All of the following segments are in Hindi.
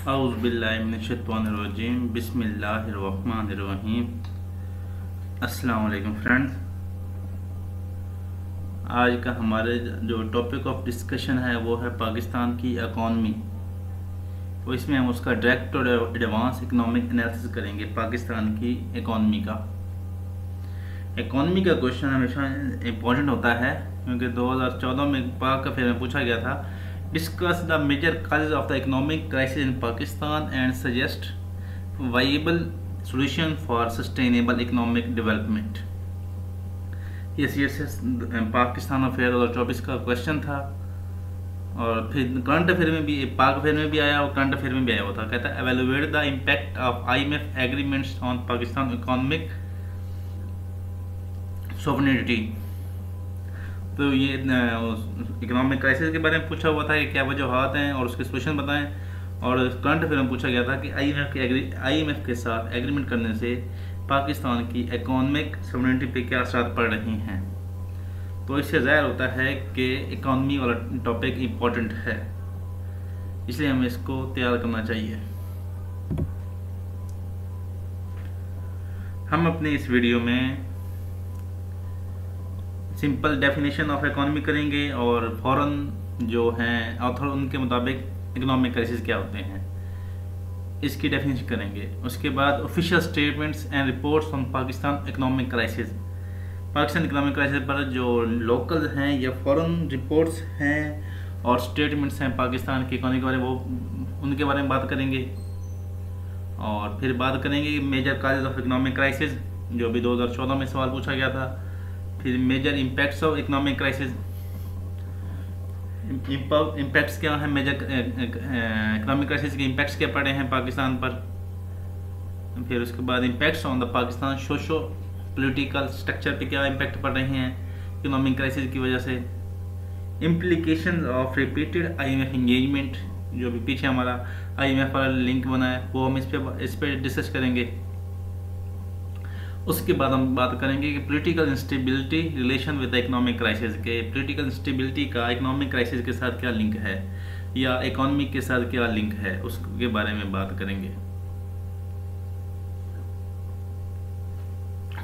औज़ुबिल्लाहिमिनश्शैतानिर्रजीम बिस्मिल्लाहिर्रहमानिर्रहीम। अस्सलाम वालेकुम फ्रेंड्स। आज का हमारे जो टॉपिक ऑफ डिस्कशन है वो है पाकिस्तान की इकॉनमी। तो इसमें हम उसका डायरेक्ट और एडवांस इकोनॉमिक एनालिसिस करेंगे पाकिस्तान की इकॉनमी का। इकॉनमी का क्वेश्चन हमेशा इम्पोर्टेंट होता है क्योंकि 2014 में पाक का फेयर में पूछा गया था, discuss the major causes of the economic crisis in Pakistan and suggest viable solution for sustainable economic development. ये पाकिस्तान अफेयर 2024 का क्वेश्चन था और फिर करंट अफेयर में भी, पाक अफेयर में भी आया और करंट अफेयर में भी आया हुआ था। कहता है evaluate the impact of IMF agreements on Pakistan economic sovereignty. तो ये इकोनॉमिक क्राइसिस के बारे में पूछा हुआ था कि क्या वजूहात हैं और उसके सोल्यूशन बताएं। और करंट अफेयर में पूछा गया था कि IMF के साथ एग्रीमेंट करने से पाकिस्तान की इकोनॉमिक सॉवरेनिटी पे क्या असर पड़ रही हैं। तो इससे ज़ाहिर होता है कि इकोनॉमी वाला टॉपिक इम्पोर्टेंट है, इसलिए हमें इसको तैयार करना चाहिए। हम अपने इस वीडियो में सिंपल डेफिनेशन ऑफ इकोनॉमी करेंगे और फॉरेन जो हैं ऑथर उनके मुताबिक इकोनॉमिक क्राइसिस क्या होते हैं इसकी डेफिनेशन करेंगे। उसके बाद official statements and reports on Pakistan economic crisis, Pakistan economic crisis पर जो लोकल हैं या फॉरेन रिपोर्ट्स हैं और स्टेटमेंट्स हैं पाकिस्तान की इकोनॉमी के बारे में, वो उनके बारे में बात करेंगे। और फिर बात करेंगे major causes of economic crisis, जो अभी 2014 में सवाल पूछा गया था। फिर major impacts of economic crisis, impacts क्या है, मेजर इकोनॉमिक क्राइसिस के इम्पैक्ट्स क्या पड़े हैं पाकिस्तान पर। फिर उसके बाद impacts on the Pakistan socio political structure पे क्या इम्पैक्ट पड़ रहे हैं इकोनॉमिक क्राइसिस की वजह से। Implications of repeated IMF engagement, जो भी पीछे हमारा IMF वाला लिंक बना है वो हम इस पे डिस्कस करेंगे। उसके बाद हम बात करेंगे कि political instability relation with the economic crisis, के पॉलिटिकल इंस्टेबिलिटी का इकोनॉमिक क्राइसिस के साथ क्या लिंक है या इकोनॉमी के साथ क्या लिंक है, उसके बारे में बात करेंगे।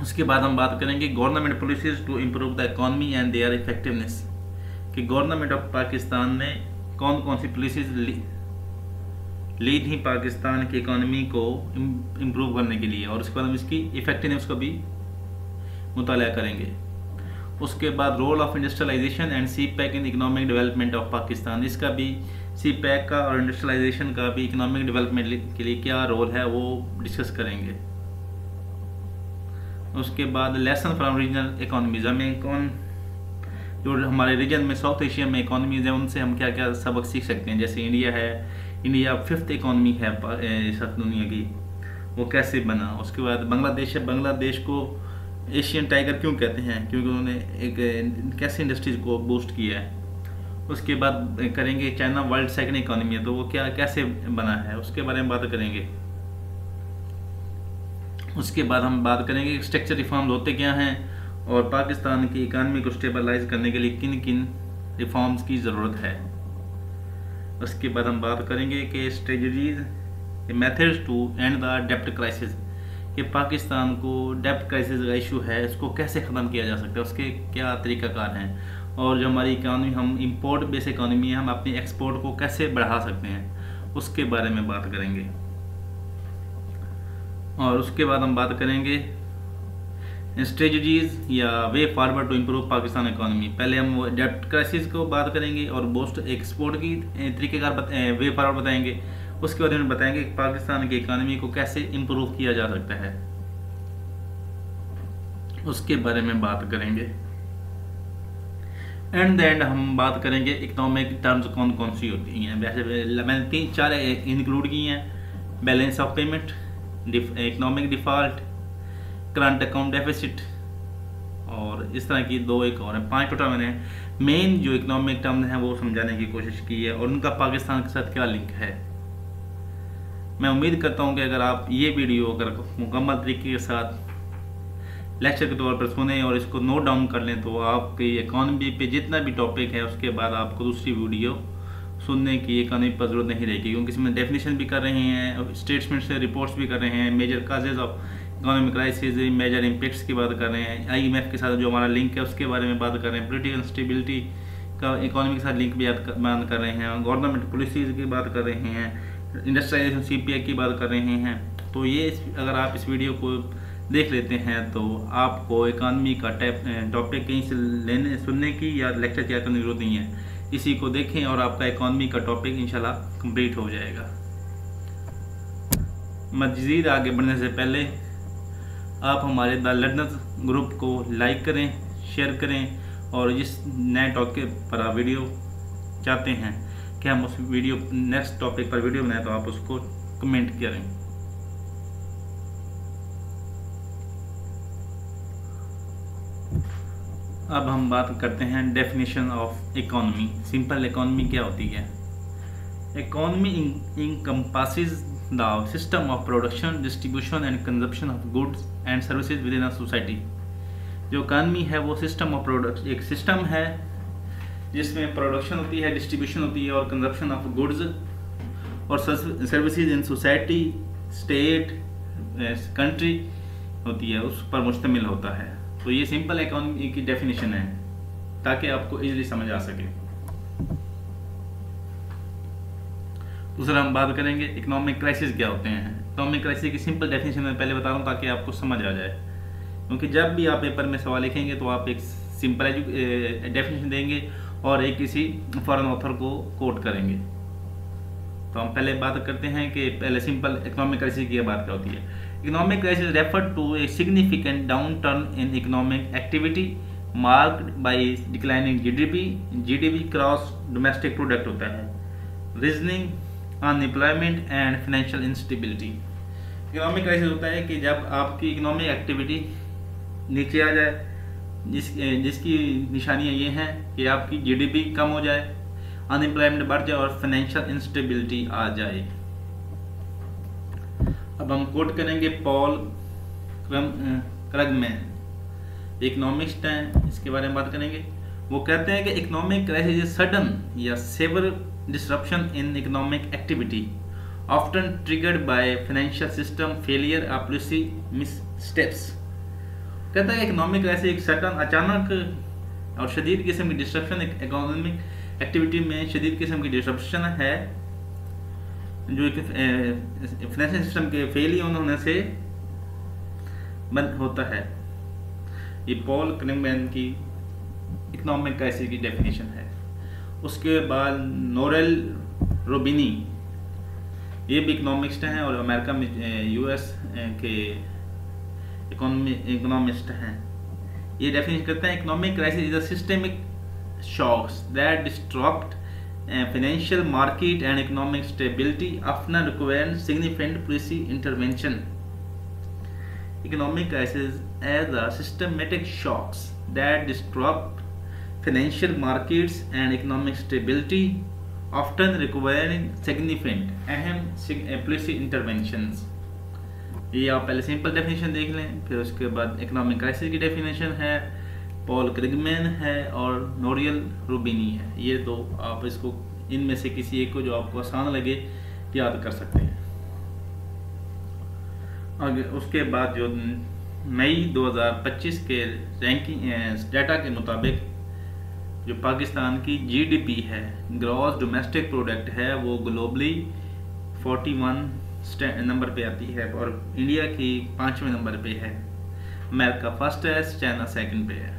उसके बाद हम बात करेंगे government policies to improve the economy and their effectiveness, कि गवर्नमेंट ऑफ पाकिस्तान ने कौन कौन सी पॉलिसीज ली थी पाकिस्तान की इकोनॉमी को इम्प्रूव करने के लिए, और उसके बाद हम इसकी इफेक्टिवनेस का भी मुताला करेंगे। उसके बाद role of industrialisation and CPEC in economic development of Pakistan, इसका भी CPEC का और इंडस्ट्रियलाइजेशन का भी इकोनॉमिक डेवलपमेंट के लिए क्या रोल है वो डिस्कस करेंगे। उसके बाद लेसन फ्रॉम रीजनल इकोनॉमीज, हमें कौन जो हमारे रीजन में साउथ एशिया में इकोनॉमीज हैं उनसे हम क्या क्या सबक सीख सकते हैं। जैसे इंडिया है, इंडिया 5th इकोनॉमी है इस दुनिया की, वो कैसे बना। उसके बाद बांग्लादेश है, बांग्लादेश को एशियन टाइगर क्यों कहते हैं, क्योंकि उन्होंने एक कैसे इंडस्ट्रीज को बूस्ट किया है। उसके बाद करेंगे चाइना वर्ल्ड सेकंड इकोनॉमी है तो वो क्या कैसे बना है, उसके बारे में बात करेंगे। उसके बाद हम बात करेंगे स्ट्रक्चर रिफॉर्म होते क्या हैं और पाकिस्तान की इकानमी को स्टेबलाइज करने के लिए किन किन रिफॉर्म्स की ज़रूरत है। उसके बाद हम बात करेंगे कि strategies methods to end the डेप्ट क्राइसिस, कि पाकिस्तान को डेप्ट क्राइसिस का इशू है इसको कैसे ख़त्म किया जा सकता है, उसके क्या तरीक़ाकार हैं। और जो हमारी इकानमी, हम इंपोर्ट बेस इकानमी है, हम अपनी एक्सपोर्ट को कैसे बढ़ा सकते हैं उसके बारे में बात करेंगे। और उसके बाद हम बात करेंगे स्ट्रेटजीज या way forward to improve Pakistan economy. पहले हम डेप्ट क्राइसिस को बात करेंगे और बोस्ट एक्सपोर्ट की तरीक़ेकार वे फॉरवर्ड बताएंगे। उसके बाद हम बताएंगे कि पाकिस्तान की इकोनॉमी को कैसे इम्प्रूव किया जा सकता है, उसके बारे में बात करेंगे। एंड द एंड हम बात करेंगे इकोनॉमिक टर्म्स कौन कौन सी होती हैं। वैसे मैंने 3-4 इंक्लूड की हैं, balance of payment, economic default, current account deficit, और इस तरह की 2 एक और हैं। 5 टोटल मैंने मेन जो इकोनॉमिक टर्म हैं वो समझाने की कोशिश की है और उनका पाकिस्तान के साथ क्या लिंक है। मैं उम्मीद करता हूं कि अगर आप ये वीडियो अगर मुकम्मल तरीके के साथ लेक्चर के तौर पर सुने और इसको नोट डाउन कर लें तो आपकी इकोनॉमी पे जितना भी टॉपिक है उसके बाद आपको दूसरी वीडियो सुनने की इकोनॉमी पर जरूरत नहीं रहेगी, क्योंकि इसमें डेफिनेशन भी कर रहे हैं, स्टेटमेंट से रिपोर्ट्स भी कर रहे हैं, major causes of economic crisis, major impacts की बात कर रहे हैं, IMF के साथ जो हमारा लिंक है उसके बारे में बात कर रहे हैं, पॉलिटिकल स्टेबिलिटी का इकोनॉमी के साथ लिंक भी बात कर रहे हैं, गवर्नमेंट पॉलिसीज की बात कर रहे हैं, इंडस्ट्रियलाइजेशन CPI की बात कर रहे हैं। तो ये अगर आप इस वीडियो को देख लेते हैं तो आपको इकोनॉमी का टॉपिक कहीं से सुनने की या लेक्चर तैयार करने की जरूरत नहीं है, इसी को देखें और आपका इकोनॉमी का टॉपिक इंशाल्लाह कंप्लीट हो जाएगा। मज़ीद आगे बढ़ने से पहले आप हमारे द लर्नर्स ग्रुप को लाइक करें, शेयर करें, और जिस नए टॉपिक पर आप वीडियो चाहते हैं कि हम उस वीडियो नेक्स्ट टॉपिक पर वीडियो बनाएं तो आप उसको कमेंट करें। अब हम बात करते हैं definition of economy. Simple economy क्या होती है? Economy encompasses the system of production, distribution and consumption of goods and services within a society। जो इकोनॉमी है वो सिस्टम ऑफ प्रोडक्ट, एक सिस्टम है जिसमें प्रोडक्शन होती है, डिस्ट्रीब्यूशन होती है और कंजप्शन ऑफ गुड्स और services in society, state, country होती है, उस पर मुश्तमिल होता है। तो ये सिंपल इकोनॉमी की डेफिनेशन है ताकि आपको इजीली समझ आ सके। दूसरा हम बात करेंगे इकोनॉमिक क्राइसिस क्या होते हैं। इकोनॉमिक क्राइसिस की सिंपल डेफिनेशन मैं पहले बता रहा हूँ ताकि आपको समझ आ जाए, क्योंकि जब भी आप पेपर में सवाल लिखेंगे तो आप एक सिंपल डेफिनेशन देंगे और एक किसी फॉरेन ऑथर को कोट करेंगे। तो हम पहले बात करते हैं कि पहले सिंपल इकोनॉमिक क्राइसिस की बात क्या होती है। Economic crisis refer to a significant downturn in economic activity marked by declining GDP। GDP cross domestic product होता है, reasoning, unemployment and financial instability. Economic crisis होता है कि जब आपकी इकोनॉमिक एक्टिविटी नीचे आ जाए, जिसकी निशानियाँ ये हैं कि आपकी GDP कम हो जाए, अनएम्प्लॉयमेंट बढ़ जाए और फाइनेंशियल इंस्टेबिलिटी आ जाए। अब हम कोट करेंगे पॉल क्रगमैन, इकोनॉमिस्ट हैं, इसके बारे में बात करेंगे। वो कहते हैं कि इकोनॉमिक क्राइसिस इज सडन या severe disruption in economic activity often triggered by financial system failure और पॉलिसी मिसस्टेप्स। कहता है इकोनॉमिक क्राइसिस एक सडन, अचानक और शदीद किस्म की डिसरप्शन, इकोनॉमिक एक्टिविटी में शदीद किस्म की डिसरप्शन है जो फाइनेंशियल सिस्टम के फेल होने से बंद होता है। ये पॉल क्रगमैन की इकोनॉमिक क्राइसिस की डेफिनेशन है। उसके बाद नोरेल रोबिनी, ये भी इकोनॉमिस्ट हैं और अमेरिका में US के इकोनॉमिस्ट हैं। ये डेफिनेशन करते हैं economic crisis is a systemic shocks that disrupt financial market and economic stability, often requiring significant policy intervention। Economic crisis as a systematic shocks that disrupt financial markets and economic stability, often requiring significant policy interventions। ये आप पहले सिंपल डेफिनेशन देख लें, फिर उसके बाद इकोनॉमिक क्राइसिस की डेफिनेशन है, पॉल क्रगमैन है और नोरियल रूबिनी है। ये दो आप इसको इनमें से किसी एक को जो आपको आसान लगे याद कर सकते हैं। आगे उसके बाद जो मई 2025 के रैंकिंग डाटा के मुताबिक जो पाकिस्तान की GDP है, ग्रॉस डोमेस्टिक प्रोडक्ट है, वो ग्लोबली 41 नंबर पे आती है और इंडिया की 5वें नंबर पे है। अमेरिका फर्स्ट है, चाइना सेकंड पे है।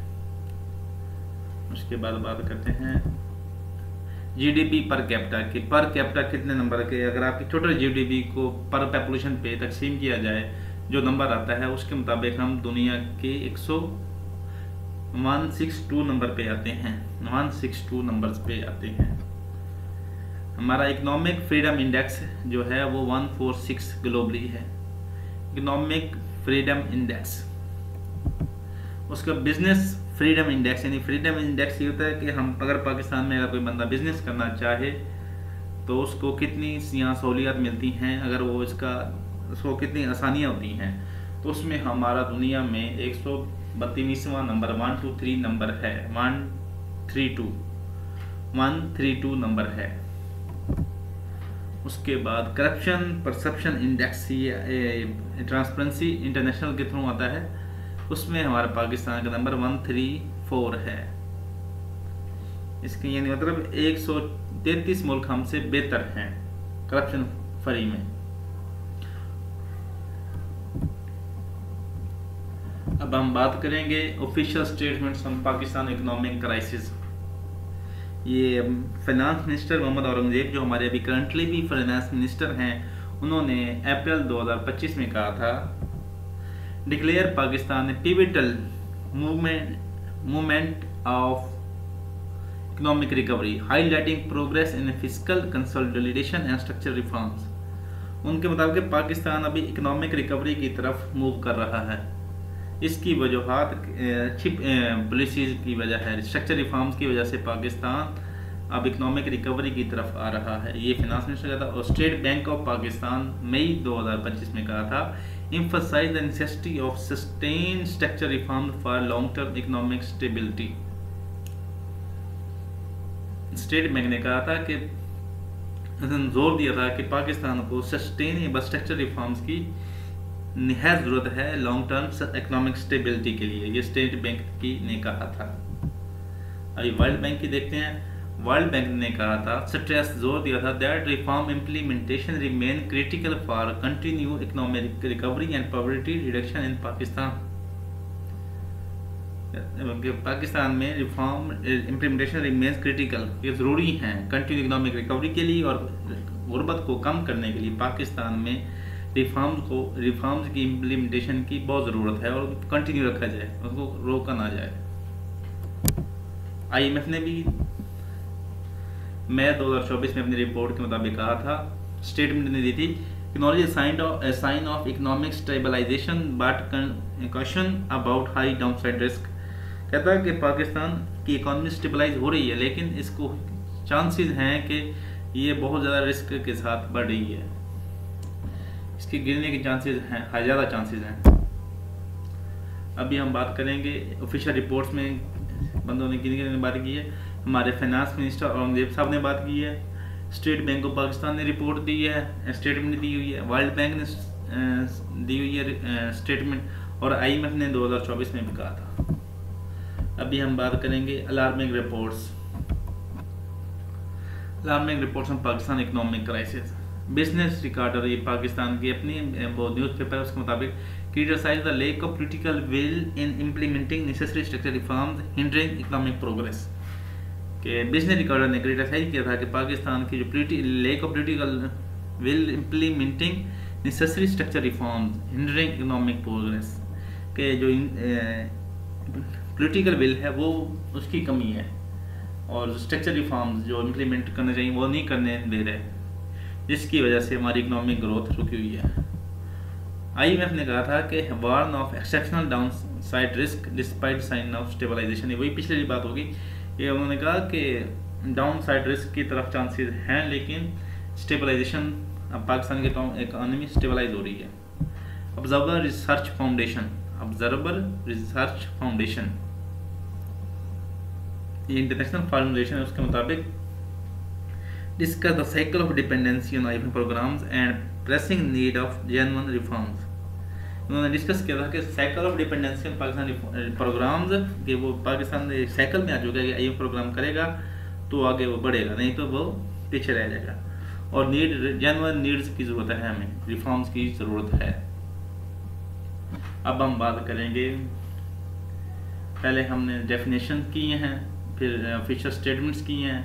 उसके बाद बात करते हैं GDP पर कैपिटा की। पर कैपिटा कितने नंबर के, अगर आपकी टोटल GDP को पर पॉपुलेशन पे तकसीम किया जाए, जो नंबर आता है उसके मुताबिक हम दुनिया के 162 नंबर पे आते हैं, 162 नंबर्स पे आते हैं। हमारा इकोनॉमिक फ्रीडम इंडेक्स जो है वो 146 ग्लोबली है, इकोनॉमिक फ्रीडम इंडेक्स। उसका बिजनेस फ्रीडम इंडेक्स, यानी फ्रीडम इंडेक्स ये होता है कि हम अगर पाकिस्तान में अगर कोई बंदा बिजनेस करना चाहे तो उसको कितनी यहाँ सहूलियत मिलती हैं, अगर वो उसको कितनी आसानियाँ होती हैं, तो उसमें हमारा दुनिया में 132वां नंबर 123 नंबर है, 132 नंबर है। उसके बाद करप्शन परसेप्शन इंडेक्स, ये ट्रांसपेरेंसी इंटरनेशनल के थ्रू आता है, उसमें हमारा पाकिस्तान का नंबर 134 है। इसके यानी मतलब 133 मुल्क हमसे बेहतर हैं करप्शन फ्री में। अब हम बात करेंगे official statements on Pakistan economic crisis. ये फाइनेंस मिनिस्टर मोहम्मद औरंगजेब, जो हमारे अभी करंटली भी फाइनेंस मिनिस्टर हैं, उन्होंने अप्रैल 2025 में कहा था, declare Pakistan pivotal movement of economic recovery, highlighting progress in fiscal consolidation and structural reforms. उनके मुताबिक पाकिस्तान अभी इकोनॉमिक रिकवरी की तरफ मूव कर रहा है। इसकी वजूहात पॉलिसीज की वजह है, स्ट्रक्चर रिफॉर्म्स की वजह से पाकिस्तान अब इकोनॉमिक रिकवरी की तरफ आ रहा है। ये फाइनेंस मिनिस्टर का था। और स्टेट बैंक ऑफ पाकिस्तान मई 2025 में कहा था, emphasize the necessity of sustained structure reform for long-term economic stability। State bank ने कहा था कि जोर दिया था कि पाकिस्तान को सस्टेनेबल स्ट्रक्चर रिफॉर्म्स की निहायत जरूरत है लॉन्ग टर्म इकोनॉमिक स्टेबिलिटी के लिए। ये स्टेट बैंक की ने कहा था। अभी वर्ल्ड बैंक की देखते हैं। वर्ल्ड बैंक ने कहा था, स्ट्रेस जोर दिया था, that reform implementation remain critical for continue economic recovery and poverty reduction in Pakistan. Pakistan में रिफॉर्म इम्प्लीमेंटेशन रिमेन्स क्रिटिकल, ये जरूरी है कंटिन्यू इकोनॉमिक रिकवरी के लिए और गुर्बत को कम करने के लिए। पाकिस्तान में रिफॉर्म्स की इम्प्लीमेंटेशन की बहुत ज़रूरत है और कंटिन्यू रखा जाए, उसको रोका ना जाए। IMF ने भी मई 2024 में अपनी रिपोर्ट के मुताबिक कहा था, स्टेटमेंट ने दी थी, acknowledge sign of economic stabilisation but caution about high downside risk. कहता है कि पाकिस्तान की इकोनॉमी स्टेबलाइज हो रही है, लेकिन इसको चांसेस हैं कि ये बहुत ज़्यादा रिस्क के साथ बढ़ रही है, इसके गिरने के चांसेस हैं, ज़्यादा चांसेस हैं। अभी हम बात करेंगे ऑफिशियल रिपोर्ट्स में बंदों ने किन बात की है। हमारे फाइनेंस मिनिस्टर औरंगजेब साहब ने बात की है, स्टेट बैंक ऑफ पाकिस्तान ने रिपोर्ट दी है, स्टेटमेंट दी हुई है, वर्ल्ड बैंक ने दी हुई है स्टेटमेंट, और IMF ने 2024 में भी कहा था। अभी हम बात करेंगे alarming reports on Pakistan economic crisis. Business Recorder, ये पाकिस्तान की अपनी वो न्यूज़पेपर है, उसके मुताबिक criticise the lack of political will in implementing necessary structural reforms hindering economic progress. कि बिजनेस रिकॉर्डर ने क्रिटिसाइज किया था कि पाकिस्तान की जो lack of political will implementing necessary structure reforms hindering economic progress, के जो पॉलिटिकल विल है वो उसकी कमी है, और स्ट्रक्चर रिफॉर्म्स जो इम्प्लीमेंट करने चाहिए वो नहीं करने दे रहे, जिसकी वजह से हमारी इकोनॉमिक ग्रोथ रुकी हुई है। IMF ने कहा था कि warn of exceptional down side risk despite sign of stabilisation. वही पिछली बात होगी, ये उन्होंने कहा कि डाउन साइड रिस्क की तरफ चांसेस हैं, लेकिन स्टेबलाइजेशन, अब पाकिस्तान की इकोनॉमी स्टेबलाइज हो रही है। ऑब्जर्वर रिसर्च फाउंडेशन ये इंटरनेशनल फार्मूलेशन है, उसके मुताबिक discuss the cycle of dependency on IMF programs and pressing need of genuine reforms। उन्होंने डिस्कस किया था कि cycle of dependency on Pakistan programmes, कि वो पाकिस्तान एक साइकिल में आ चुका है कि IMF प्रोग्राम करेगा तो आगे वो बढ़ेगा, नहीं तो वो पीछे रह जाएगा, और जेन्युइन नीड्स की ज़रूरत है, हमें रिफॉर्म्स की ज़रूरत है। अब हम बात करेंगे, पहले हमने डेफिनेशन किए हैं, फिर ऑफिशियल स्टेटमेंट्स किए हैं,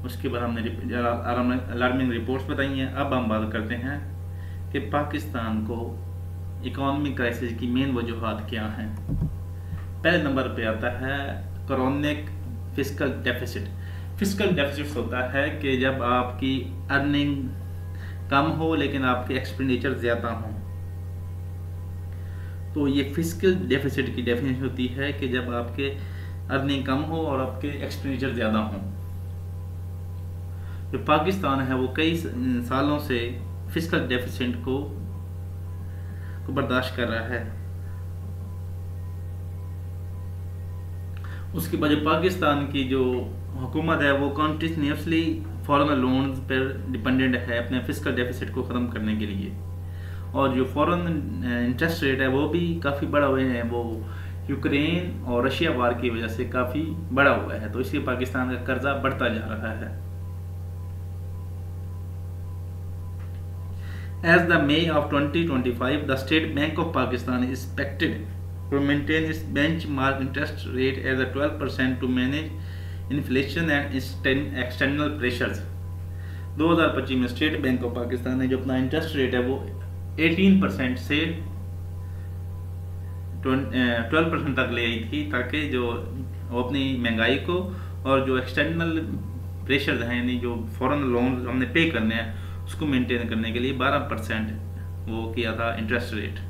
उसके बाद हमने अलार्मिंग रिपोर्ट्स बताई हैं। अब हम बात करते हैं कि पाकिस्तान को इकोनॉमिक क्राइसिस की मेन वजूहात क्या हैं। पहले नंबर पे आता है chronic fiscal deficit. Fiscal deficit होता है कि जब आपकी अर्निंग कम हो लेकिन आपके एक्सपेंडिचर ज़्यादा हों, तो ये फिस्कल डेफिसिट की डेफिनेशन होती है कि जब आपके अर्निंग कम हो और आपके एक्सपेंडिचर ज़्यादा हों। जो पाकिस्तान है वो कई सालों से फिस्कल डेफिसिट को बर्दाश्त कर रहा है। उसके बाद जो पाकिस्तान की जो हुकूमत है वो कंटिन्यूसली फॉरेन लोन्स पर डिपेंडेंट है अपने फिस्कल डेफिसिट को ख़त्म करने के लिए। और जो फॉरेन इंटरेस्ट रेट है वो भी काफ़ी बढ़ा हुए हैं, वो यूक्रेन और रशिया वार की वजह से काफ़ी बढ़ा हुआ है, तो इसलिए पाकिस्तान का कर्जा बढ़ता जा रहा है। As the May of 2025, the State Bank of Pakistan is expected to maintain its benchmark interest rate at 12% to manage inflation and external pressures। 2025 में स्टेट बैंक ऑफ पाकिस्तान ने जो अपना इंटरेस्ट रेट है वो 18% से 12% तक ले आई थी, ताकि जो वो अपनी महंगाई को और जो एक्सटर्नल प्रेशर हैं, यानी जो फॉरेन लोन हमने पे करने हैं उसको मेंटेन करने के लिए 12% वो किया था इंटरेस्ट रेट।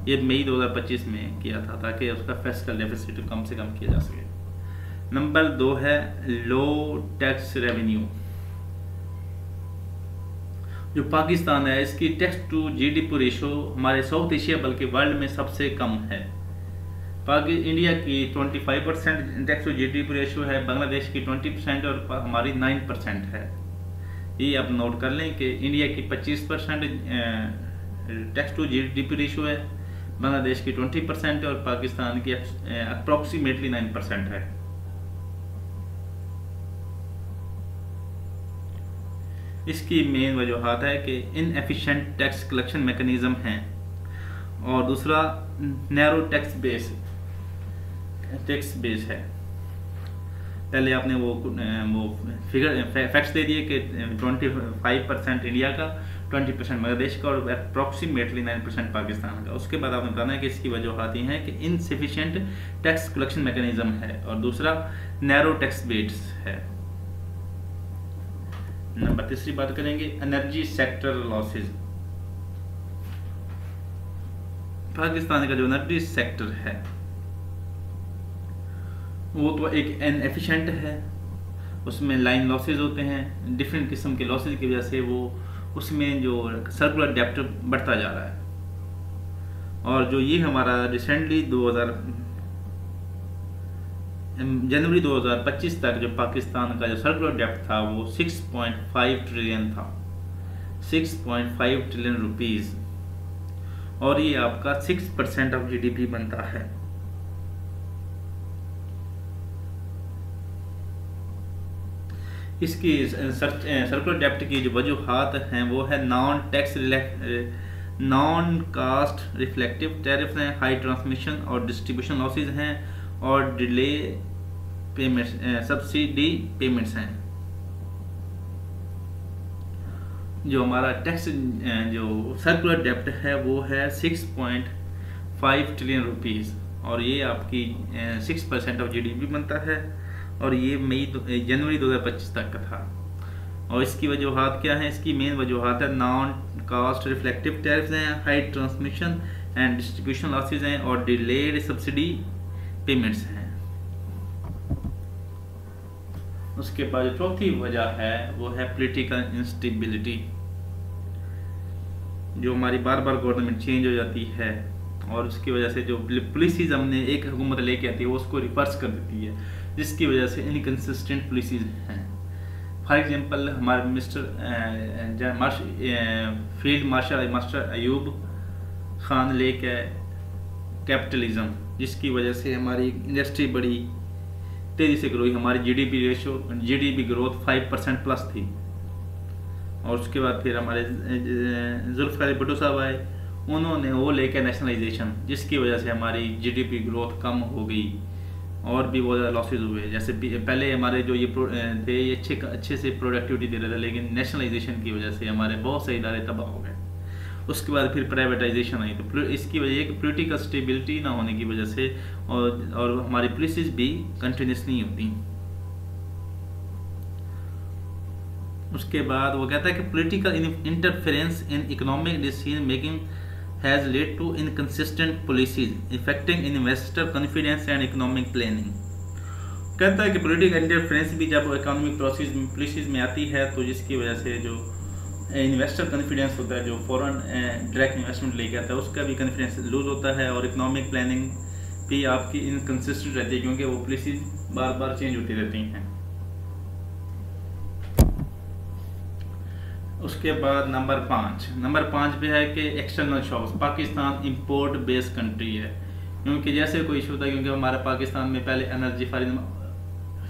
ये मई 2025 में किया था, ताकि उसका फिस्कल डेफिसिट कम से कम किया जा सके। नंबर 2 है लो टैक्स रेवेन्यू। जो पाकिस्तान है इसकी टैक्स टू जीडीपी रेशो हमारे साउथ एशिया बल्कि वर्ल्ड में सबसे कम है। इंडिया की 25% टैक्स टू जीडीपी रेशो है, बांग्लादेश की 20% और हमारी 9% है। ये आप नोट कर लें कि इंडिया की 25% टैक्स टू जीडीपी रेशो है, बांग्लादेश की 20% और पाकिस्तान की अप्रॉक्सीमेटली 9% है। इसकी मेन वजूहत है कि इनएफिशिएंट टैक्स कलेक्शन मैकेनिज्म हैं, और दूसरा नैरो टैक्स बेस है। पहले आपने वो फिगर फैक्ट्स दे दिए कि 25% इंडिया का, 20% बांग्लादेश का और अप्रॉक्सीमेटली 9% पाकिस्तान का। उसके बाद आपने बताना है कि इसकी वजूहत हैं कि इनसफिशिएंट टैक्स कलेक्शन मैकेनिज्म है, और दूसरा नैरो टैक्स बेस है। नंबर 3 बात करेंगे एनर्जी सेक्टर लॉसेज। पाकिस्तान का जो एनर्जी सेक्टर है वो तो एक इनएफिशिएंट है, उसमें लाइन लॉसेज होते हैं, डिफरेंट किस्म के लॉसेज की वजह से वो उसमें जो सर्कुलर डेप्ट बढ़ता जा रहा है। और जो ये हमारा रिसेंटली जनवरी 2025 तक जो पाकिस्तान का जो सर्कुलर डेप्ट था वो 6.5 ट्रिलियन था, 6.5 ट्रिलियन रुपीस, और ये आपका 6% ऑफ जीडीपी बनता है। इसकी सर्कुलर डेप्ट की जो वजूहात हैं वो है नॉन कास्ट रिफ्लेक्टिव टैरिफ हैं, हाई ट्रांसमिशन और डिस्ट्रीब्यूशन लॉसेज हैं, और डिले पेमेंट्स, सब्सिडी पेमेंट्स हैं। जो हमारा टैक्स जो सर्कुलर डेप्ट है वो है 6.5 ट्रिलियन रुपीस, और ये आपकी 6% ऑफ जीडीपी बनता है, और ये जनवरी 2025 तक का था। और इसकी वजूहात क्या है? इसकी मेन वजूहात है नॉन कास्ट रिफ्लेक्टिव टैरिफ्स हैं, high transmission and distribution losses हैं, और डिलेड सब्सिडी पेमेंट्स हैं। उसके बाद चौथी वजह है वो है पॉलिटिकल इंस्टेबिलिटी। जो हमारी बार बार गवर्नमेंट चेंज हो जाती है, और उसकी वजह से जो पॉलिसीज हमने एक हुकूमत लेके आती है वो उसको रिवर्स कर देती है, जिसकी वजह से इनकंसिस्टेंट पॉलिसीज हैं। फॉर एग्जांपल हमारे field marshal master Ayub Khan लेके कैपिटलिज्म, जिसकी वजह से हमारी इंडस्ट्री बड़ी तेज़ी से ग्रो हुई, हमारी जीडीपी ग्रोथ 5% प्लस थी। और उसके बाद फिर हमारे जुल्फ़िकार भुट्टो साहब आए, उन्होंने वो लेकर नेशनलाइजेशन, जिसकी वजह से हमारी जीडीपी ग्रोथ कम हो गई और भी बहुत ज़्यादा लॉसेज हुए। जैसे पहले हमारे जो ये थे ये अच्छे से प्रोडक्टिविटी दे रहे थे, लेकिन नेशनलाइजेशन की वजह से हमारे बहुत से इदारे तबाह हो गए। उसके बाद फिर प्राइवेटाइजेशन आई, तो इसकी वजह एक पॉलिटिकल स्टेबिलिटी ना होने की वजह से और हमारी पॉलिसीज भी कंटिन्यूस नहीं होती। उसके बाद वो कहता है कि political interference in economic decision making has led to inconsistent policies affecting investor confidence and economic planning. कहता है कि पॉलिटिकल इंटरफेरेंस भी जब इकोनॉमिक पॉलिसीज में आती है तो जिसकी वजह से जो इन्वेस्टर कॉन्फिडेंस होता है, जो फॉरेन डायरेक्ट इन्वेस्टमेंट लेके आता है, उसका भी कॉन्फिडेंस लूज होता है, और इकोनॉमिक प्लानिंग भी आपकी इनकंसिस्टेंट रहती है, क्योंकि वो पॉलिसीज बार बार चेंज होती रहती हैं। उसके बाद नंबर 5 पे है कि external shocks. Pakistan import based country है, क्योंकि जैसे कोई इशू होता है, क्योंकि हमारे पाकिस्तान में पहले एनर्जी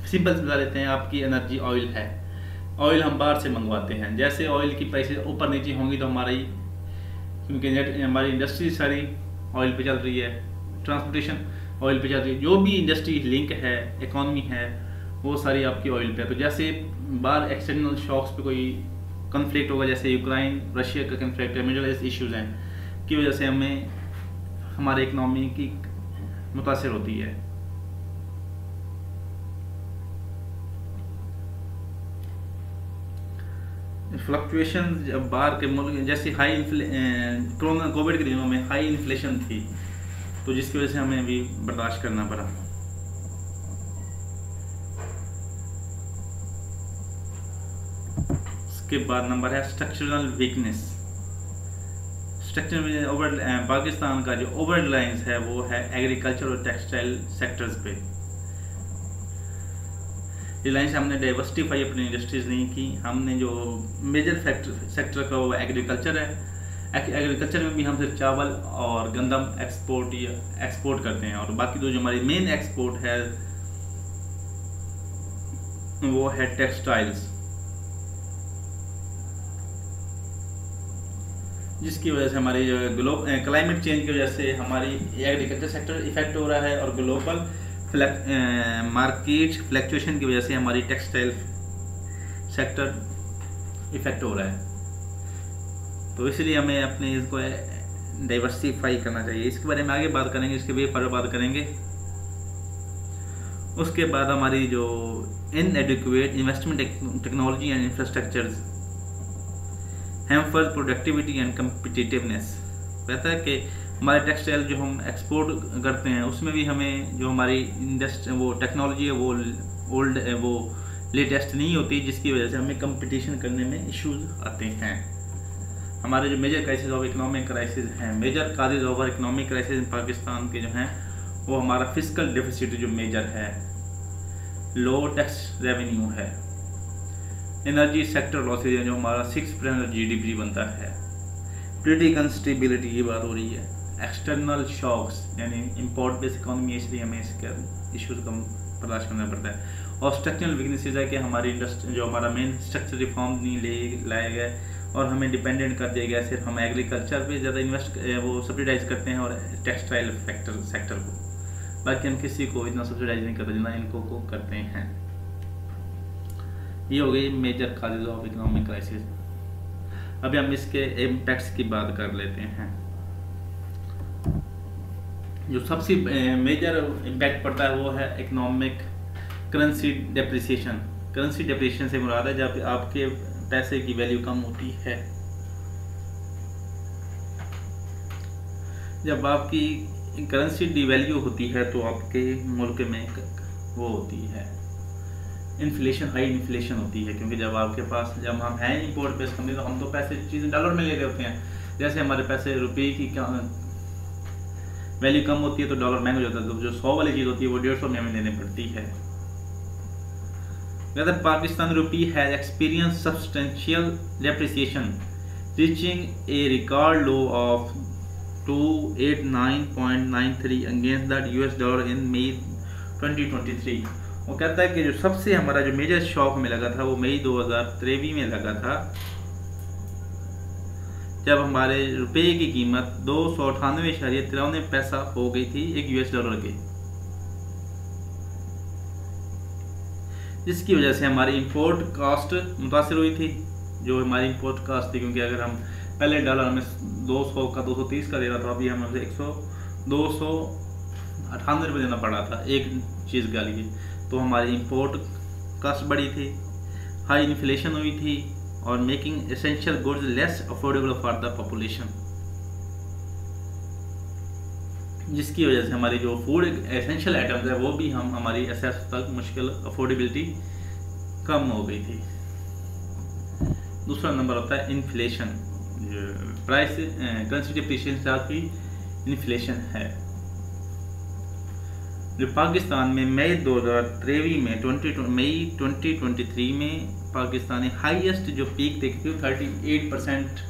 सिंपल बता लेते हैं, आपकी एनर्जी ऑयल है, ऑयल हम बाहर से मंगवाते हैं। जैसे ऑयल की प्राइसेस ऊपर नीचे होंगी तो हमारी, क्योंकि हमारी इंडस्ट्री सारी ऑयल पे चल रही है, ट्रांसपोर्टेशन ऑयल पे चल रही है, जो भी इंडस्ट्री लिंक है, इकॉनमी है, वो सारी आपकी ऑयल पे है। तो जैसे बाहर एक्सटर्नल शॉक्स पे कोई कन्फ्लिक्ट होगा, जैसे यूक्रेन रशिया का कन्फ्लिक्ट है, मिडल ईस्ट इश्यूज हैं, की वजह से हमें हमारे इकनॉमी की मुतासिर होती है। फ्लक्चुएशन जब बाहर के मुल्क, जैसे कोरोना कोविड के दिनों में हाई इन्फ्लेशन थी, तो जिसकी वजह से हमें भी बर्दाश्त करना पड़ा। उसके बाद नंबर है स्ट्रक्चरल वीकनेस। स्ट्रक्चर में पाकिस्तान का जो ओवर रिलायंस है वो है एग्रीकल्चर और टेक्सटाइल सेक्टर्स पे। रिलायंस हमने डाइवर्सिफाई अपनी इंडस्ट्रीज नहीं की, हमने जो मेजर सेक्टर का वो एग्रीकल्चर है। एग्रीकल्चर में भी हम सिर्फ चावल और गंदम एक्सपोर्ट करते हैं, और बाकी जो हमारी मेन एक्सपोर्ट है वो है टेक्सटाइल्स, जिसकी वजह से हमारी जो क्लाइमेट चेंज की वजह से हमारी एग्रीकल्चर सेक्टर इफेक्ट हो रहा है, और ग्लोबल मार्केट फ्लक्चुएशन की वजह से हमारी टेक्सटाइल सेक्टर इफेक्ट हो रहा है। तो इसलिए हमें अपने इसको डाइवर्सिफाई करना चाहिए। इसके बारे में आगे बात करेंगे, इसके भी पर बात करेंगे। उसके बाद हमारी जो इनएडिक्वेट investment technology and infrastructures hamper productivity and competitiveness. कहता है कि हमारे टेक्सटाइल जो हम एक्सपोर्ट करते हैं उसमें भी हमें जो हमारी वो टेक्नोलॉजी है वो लेटेस्ट नहीं होती, जिसकी वजह से हमें कंपटीशन करने में इश्यूज आते हैं। हमारे जो major crisis of economic crisis हैं, major causes of economic crisis in Pakistan के जो हैं वो हमारा फिस्कल डेफिसिट जो मेजर है, लो टैक्स रेवेन्यू है, एनर्जी सेक्टर लॉसेज है जो हमारा 6% GDP बनता है, पोलिटिकल स्टेबिलिटी की बात हो रही है, एक्सटर्नल शॉक्स यानी इंपोर्ट बेस्ड इकोनॉमी, इसलिए हमें इसके इश्यूज का बर्दाश्त करना पड़ता है। और स्ट्रक्चरल वीकनेसेस है कि हमारी इंडस्ट्री जो हमारा मेन स्ट्रक्चर रिफॉर्म नहीं लाया गया और हमें डिपेंडेंट कर दिया गया, सिर्फ हम एग्रीकल्चर पे ज़्यादा वो सब्सिडाइज करते हैं और टेक्सटाइल सेक्टर को, बाकी हम किसी को इतना सब्सिडाइज नहीं करते जितना इनको को करते हैं। ये हो गई major causes of economic crisis. अभी हम इसके इम्पैक्ट्स की बात कर लेते हैं। जो सबसे मेजर इम्पैक्ट पड़ता है वो है economic currency depreciation. Currency depreciation से मुराद है जब आपके पैसे की वैल्यू कम होती है, जब आपकी करेंसी डिवैल्यू होती है तो आपके मुल्क में वो होती है इन्फ्लेशन, हाई इन्फ्लेशन होती है। क्योंकि जब आपके पास, जब हम हैं इंपोर्ट बेस्ड कंपनी, तो हम तो पैसे चीज़ें डॉलर में ले रहे होते हैं। जैसे हमारे पैसे रुपये की वैल्यू कम होती है तो डॉलर महंगा हो जाता है, तो जो 100 वाली चीज़ होती है वो 150 में हमें लेनी पड़ती है। Whether Pakistan rupee has experienced substantial depreciation, reaching a record low of 289.93 against the US dollar in May 2023। वो कहता है कि जो सबसे हमारा जो मेजर शॉक में लगा था वो मई 2023 में लगा था, जब हमारे रुपए की कीमत 298.93 हो गई थी एक US डॉलर की, जिसकी वजह से हमारी इंपोर्ट कास्ट मुतासिर हुई थी। जो हमारी इंपोर्ट कास्ट थी, क्योंकि अगर हम पहले डॉलर हमें 200 का 230 का दे रहा था, अभी हमें 298 रुपये देना पड़ा था एक चीज़ के लिए, तो हमारी इंपोर्ट कास्ट बढ़ी थी, हाई इन्फ्लेशन हुई थी और making essential goods less affordable for the population, जिसकी वजह से हमारी जो फूड एसेंशियल आइटम्स है वो भी हमारी एक्सेस तक मुश्किल, अफोर्डेबिलिटी कम हो गई थी। दूसरा नंबर होता है इन्फ्लेशन, प्राइस करेंसी डिप्रिसिएशन से आपकी इन्फ्लेशन है। जो पाकिस्तान में मई 2023 में 2023 में पाकिस्तानी हाईएस्ट जो पीक देखी थी 38%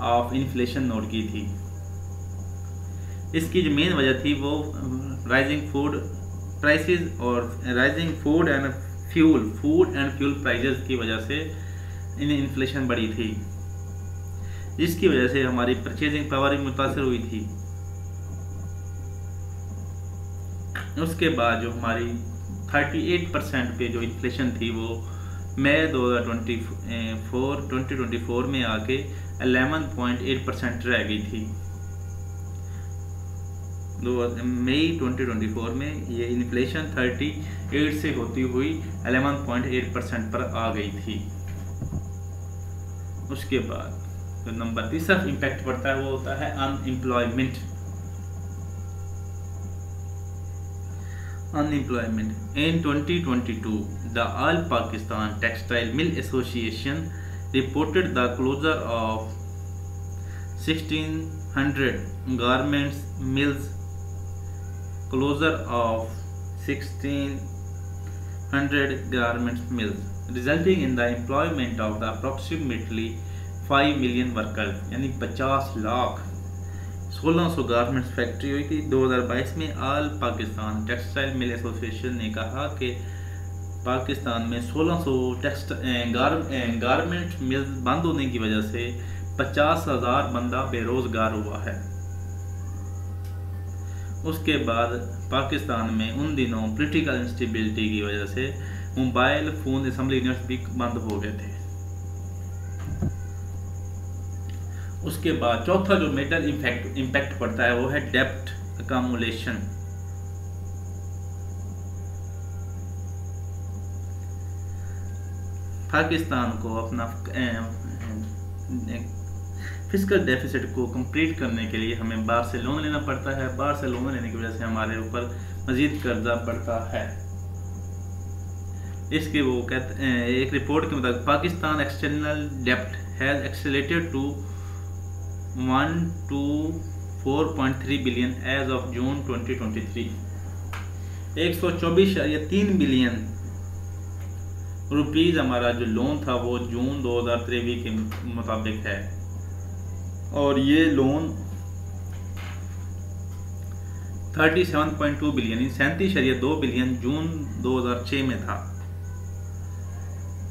ऑफ इन्फ्लेशन नोट की थी। इसकी जो मेन वजह थी वो राइजिंग फूड प्राइसेस और rising food and fuel prices की वजह से इन्फ्लेशन बढ़ी थी, जिसकी वजह से हमारी परचेजिंग पावर भी मुतासर हुई थी। उसके बाद जो हमारी 38% पे जो इन्फ्लेशन थी वो मई 2024 में आके 11.8% रह गई थी। मई 2024 में ये इन्फ्लेशन 38 से होती हुई 11.8% पर आ गई थी। उसके बाद जो नंबर तीसरा इम्पैक्ट पड़ता है वो होता है unemployment. In 2022, the All Pakistan Textile Mill Association reported the closure of 1,600 garments mills, resulting in the employment of the approximately 5 million workers, यानी 50 लाख 1600 गारमेंट्स फैक्ट्री हुई थी 2022 में। All Pakistan textile mill association ने कहा कि पाकिस्तान में 1600 गारमेंट मिल बंद होने की वजह से 50,000 बंदा बेरोजगार हुआ है। उसके बाद पाकिस्तान में उन दिनों पॉलिटिकल इंस्टेबिलिटी की वजह से मोबाइल फोन असेंबली यूनिट्स भी बंद हो गए थे। उसके बाद चौथा जो मेजर इम्पैक्ट पड़ता है वो है डेप्ट अकामुलेशन। पाकिस्तान को अपना फिस्कल डेफिसिट को कंप्लीट करने के लिए हमें बाहर से लोन लेना पड़ता है। बाहर से लोन लेने की वजह से हमारे ऊपर मजीद कर्जा बढ़ता है। इसके वो कहते हैं, एक रिपोर्ट के मुताबिक पाकिस्तान एक्सटर्नल डेप्ट has accelerated to 124.3 billion as of June 2023। 124.3 billion rupees हमारा जो लोन था वो जून 2023 के मुताबिक है, और ये लोन 37.2 बिलियन 37.2 बिलियन जून 2006 में था।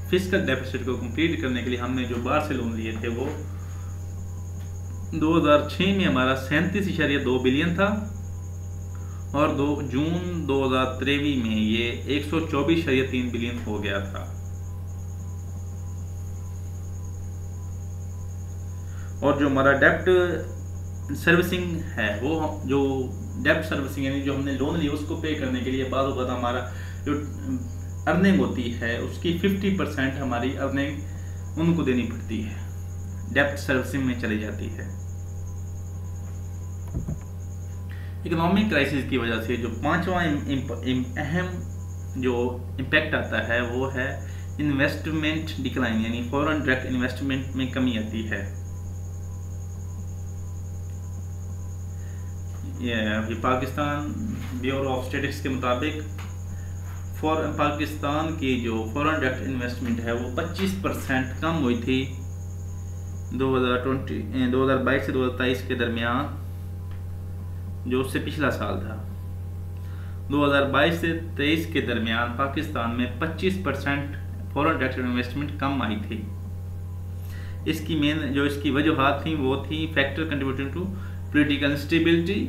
फिस्कल डेफिसिट को कंप्लीट करने के लिए हमने जो बाहर से लोन लिए थे वो 2006 में हमारा 37.2 बिलियन था, और जून 2023 में ये 124.3 बिलियन हो गया था। और जो हमारा डेप्ट सर्विसिंग है वो जो डेप्ट सर्विसिंग यानी जो हमने लोन लिया उसको पे करने के लिए बाद हमारा जो अर्निंग होती है उसकी 50% हमारी अर्निंग उनको देनी पड़ती है, डेप्ट सर्विसिंग में चली जाती है। इकोनॉमिक क्राइसिस की वजह से जो पांचवा अहम जो इम्पैक्ट आता है वो है इन्वेस्टमेंट डिक्लाइन, यानी फॉरेन डायरेक्ट इन्वेस्टमेंट में कमी आती है। ये पाकिस्तान ब्यूरो ऑफ स्टैटिस्टिक्स के मुताबिक पाकिस्तान की जो फॉरेन डायरेक्ट इन्वेस्टमेंट है वो 25% कम हुई थी 2022 से 2023 के दरमियान, जो उससे पिछला साल था। 2022 से 23 के दरमियान पाकिस्तान में 25% फॉरेन डायरेक्ट इन्वेस्टमेंट कम आई थी। इसकी इसकी वजूहात थी वो थी factor contributing to political instability,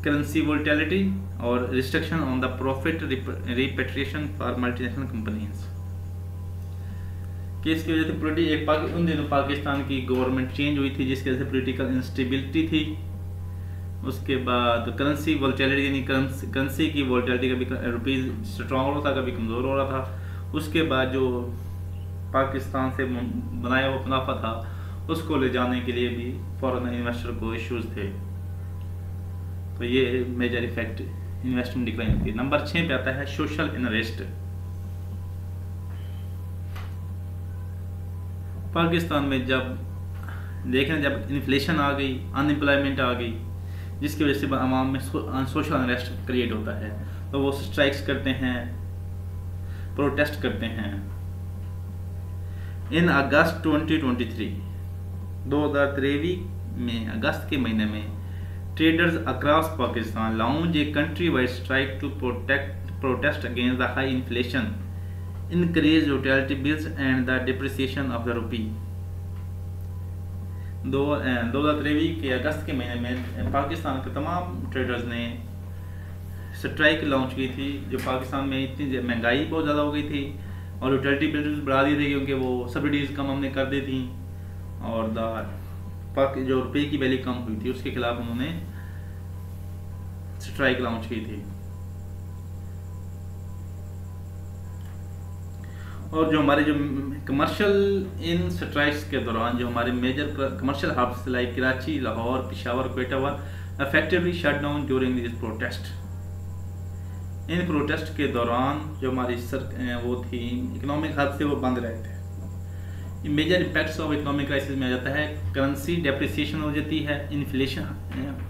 currency volatility और restriction on the profit repatriation for multinational companies. कि इसकी वजह से उन दिनों पाकिस्तान की गवर्नमेंट चेंज हुई थी जिसकी वजह से पॉलिटिकल इंस्टेबिलिटी थी। उसके बाद करेंसी वोलेटिलिटी यानी करेंसी की वोलेटिलिटी, कभी रुपीज़ स्ट्रॉन्ग हो रहा था कभी कमज़ोर हो रहा था। उसके बाद जो पाकिस्तान से बनाया हुआ मुनाफा था उसको ले जाने के लिए भी फॉरेन इन्वेस्टर को इश्यूज थे। तो ये मेजर इफेक्ट इन्वेस्टमेंट डिक्लाइन थी। नंबर 6 पे आता है सोशल अनरेस्ट। पाकिस्तान में जब इन्फ्लेशन आ गई, अनएम्प्लॉयमेंट आ गई, जिसकी वजह से आवाम में सोशल अनरेस्ट क्रिएट होता है, तो वो स्ट्राइक्स करते हैं, प्रोटेस्ट करते हैं। इन अगस्त 2023, 2023 में अगस्त के महीने में traders across Pakistan launch a country wide strike to protest against the high inflation, increased utility bills and the depreciation of the rupee। 2023 के अगस्त के महीने में पाकिस्तान के तमाम ट्रेडर्स ने स्ट्राइक लॉन्च की थी। जो पाकिस्तान में इतनी महंगाई बहुत ज़्यादा हो गई थी और यूटिलिटी बिल्स बढ़ा दी थी क्योंकि वो सब्सिडीज़ कम हमने कर दी थी और जो रुपये की वैल्यू कम हुई थी उसके खिलाफ उन्होंने स्ट्राइक लॉन्च की थी। और जो हमारे जो कमर्शियल इन स्ट्राइक्स के दौरान जो हमारे major commercial hubs like Karachi, Lahore, Peshawar, Quetta were effectively shut down during this protest. इन प्रोटेस्ट के दौरान जो हमारी वो थी इकोनॉमिक हब से वो बंद रहे थे। Major impacts of economic crisis में आ जाता है करेंसी डेप्रिसिएशन हो जाती है, इन्फ्लेशन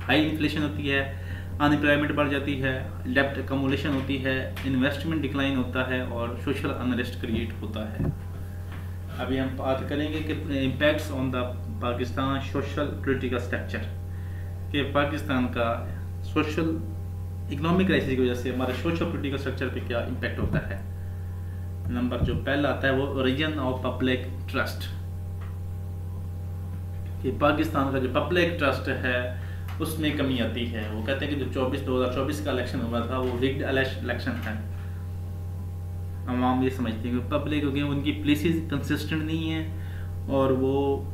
हाई इन्फ्लेशन होती है, अनएम्प्लॉयमेंट बढ़ जाती है, डेप्ट अकमुलेशन होती है, इन्वेस्टमेंट डिक्लाइन होता है और सोशल अनरेस्ट क्रिएट होता है। अभी हम बात करेंगे कि impacts on the Pakistan social political structure, कि पाकिस्तान का सोशल इकोनॉमिक क्राइसिस की वजह से हमारे सोशल पॉलिटिकल स्ट्रक्चर पे क्या इम्पैक्ट होता है। नंबर जो पहला आता है वो ओरिजिन ऑफ पब्लिक ट्रस्ट, कि पाकिस्तान का जो पब्लिक ट्रस्ट है उसमें कमी आती है। वो कहते हैं कि जो 2024 का इलेक्शन हुआ था वो रिग्ड इलेक्शन है। आवाम ये समझती है कि पब्लिक, क्योंकि उनकी पॉलिसीज कंसिस्टेंट नहीं है और वो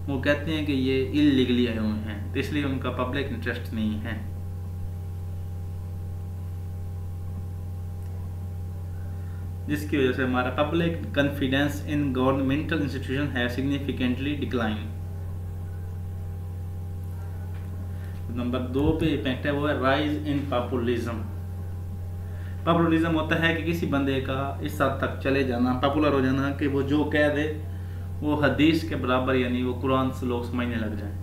कहते हैं कि ये इलीगली आए हुए हैं, तो इसलिए उनका पब्लिक इंटरेस्ट नहीं है। जिसकी वजह से हमारा public confidence in governmental institution है सिग्निफिकेंटली डिक्लाइन। नंबर 2 पे इम्पैक्ट है वो है राइज इन पॉपुलिज्म। पॉपुलिज्म होता है कि किसी बंदे का इस हद तक चले जाना, पॉपुलर हो जाना कि वो जो कह दे वो हदीस के बराबर, यानी वो कुरान से लोग समझने लग जाएं।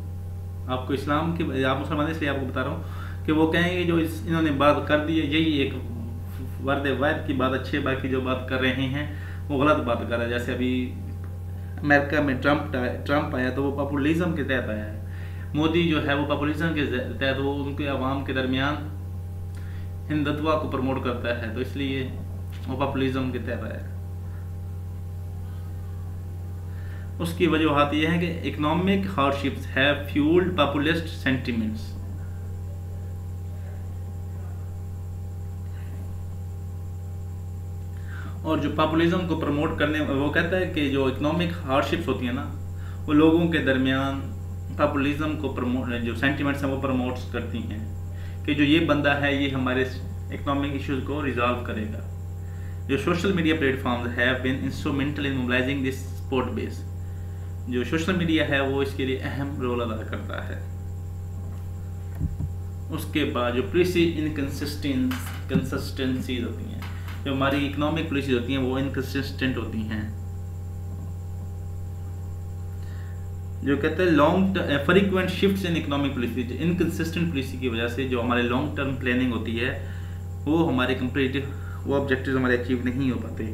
आपको इस्लाम की, आप मुसलमान इसलिए आपको बता रहा हूँ कि वो कहेंगे जो इन्होंने बात कर दी है यही एक वर्द वायद की बात अच्छी है, बाकी जो बात कर रहे हैं वो गलत बात कर रहे हैं। जैसे अभी अमेरिका में ट्रंप आया तो वो पॉपुलिज्म के तहत आया है। मोदी जो है वो पॉपुलिज्म के तहत वो उनके आवाम के दरमियान हिंदुत्व को प्रमोट करता है, तो इसलिए वो पॉपुलिज्म के तहत आया। उसकी वजूहात ये है कि economic hardships have fuelled populist sentiments. और जो पॉपुलिज्म को प्रमोट करने, वो कहता है कि जो इकोनॉमिक हार्डशिप्स होती है ना वो लोगों के दरमियान पॉपुलिज्म को प्रमोट, जो सेंटिमेंट्स हैं वो प्रमोट्स करती हैं कि जो ये बंदा है ये हमारे इकोनॉमिक इश्यूज को रिजॉल्व करेगा। जो social media platforms have been instrumental in mobilising this support base. जो सोशल मीडिया है वो इसके लिए अहम रोल अदा करता है। उसके बाद जो पॉलिसी इनकंसिस्टेंसीज होती हैं, जो हमारी इकोनॉमिक पॉलिसीज होती हैं वो इनकंसिस्टेंट होती हैं। जो कहते हैं long frequent shifts in economic policy, inconsistent policy की वजह से जो हमारे लॉन्ग टर्म प्लानिंग होती है वो हमारे कंप्लीट वो ऑब्जेक्टिव्स हमारे अचीव नहीं हो पाते।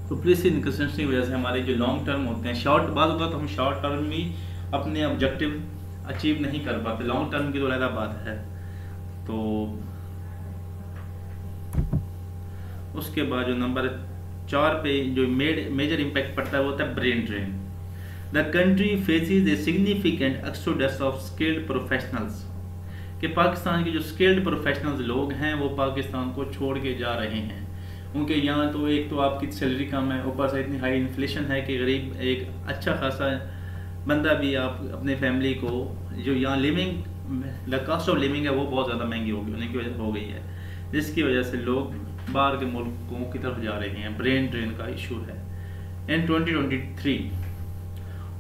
तो पॉलिसी इनकंसिस्टेंसी की वजह से हमारे जो लॉन्ग टर्म होते हैं, शॉर्ट बात होता है तो हम शॉर्ट टर्म में अपने ऑब्जेक्टिव अचीव नहीं कर पाते, लॉन्ग टर्म की तो अलग बात है। तो उसके बाद जो नंबर 4 पे जो मेजर इम्पैक्ट पड़ता है वो होता है brain drain. The country faces a significant exodus of skilled professionals, कि पाकिस्तान के जो स्किल्ड प्रोफेशनल्स लोग हैं वो पाकिस्तान को छोड़ के जा रहे हैं। उनके यहाँ तो एक तो आपकी सैलरी कम है, ऊपर से इतनी हाई इन्फ्लेशन है कि गरीब एक अच्छा खासा बंदा भी आप अपने फैमिली को, जो यहाँ living the cost of living है वो बहुत ज़्यादा महंगी होगी होने की वजह हो गई है, जिसकी वजह से लोग बाहर के मुल्कों की तरफ जा रहे हैं। ब्रेन ड्रेन का इशू है। इन 2023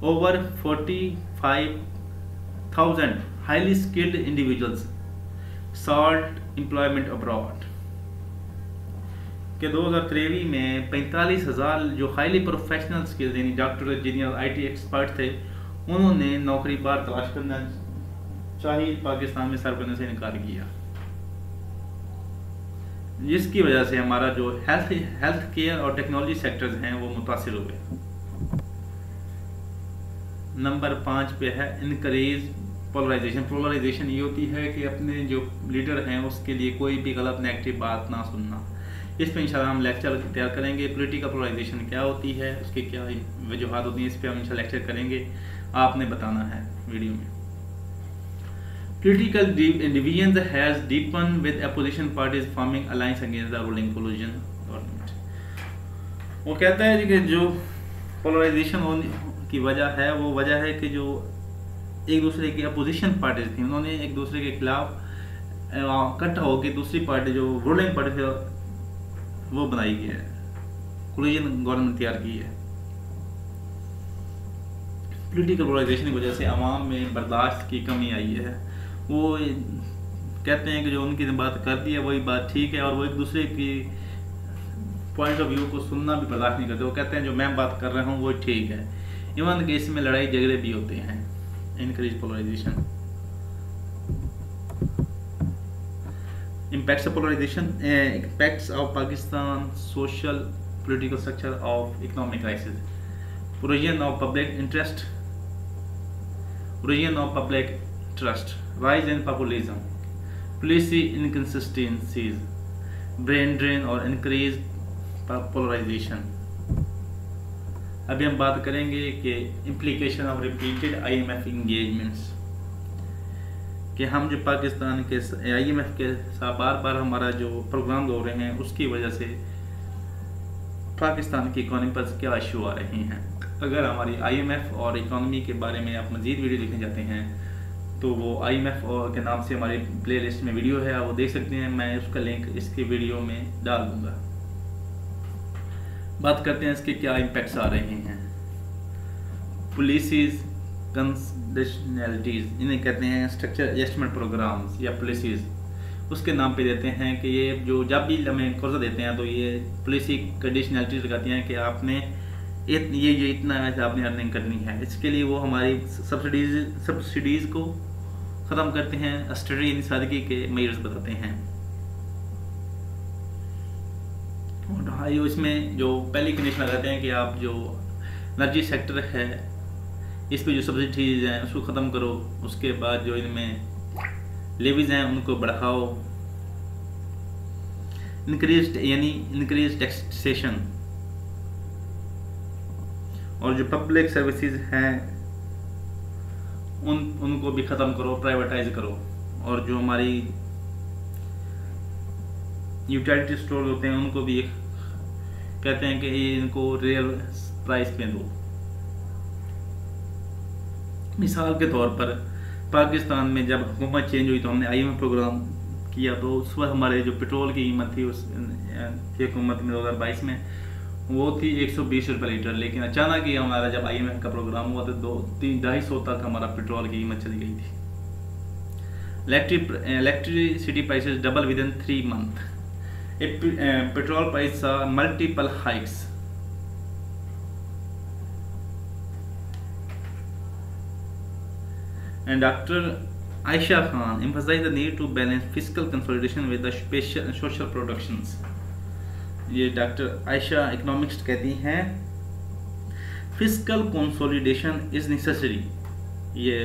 over 45,000 highly skilled individuals salt employment abroad, के 2023 में 45,000 जो हाईली प्रोफेशनल स्किल्स यानी डॉक्टर, इंजीनियर, IT एक्सपर्ट थे उन्होंने नौकरी बाहर तलाश करना चाहिए पाकिस्तान में सर्व करने से इनकार किया। जिसकी वजह से हमारा जो हेल्थ केयर और टेक्नोलॉजी सेक्टर्स हैं वो मुतासिर हुए। नंबर 5 पे है इनकरेज पोलराइजेशन। पोलराइजेशन ये होती है कि अपने जो लीडर हैं उसके लिए कोई भी गलत नेगेटिव बात ना सुनना। इस पर इंशाल्लाह हम लेक्चर तैयार करेंगे। पॉलिटिकल पोलराइजेशन क्या होती है, उसकी क्या वजूहात होती हैं, इस पर हम इंशाल्लाह लेक्चर करेंगे, आपने बताना है वीडियो में। Political divisions has deepened with opposition parties forming alliance against the ruling coalition government। वो कहता है कि जो पोलराइजेशन होने की वजह है वो वजह है कि जो एक दूसरे की अपोजिशन पार्टीज थी उन्होंने एक दूसरे के खिलाफ इकट्ठा होकर दूसरी पार्टी जो रूलिंग पार्टी थी वो बनाई गई है, कोलिजन गवर्नमेंट तैयार की है। पॉलिटिकल पोलराइजेशन की वजह से आवाम में बर्दाश्त की कमी आई है। वो कहते हैं कि जो उनकी बात करती है वही बात ठीक है और वो एक दूसरे की पॉइंट ऑफ व्यू को सुनना भी बर्दाश्त नहीं करते। वो कहते हैं जो मैं बात कर रहा हूँ वो ठीक है। इवन केस में लड़ाई झगड़े भी होते हैं। Increase polarisation. impacts of polarization, impacts of Pakistan social political structure of economic crisis, erosion of public interest, erosion of public trust, rise in populism, policy inconsistencies, brain drain और increased polarization। अभी हम बात करेंगे कि implication of repeated IMF engagements, कि हम जो पाकिस्तान के IMF के साथ बार बार हमारा जो प्रोग्राम हो रहे हैं उसकी वजह से पाकिस्तान की इकॉनमी पर क्या इशू आ रहे हैं। अगर हमारी IMF और इकॉनमी के बारे में आप मज़ीद वीडियो देखने जाते हैं तो वो IMF और के नाम से हमारी प्लेलिस्ट में वीडियो है, आप वो देख सकते हैं। मैं उसका लिंक इसके वीडियो में डाल दूँगा। बात करते हैं इसके क्या इम्पैक्ट्स आ रहे हैं। पॉलिसीज़ कंडीशनैलिटीज़, इन्हें कहते हैं स्ट्रक्चर एडजस्टमेंट प्रोग्राम्स या पॉलिसीज़, उसके नाम पे देते हैं कि ये जो जब भी हमें कर्जा देते हैं तो ये पॉलिसी कंडीशनैलिटीज़ लगाती हैं कि आपने ये इतना ऐसे आपने अर्निंग करनी है। इसके लिए वो हमारी सब्सिडीज़ को ख़त्म करते हैं, ऑस्टेरिटी इंसादगी के मेजर्स बताते हैं। और इसमें जो पहली कंडीशन लगाते हैं कि आप जो एनर्जी सेक्टर है इस पे जो सब्सिडीज हैं उसको ख़त्म करो। उसके बाद जो इनमें लेवीज हैं उनको बढ़ाओ। इंक्रीज टैक्सेशन, और जो पब्लिक सर्विसेज हैं उनको भी ख़त्म करो, प्राइवेटाइज करो। और जो हमारी यूटिलिटी स्टोर होते हैं उनको भी कहते हैं कि इनको रियल प्राइस पे दो। मिसाल के तौर पर पाकिस्तान में जब हुकूमत चेंज हुई तो हमने IMF प्रोग्राम किया, तो उस वक्त हमारे जो पेट्रोल की कीमत थी उस हुकूमत में 2022 में वो थी 120 रुपये लीटर। लेकिन अचानक ही हमारा जब IMF का प्रोग्राम हुआ तो 200-250 तक हमारा पेट्रोल की कीमत चली गई थी। Electricity prices double with in 3 month. Petrol price multiple hikes. And Dr. Aisha Khan emphasized the need to balance fiscal consolidation with the social productions। ये डॉक्टर आयशा इकोनॉमिक्स कहती हैं फिस्कल कंसोलिडेशन इज नेसेसरी। ये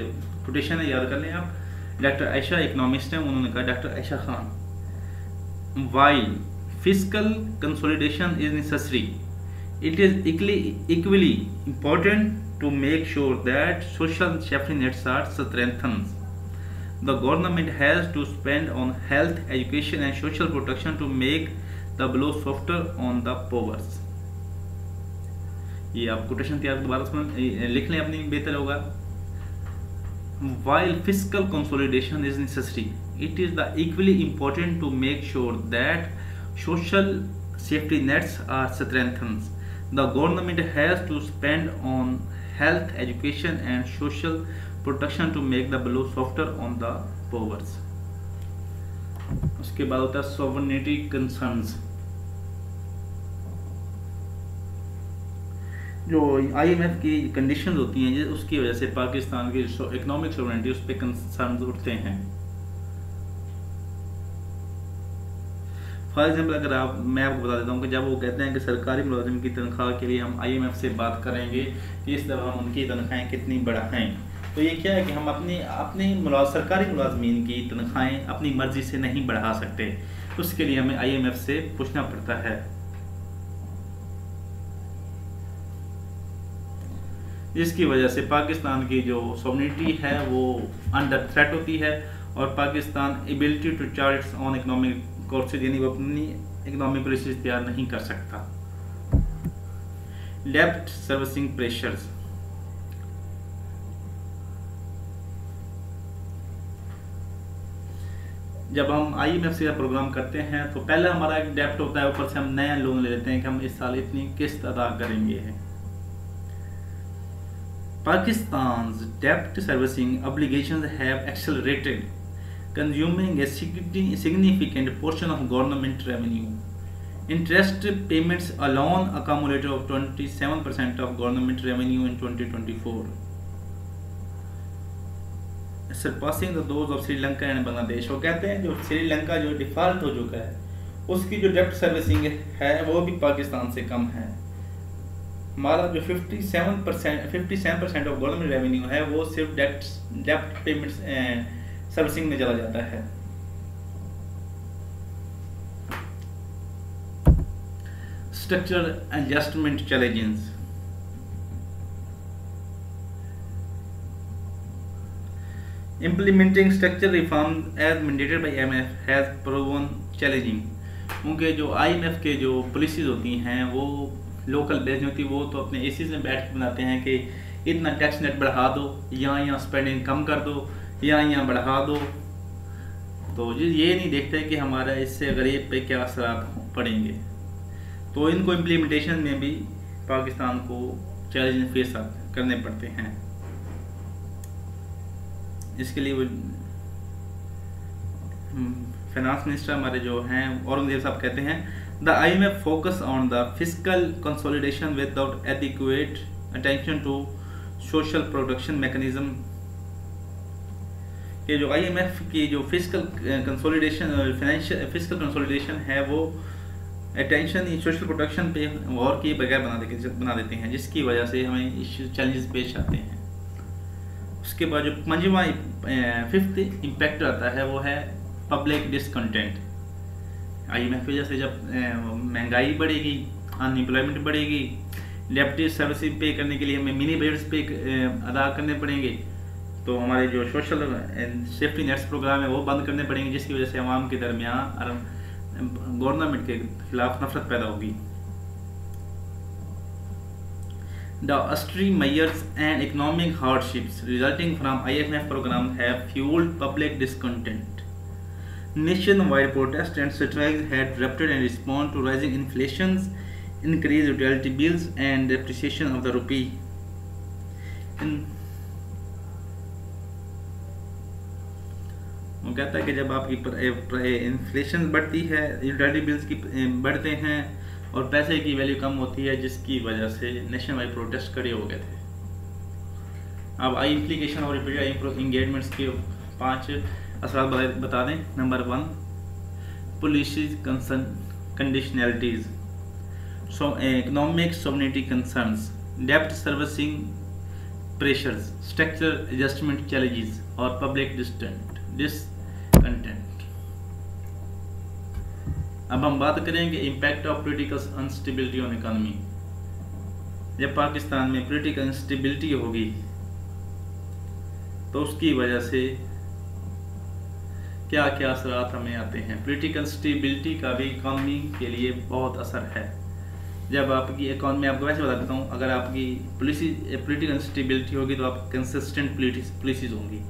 कोटेशन है, याद कर लें आप। डॉक्टर आयशा इकोनॉमिस्ट हैं, उन्होंने कहा doctor Ayesha Khan, while fiscal consolidation is necessary it is equally important to make sure that social safety nets are strengthened. The government has to spend on health, education and social protection to make the blow softer on the poor। ये आप कोटेशन तैयार दोबारा लिख लें अपनी, बेहतर होगा। While fiscal consolidation is necessary, it is equally important to make sure that social safety nets are strengthened. The government has to spend on health, education and social protection to make the blow softer on the poor। उसके बाद होता है sovereignty concerns। जो IMF की कंडीशंस होती हैं उसकी वजह से पाकिस्तान की इकोनॉमिक सोवरेनिटी उस पर कंसर्न्स उठते हैं। फॉर एग्जाम्पल अगर मैं आपको बता देता हूँ कि जब वो कहते हैं कि सरकारी मुलाजिम की तनख्वाह के लिए हम IMF से बात करेंगे कि इस दफ़ा हम उनकी तनख्वाहें कितनी बढ़ाएं, तो ये क्या है कि हम अपनी सरकारी मुलाजमीन की तनख्वाहें अपनी मर्जी से नहीं बढ़ा सकते, उसके लिए हमें IMF से पूछना पड़ता है। जिसकी वजह से पाकिस्तान की जो सॉवरेनिटी है वो अंडर थ्रेट होती है और Pakistan ability to chart its own economic courses यानी वो अपनी इकोनॉमिक पॉलिसीज तैयार नहीं कर सकता। डेब्ट सर्विसिंग प्रेशर्स, जब हम IMF से प्रोग्राम करते हैं तो पहले हमारा एक डेब्ट होता है, ऊपर से हम नया लोन ले लेते हैं कि हम इस साल इतनी किस्त अदा करेंगे। Pakistan's debt servicing obligations have accelerated, consuming a significant portion of government revenue. Interest payments alone accumulated of 27% of government revenue in 2024, surpassing those of Sri Lanka and Bangladesh। वो कहते हैं जो श्रीलंका जो डिफॉल्ट हो चुका है उसकी जो डेप्ट सर्विसिंग है वो भी पाकिस्तान से कम है। हमारा जो 57% ऑफ गवर्नमेंट रेवेन्यू है वो सिर्फ डेप्ट पेमेंट्स सर्विसिंग में चला जाता है। Structural adjustment challenges, implementing structural reform as mandated by IMF has proven challenging। उनके जो IMF के जो पॉलिसीज होती हैं वो लोकल बेस नहीं होती, वो तो अपने एसीज में बैठ के बनाते हैं कि इतना टैक्स नेट बढ़ा दो, यहाँ स्पेंडिंग कम कर दो, यहाँ बढ़ा दो, तो ये नहीं देखते कि हमारा इससे गरीब पे क्या असरात पड़ेंगे। तो इनको इम्प्लीमेंटेशन में भी पाकिस्तान को चैलेंज फेस करने पड़ते हैं। इसके लिए वो फाइनेंस मिनिस्टर हमारे जो हैं औरंगजेब साहब कहते हैं the IMF focus on the fiscal consolidation without adequate attention to social protection mechanism. कि जो IMF की जो fiscal consolidation financial fiscal consolidation है वो अटेंशन सोशल प्रोटेक्शन पे और के बगैर बना देते हैं, जिसकी वजह से हमें चैलेंजेस पेश आते हैं। उसके बाद जो पंजवा फिफ्थ इम्पैक्ट आता है वो है पब्लिक डिसकंटेंट। IMF वजह से जब महंगाई बढ़ेगी, अनएम्प्लॉयमेंट बढ़ेगी, डेप्टी सर्विसिंग पे करने के लिए हमें मिनी बजट्स पे अदा करने पड़ेंगे, तो हमारे जो सोशल सेफ्टी नेट्स प्रोग्राम है वो बंद करने पड़ेंगे, जिसकी वजह से आवाम के दरमियान गवर्नमेंट के खिलाफ नफरत पैदा होगी। The extreme measures and economic hardships resulting from IMF program have fueled public discontent. Nationwide protests and strikes had erupted in response to rising inflations, increased utility bills, and depreciation of the rupee. वो कहता है कि जब आपकी इन्फ्लेशन बढ़ती है, यूटिलिटी बिल्स की बढ़ते हैं और पैसे की वैल्यू कम होती है, जिसकी वजह से नेशनल वाइड प्रोटेस्ट खड़े हो गए थे। अब आई इम्प्लीकेशन और रिपीटेड इंगेजमेंट्स के 5 असरात बता दें। Number 1, policy conditionalities, economic sovereignty concerns, डेब्ट servicing pressures, structural adjustment challenges और पब्लिक डिसकंटेंट। अब हम बात करेंगे impact of political unstability on economy. जब पाकिस्तान में पॉलिटिकल अनस्टेबिलिटी होगी तो उसकी वजह से क्या क्या असरात हमें आते हैं। पॉलिटिकल स्टेबिलिटी का भी इकोनॉमी के लिए बहुत असर है। जब आपकी इकोनॉमी, आपको वैसे बता देता हूँ, अगर आपकी पॉलिटिकल अनस्टेबिलिटी होगी तो आप कंसिस्टेंट पॉलिसीज होंगी।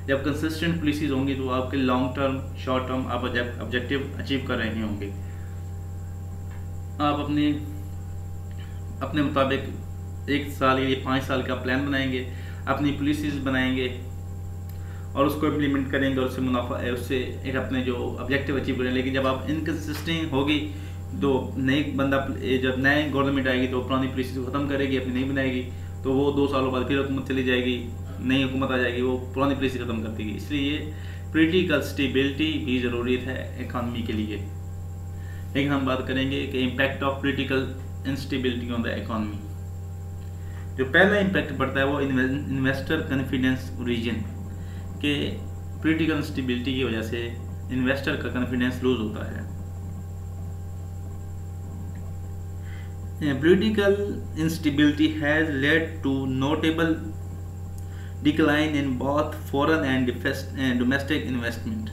जब कंसिस्टेंट पॉलिसीज होंगी तो आपके लॉन्ग टर्म, शॉर्ट टर्म आप ऑब्जेक्टिव अचीव कर रहे होंगे। आप अपने मुताबिक 1 साल या 5 साल का प्लान बनाएंगे, अपनी पॉलिसीज बनाएंगे और उसको इम्प्लीमेंट करेंगे और उससे एक अपने जो ऑब्जेक्टिव अचीव करेंगे। लेकिन जब आप इनकंसिस्टेंट होगी तो जब नई गवर्नमेंट आएगी तो पुरानी पॉलिसीज को ख़त्म करेगी, अपनी नहीं बनाएगी, तो वो 2 सालों बाद फिर हुकूमत चली जाएगी, नई हुकूमत आ जाएगी, वो पुरानी पॉलिसी ख़त्म कर देगी। इसलिए पॉलिटिकल स्टेबिलिटी भी ज़रूरी है इकॉनमी के लिए। लेकिन हम बात करेंगे कि impact of political instability on the economy. जो पहला इम्पैक्ट पड़ता है वो इन्वेस्टर कॉन्फिडेंस रीजन के पॉलिटिकल इंस्टेबिलिटी की वजह से इन्वेस्टर का कॉन्फिडेंस लूज होता है। Political instability has led to notable decline in both foreign and domestic investment.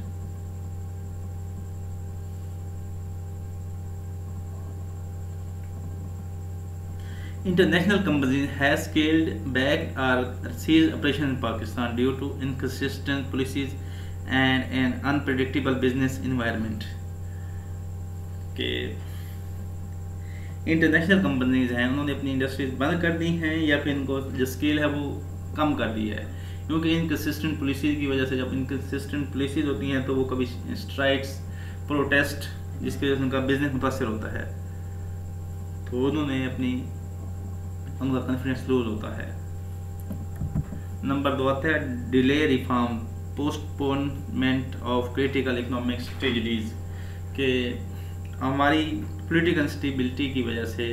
International companies have scaled back or ceased operations in Pakistan due to inconsistent policies and an unpredictable business environment. के इंटरनेशनल कंपनीज हैं उन्होंने अपनी इंडस्ट्रीज बंद कर दी हैं या फिर इनको जो स्केल है वो कम कर दी है, क्योंकि इनकंसिस्टेंट पॉलिसीज की वजह से जब इनकंसिस्टेंट पॉलिसीज होती हैं तो वो कभी स्ट्राइक्स, प्रोटेस्ट, जिसकी वजह से उनका बिजनेस मुतासर होता है, तो उन्होंने उनका कॉन्फिडेंस लूज होता है। नंबर 2 आता है delay reform, postponement of critical economic strategies के हमारी पॉलिटिकल इंस्टेबिलिटी की वजह से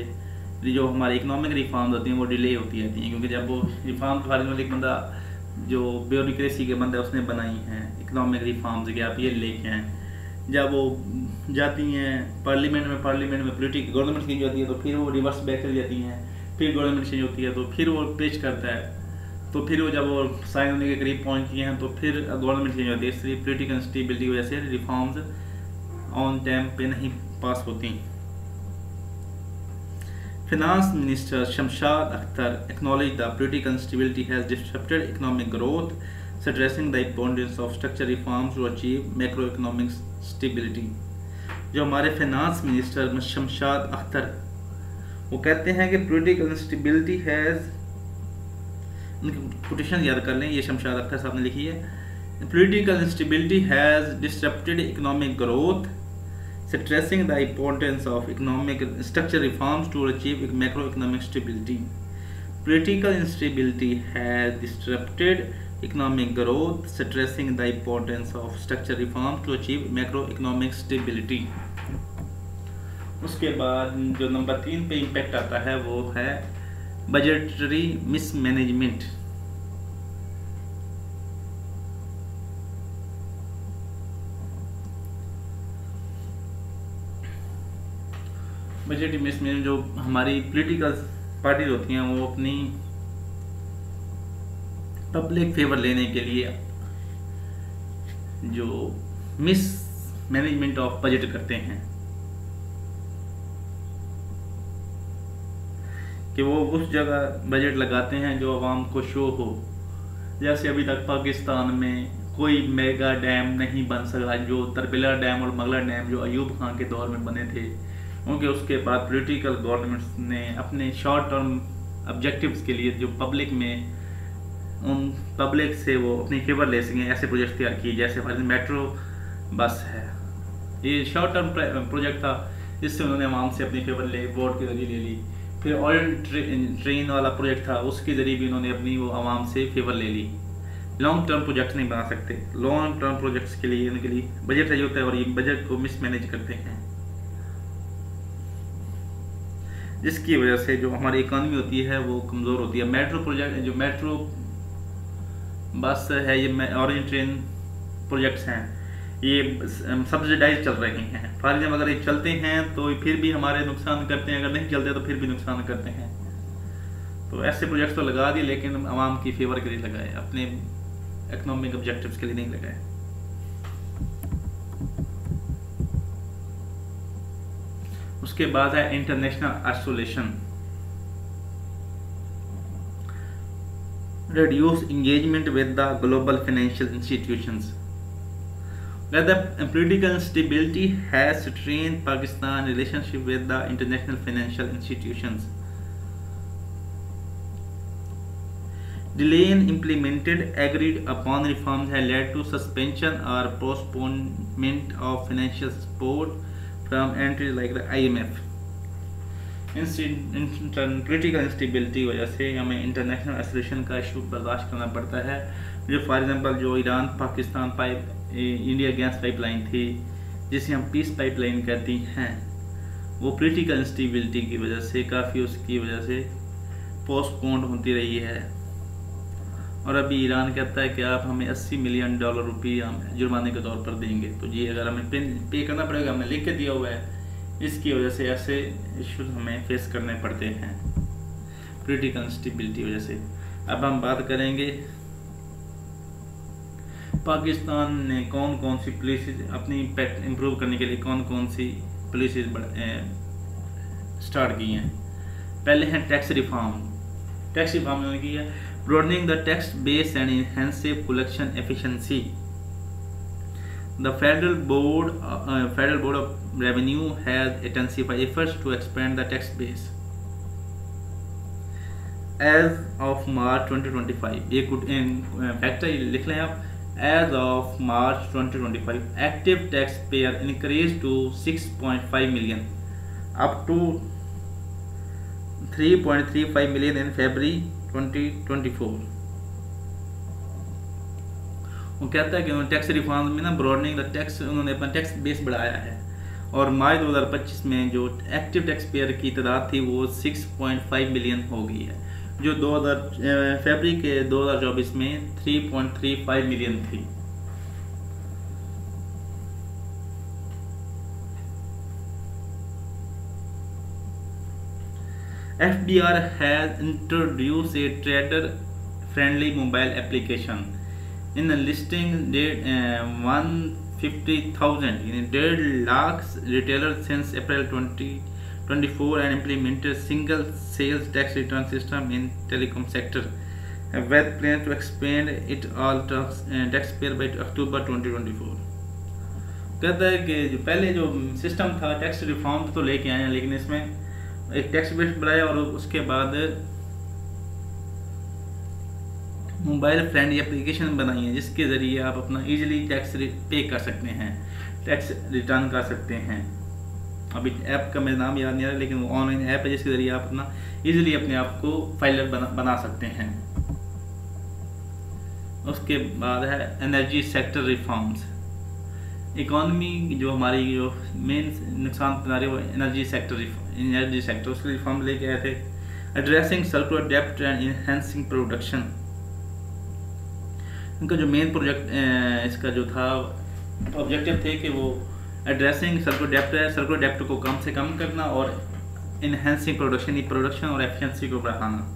जो हमारी इकोनॉमिक रिफॉर्म्स होती हैं वो डिले होती रहती हैं, क्योंकि जब वो रिफॉर्म एक बंदा जो ब्यूरोक्रेसी के बंदा उसने बनाई हैं इकोनॉमिक रिफॉर्म्स के, आप ये लेके हैं, जब वो जाती हैं पार्लियामेंट में पॉलिटिकल गवर्नमेंट चेंज होती है तो फिर वो रिवर्स बैक कर जाती हैं, फिर गवर्नमेंट चेंज होती है तो फिर वो पेश करता है, तो फिर वो जब वो साइन होने के करीब पहुँचती हैं तो फिर गवर्नमेंट चेंज होती है। इसलिए पॉलिटिकल इंस्टेबिलिटी की वजह से रिफॉर्म्स ऑन टाइम पे नहीं पास होती। Finance Minister Shamshad Akhtar acknowledged the political instability has disrupted economic growth, stressing the importance of structural reforms to achieve macroeconomic stability. जो हमारे फाइनेंस मिनिस्टर शमशाद अख्तर वो कहते हैं कि पॉलिटिकल इंस्टेबिलिटी हैज़, उनकी कोटेशन याद कर लें, ये शमशाद अख्तर साहब ने लिखी है, political instability has disrupted economic growth, stressing the importance of economic structural reforms to achieve macroeconomic stability. Political instability has disrupted economic growth, stressing the importance of structural reforms to achieve macroeconomic stability. उसके बाद जो नंबर 3 पे इम्पैक्ट आता है वो है बजटरी मिसमैनेजमेंट। बजट में जो हमारी पॉलिटिकल पार्टीज होती हैं वो अपनी पब्लिक फेवर लेने के लिए जो मिस मैनेजमेंट ऑफ बजट करते हैं कि वो उस जगह बजट लगाते हैं जो आवाम को शो हो। जैसे अभी तक पाकिस्तान में कोई मेगा डैम नहीं बन सका, जो तरबिला डैम और मगला डैम जो अयूब खान के दौर में बने थे, क्योंकि उसके बाद पॉलिटिकल गवर्नमेंट्स ने अपने शॉर्ट टर्म ऑब्जेक्टिव्स के लिए जो पब्लिक में उन पब्लिक से वो अपनी फेवर ले सकें ऐसे प्रोजेक्ट तैयार किए। जैसे फॉर एग्जाम्पल मेट्रो बस है, ये शॉर्ट टर्म प्रोजेक्ट था जिससे उन्होंने आवाम से अपनी फेवर ले, वोट के जरिए ले ली। फिर ऑयल ट्रेन वाला प्रोजेक्ट था, उसके जरिए भी उन्होंने अपनी वो आवाम से फेवर ले ली। लॉन्ग टर्म प्रोजेक्ट नहीं बना सकते, लॉन्ग टर्म प्रोजेक्ट्स के लिए उनके लिए बजट चाहिए होता है और ये बजट को मिसमैनेज करते हैं, जिसकी वजह से जो हमारी इकोनॉमी होती है वो कमज़ोर होती है। मेट्रो प्रोजेक्ट, जो मेट्रो बस है, ये ऑरेंज ट्रेन प्रोजेक्ट्स हैं, ये सब्सिडाइज चल रहे हैं। फॉर एग्जाम्पल अगर ये चलते हैं तो फिर भी हमारे नुकसान करते हैं, अगर नहीं चलते तो फिर भी नुकसान करते हैं। तो ऐसे प्रोजेक्ट्स तो लगा दिए लेकिन आवाम की फेवर के लिए लगाए, अपने इकोनॉमिक ऑब्जेक्टिव्स के लिए नहीं लगाए। उसके बाद है international isolation, reduce engagement with the global financial institutions. That the political instability has strained Pakistan's relationship with the international financial institutions. Delay in implemented agreed upon reforms has led to suspension or postponement of financial support from entities like the IMF. Political instability की वजह से हमें इंटरनेशनल आइसोलेशन का इशू बर्दाश्त करना पड़ता है। जो फॉर एग्जांपल जो Iran Pakistan India gas pipeline थी, जिसे हम पीस पाइपलाइन कहती हैं, वो पॉलिटिकल इंस्टेबिलिटी की वजह से काफ़ी उसकी वजह से पोस्टपोन्ड होती रही है। और अभी ईरान कहता है कि आप हमें $80 मिलियन रुपया जुर्माने के तौर पर देंगे। तो जी अगर हमें पे करना पड़ेगा, हमने लिख के दिया हुआ है, इसकी वजह से ऐसे इश्यूज हमें फेस करने पड़ते हैं पॉलिटिकल इंस्टेबिलिटी की वजह से। अब हम बात करेंगे पाकिस्तान ने कौन कौन सी पॉलिसीज अपनी इम्प्रूव करने के लिए कौन कौन सी पॉलिसीज स्टार्ट की हैं। पहले हैं टैक्स रिफॉर्म। टैक्स रिफॉर्म ने की है broadening the tax base and enhancing collection efficiency. The Federal Board of Revenue has intensified efforts to expand the tax base. As of March 2025, ये फैक्टर लिख लें आप। As of March 2025, active taxpayer increased to 6.5 million, up to 3.35 million in February 2024। वो कहता है कि टैक्स रिफॉर्म में ना ब्रॉडनिंग द टैक्स, उन्होंने अपना टैक्स बेस बढ़ाया है। और मार्च 2025 में जो एक्टिव टैक्स पेयर की तादाद थी वो 6.5 मिलियन हो गई है, जो फरवरी के 2024 में 3.35 मिलियन थी। FBR has introduced a trader-friendly mobile application in a listing 150,000 1.5 lakh retailers since April 2024 and implemented single sales tax return system in telecom sector, with plans to expand it all taxpayer by October 2024। कहता है कि जो पहले जो सिस्टम था टैक्स रिफॉर्म तो लेके आए हैं, लेकिन इसमें एक टैक्स बेस बढ़ाया और उसके बाद मोबाइल फ्रेंडली एप्लीकेशन बनाई है जिसके ज़रिए आप अपना इजीली टैक्स पे कर सकते हैं, टैक्स रिटर्न कर सकते हैं। अभी ऐप का मेरा नाम याद नहीं आ रहा, लेकिन वो ऑनलाइन ऐप है जिसके ज़रिए आप अपना इजीली अपने आप को फाइलर बना सकते हैं। उसके बाद है एनर्जी सेक्टर रिफॉर्म्स। इकॉनमी जो हमारी जो मेन नुकसान बना रही है वो एनर्जी सेक्टर उसके रिफॉर्म लेके आए थे। एड्रेसिंग सर्कुलर डेप्ट एंड इनहेंसिंग प्रोडक्शन, इनका जो मेन प्रोजेक्ट इसका जो था ऑब्जेक्टिव थे कि वो एड्रेसिंग सर्कुलर डेप्ट है, सर्कुलर डेप्ट को कम से कम करना और इनहेंसिंग प्रोडक्शन और एफिशिएंसी को बढ़ाना।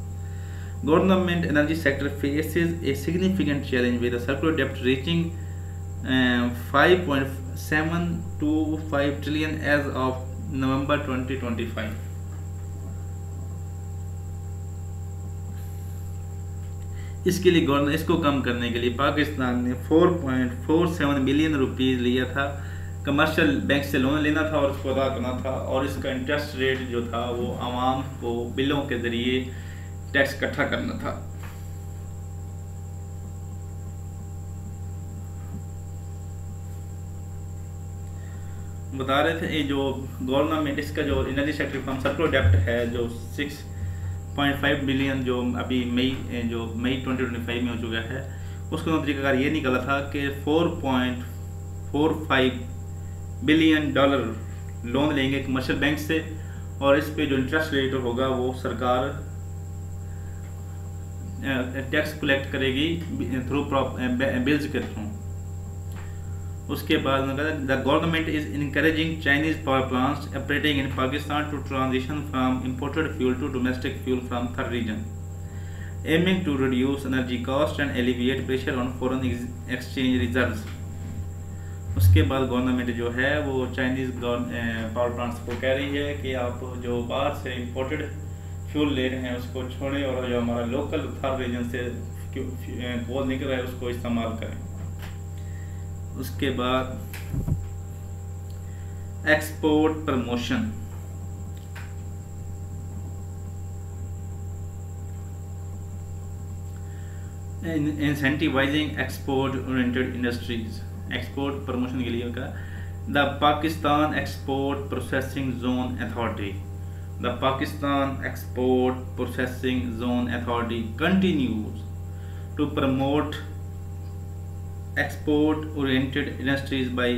Government energy sector faces a significant challenge with the circular डेप्ट reaching 5.725 trillion as of November 2025। इसके लिए गवर्नमेंट इसको कम करने के लिए पाकिस्तान ने 4.47 बिलियन रुपीज़ लिया था, कमर्शियल बैंक से लोन लेना था और उसको अदा करना था, और इसका इंटरेस्ट रेट जो था वो आवाम को बिलों के ज़रिए टैक्स इकट्ठा करना था। बता रहे थे ये जो गवर्नमेंट इसका जो एनर्जी सेक्टर रिफॉर्म सर्कुलर डेप्ट है जो 6.5 बिलियन जो अभी मई 2025 में हो चुका है, उसका तरीकाकार ये निकला था कि 4.45 बिलियन डॉलर लोन लेंगे कमर्शियल बैंक से, और इस पे जो इंटरेस्ट रेट होगा वो सरकार टैक्स कलेक्ट करेगी थ्रू बिल्स के थ्रू। उसके बाद the government is encouraging Chinese power plants operating in Pakistan to transition from imported fuel to domestic fuel from third region, aiming to reduce energy cost and alleviate pressure on foreign exchange reserves. उसके बाद गवर्नमेंट जो है वो चाइनीज पावर प्लांट्स को कह रही है कि आप जो बाहर से इंपोर्टेड फ्यूल ले रहे हैं उसको छोड़ें और जो हमारा लोकल थर्ड रीजन से कोल निकल रहा है उसको इस्तेमाल करें। उसके बाद export promotion, incentivising export oriented industries. Export promotion के लिए का the Pakistan export processing zone authority, the Pakistan export processing zone authority continues to promote export oriented industries by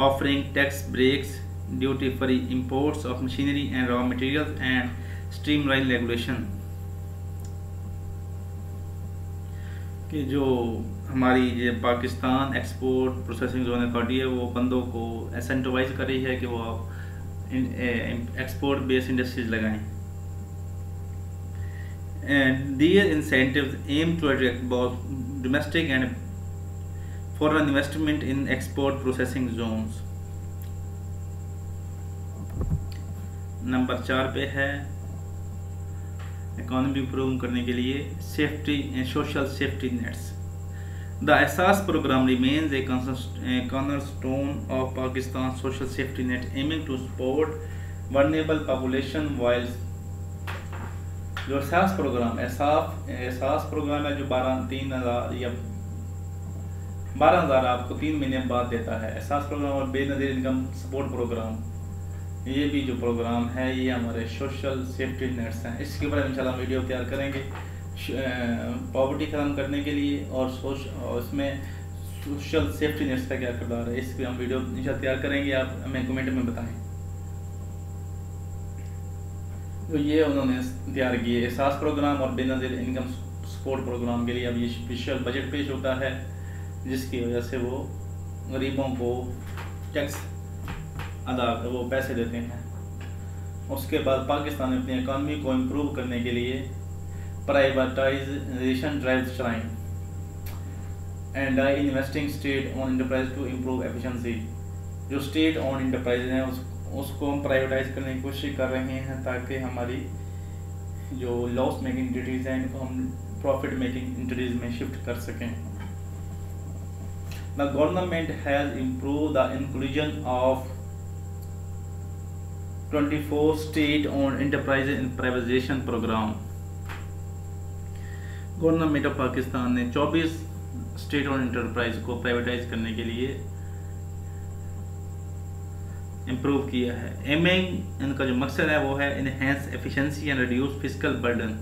offering tax breaks duty free imports of machinery and raw materials and streamline regulation। कि जो हमारी ये Pakistan export processing zone authority है वो बंदों को इंसेंटिवाइज कर रही है कि वो एक्सपोर्ट बेस्ड इंडस्ट्रीज लगाएं। And these incentives aim to attract both domestic and foreign investment in export processing zones। Number 4 पे है इकोनॉमी इंप्रूव करने के लिए safety and social safety nets. The Ehsaas program remains a cornerstone of Pakistan social safety net aiming to support vulnerable population while जो एहसास प्रोग्राम है जो 3,000 या 12,000 आपको 3 महीने बाद देता है। एहसास प्रोग्राम और बेनज़ीर इनकम सपोर्ट प्रोग्राम, ये भी जो प्रोग्राम है ये हमारे सोशल सेफ्टी नेट्स हैं। इसके ऊपर इंशाल्लाह वीडियो तैयार करेंगे पॉवर्टी ख़त्म करने के लिए और उसमें सोशल सेफ्टी नेट्स का क्या किरदार है, इस पर हम वीडियो इंशाल्लाह तैयार करेंगे। आप हमें कमेंट में बताएं। तो ये उन्होंने तैयार किए एहसास प्रोग्राम और बेनज़ीर इनकम सपोर्ट प्रोग्राम के लिए। अब ये स्पेशल बजट पेश होता है जिसकी वजह से वो गरीबों को टैक्स वो पैसे देते हैं। उसके बाद पाकिस्तान ने अपनी इकॉनमी को इम्प्रूव करने के लिए प्राइवेटाइजेशन ड्राइव चलाएं and investing state owned enterprise to improve efficiency. जो स्टेट ऑन इंटरप्राइज हैं उसको हम प्राइवेटाइज करने की कोशिश कर रहे हैं ताकि हमारी जो लॉस मेकिंग एंटिटीज़ हैं इनको हम प्रॉफिट मेकिंग एंटिटीज़ में शिफ्ट कर सकें। The government has improve the inclusion of 24 state owned enterprise in privatisation programme. Government of Pakistan ने 24 स्टेट ऑन इंटरप्राइज को प्राइवेटाइज करने के लिए इम्प्रूव किया है। एमिंग इनका जो मकसद है वो है enhance efficiency and reduce physical burden.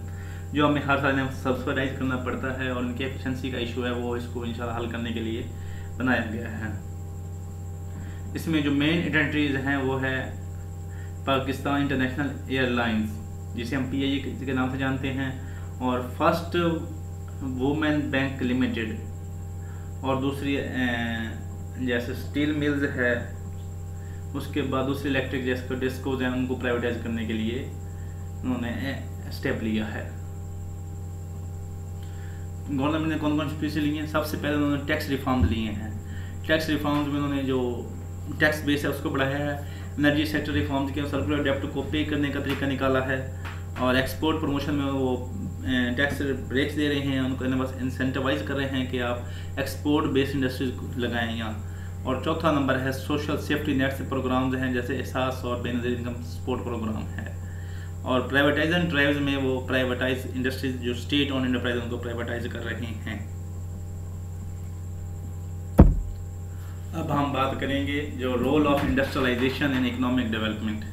जो हमें हर साल सब्सिडाइज करना पड़ता है और इनके एफिशिएंसी का इशू है वो इसको इंशाल्लाह हल करने के लिए बनाया गया है। इसमें जो मेन एंटिटीज हैं वो है पाकिस्तान इंटरनेशनल एयरलाइंस जिसे हम PIA के नाम से जानते हैं, और फर्स्ट वुमेन बैंक लिमिटेड, और दूसरी जैसे स्टील मिल्स है। उसके बाद दूसरी इलेक्ट्रिक जैसे डिस्कोज हैं उनको प्राइवेटाइज करने के लिए उन्होंने स्टेप लिया है। गवर्नमेंट ने कौन कौन से पीछे लिए हैं? सबसे पहले उन्होंने टैक्स रिफॉर्म लिए हैं। टैक्स रिफॉर्म्स में उन्होंने जो टैक्स बेस है उसको बढ़ाया है। एनर्जी सेक्टर रिफॉर्म्स के सर्कुलर डेप्ट को पे करने का तरीका निकाला है, और एक्सपोर्ट प्रमोशन में वो टैक्स ब्रेक्स दे रहे हैं, उनको बस इंसेंटिवाइज कर रहे हैं कि आप एक्सपोर्ट बेस्ड इंडस्ट्रीज लगाएं यहाँ। और चौथा नंबर है सोशल सेफ्टी नेट्स प्रोग्राम्स हैं जैसे एहसास और बेनज़ीर इनकम सपोर्ट प्रोग्राम है। और प्राइवेटाइजेशन ड्राइव्स में वो प्राइवेटाइज इंडस्ट्रीज जो स्टेट ऑन इंटरप्राइज उनको प्राइवेटाइज कर रहे हैं। अब हम बात करेंगे जो role of industrialisation in economic development.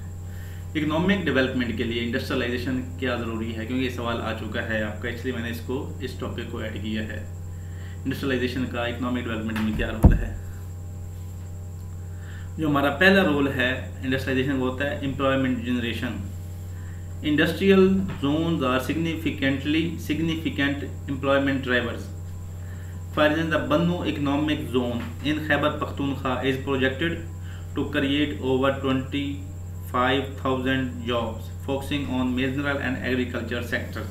Economic development के लिए इंडस्ट्रियलाइजेशन क्या ज़रूरी है, क्योंकि ये सवाल आ चुका है आपका, इसलिए मैंने इस टॉपिक को ऐड किया है। इंडस्ट्रियलाइजेशन का इकोनॉमिक डेवलपमेंट में क्या रोल है? जो हमारा पहला रोल है इंडस्ट्रियलाइजेशन वो होता है employment generation. Industrial zones are significant employment drivers. For instance, the Bannu economic zone in Khyber Pakhtunkhwa is projected to create over 25,000 jobs, focusing on mineral and agriculture sectors.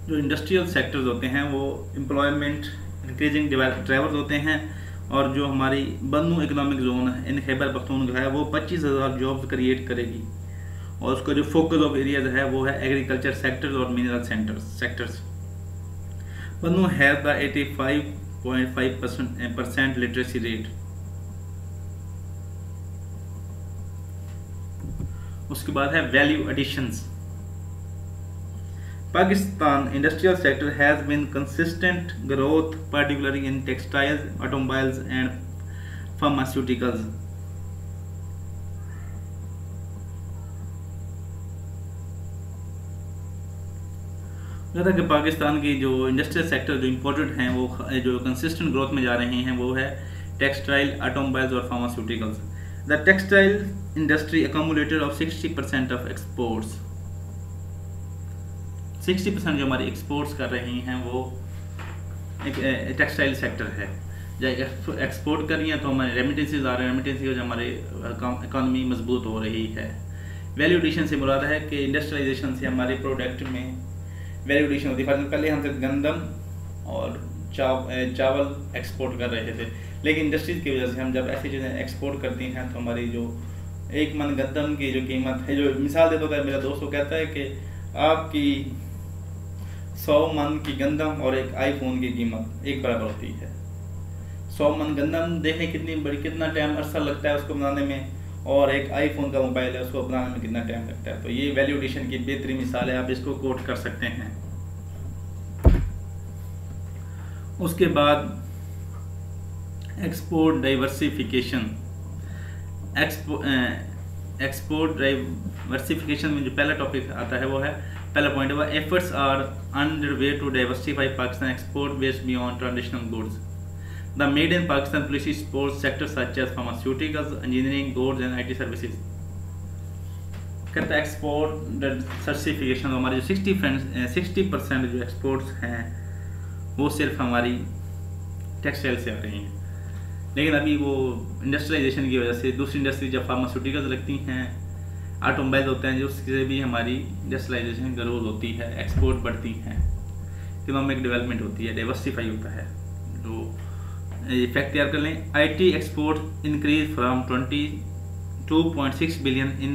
जो इंडस्ट्रियल सेक्टर्स होते हैं वो एम्प्लॉयमेंट इंक्रीजिंग ड्राइवर्स होते हैं, और जो हमारी Bannu economic zone in Khyber Pakhtunkhwa है वो 25,000 जॉब्स क्रिएट करेगी, और उसका जो फोकस ऑफ एरियाज है वो है एग्रीकल्चर सेक्टर्स और mineral sectors. Bannu has the 85.5% literacy rate. उसके बाद है value additions. Pakistan industrial sector has been consistent growth, particularly in textiles, automobiles, and pharmaceuticals. जैसा कि पाकिस्तान की जो इंडस्ट्रियल सेक्टर जो इम्पोर्टेंट हैं वो जो कंसिस्टेंट ग्रोथ में जा रहे हैं वो है textile, automobiles और pharmaceuticals. The textile industry accumulated of 60% of exports. 60% जो हमारी एक्सपोर्ट्स कर रही हैं वो एक टेक्सटाइल सेक्टर है. जब एक्सपोर्ट कर रही हैं तो हमारे रेमिटेंसेज आ रहे हैं, रेमिटेंस की वजह हमारे इकॉनमी मजबूत हो रही है. वैल्यू एडिशन से मुराद है कि इंडस्ट्रियलाइजेशन से हमारे प्रोडक्ट में वैल्यू एडिशन होती है. पहले हम सिर्फ गंदम और चावल एक्सपोर्ट कर रहे थे, लेकिन इंडस्ट्रीज की वजह से हम जब ऐसी चीज़ें एक्सपोर्ट करती हैं तो हमारी जो एक मन गंदम की जो कीमत है, जो मिसाल देता है मेरा दोस्त, वो कहता है कि आपकी 100 मन की गंदम और एक आईफोन की कीमत एक बराबर होती है. 100 मन गंदम देखें कितना टाइम अरसा लगता है उसको बनाने में, और एक आईफोन का मोबाइल है उसको बनाने में कितना टाइम लगता है. तो ये वैल्यू एडिशन की बेहतरीन मिसाल है, आप इसको कोट कर सकते हैं. उसके बाद एक्सपोर्ट डाइवर्सिफिकेशन. एक्सपोर्ट डाइवर्सिफिकेशन में जो पहला टॉपिक आता है वो है, पहला पॉइंट है वो efforts are under way to diversify Pakistan export based beyond traditional goods. The made in Pakistan policy supports sector such as pharmaceuticals, engineering, goods and IT services. कहता है एक्सपोर्ट डाइवर्सिफिकेशन हमारे जो 60% जो एक्सपोर्ट्स हैं वो सिर्फ हमारी टेक्सटाइल से आ रही हैं. लेकिन अभी वो इंडस्ट्रियलाइजेशन की वजह से दूसरी इंडस्ट्री जब फार्मास्यूटिकल्स लगती हैं, ऑटोमोबाइल होते हैं, जो उससे भी हमारी इंडस्ट्रियलाइजेशन ग्रोथ होती है, एक्सपोर्ट बढ़ती हैं, इकोनॉमिक डेवलपमेंट होती है, डाइवर्सिफाई होता है. जो इफेक्ट तैयार कर लें, IT export increase from 22.6 billion in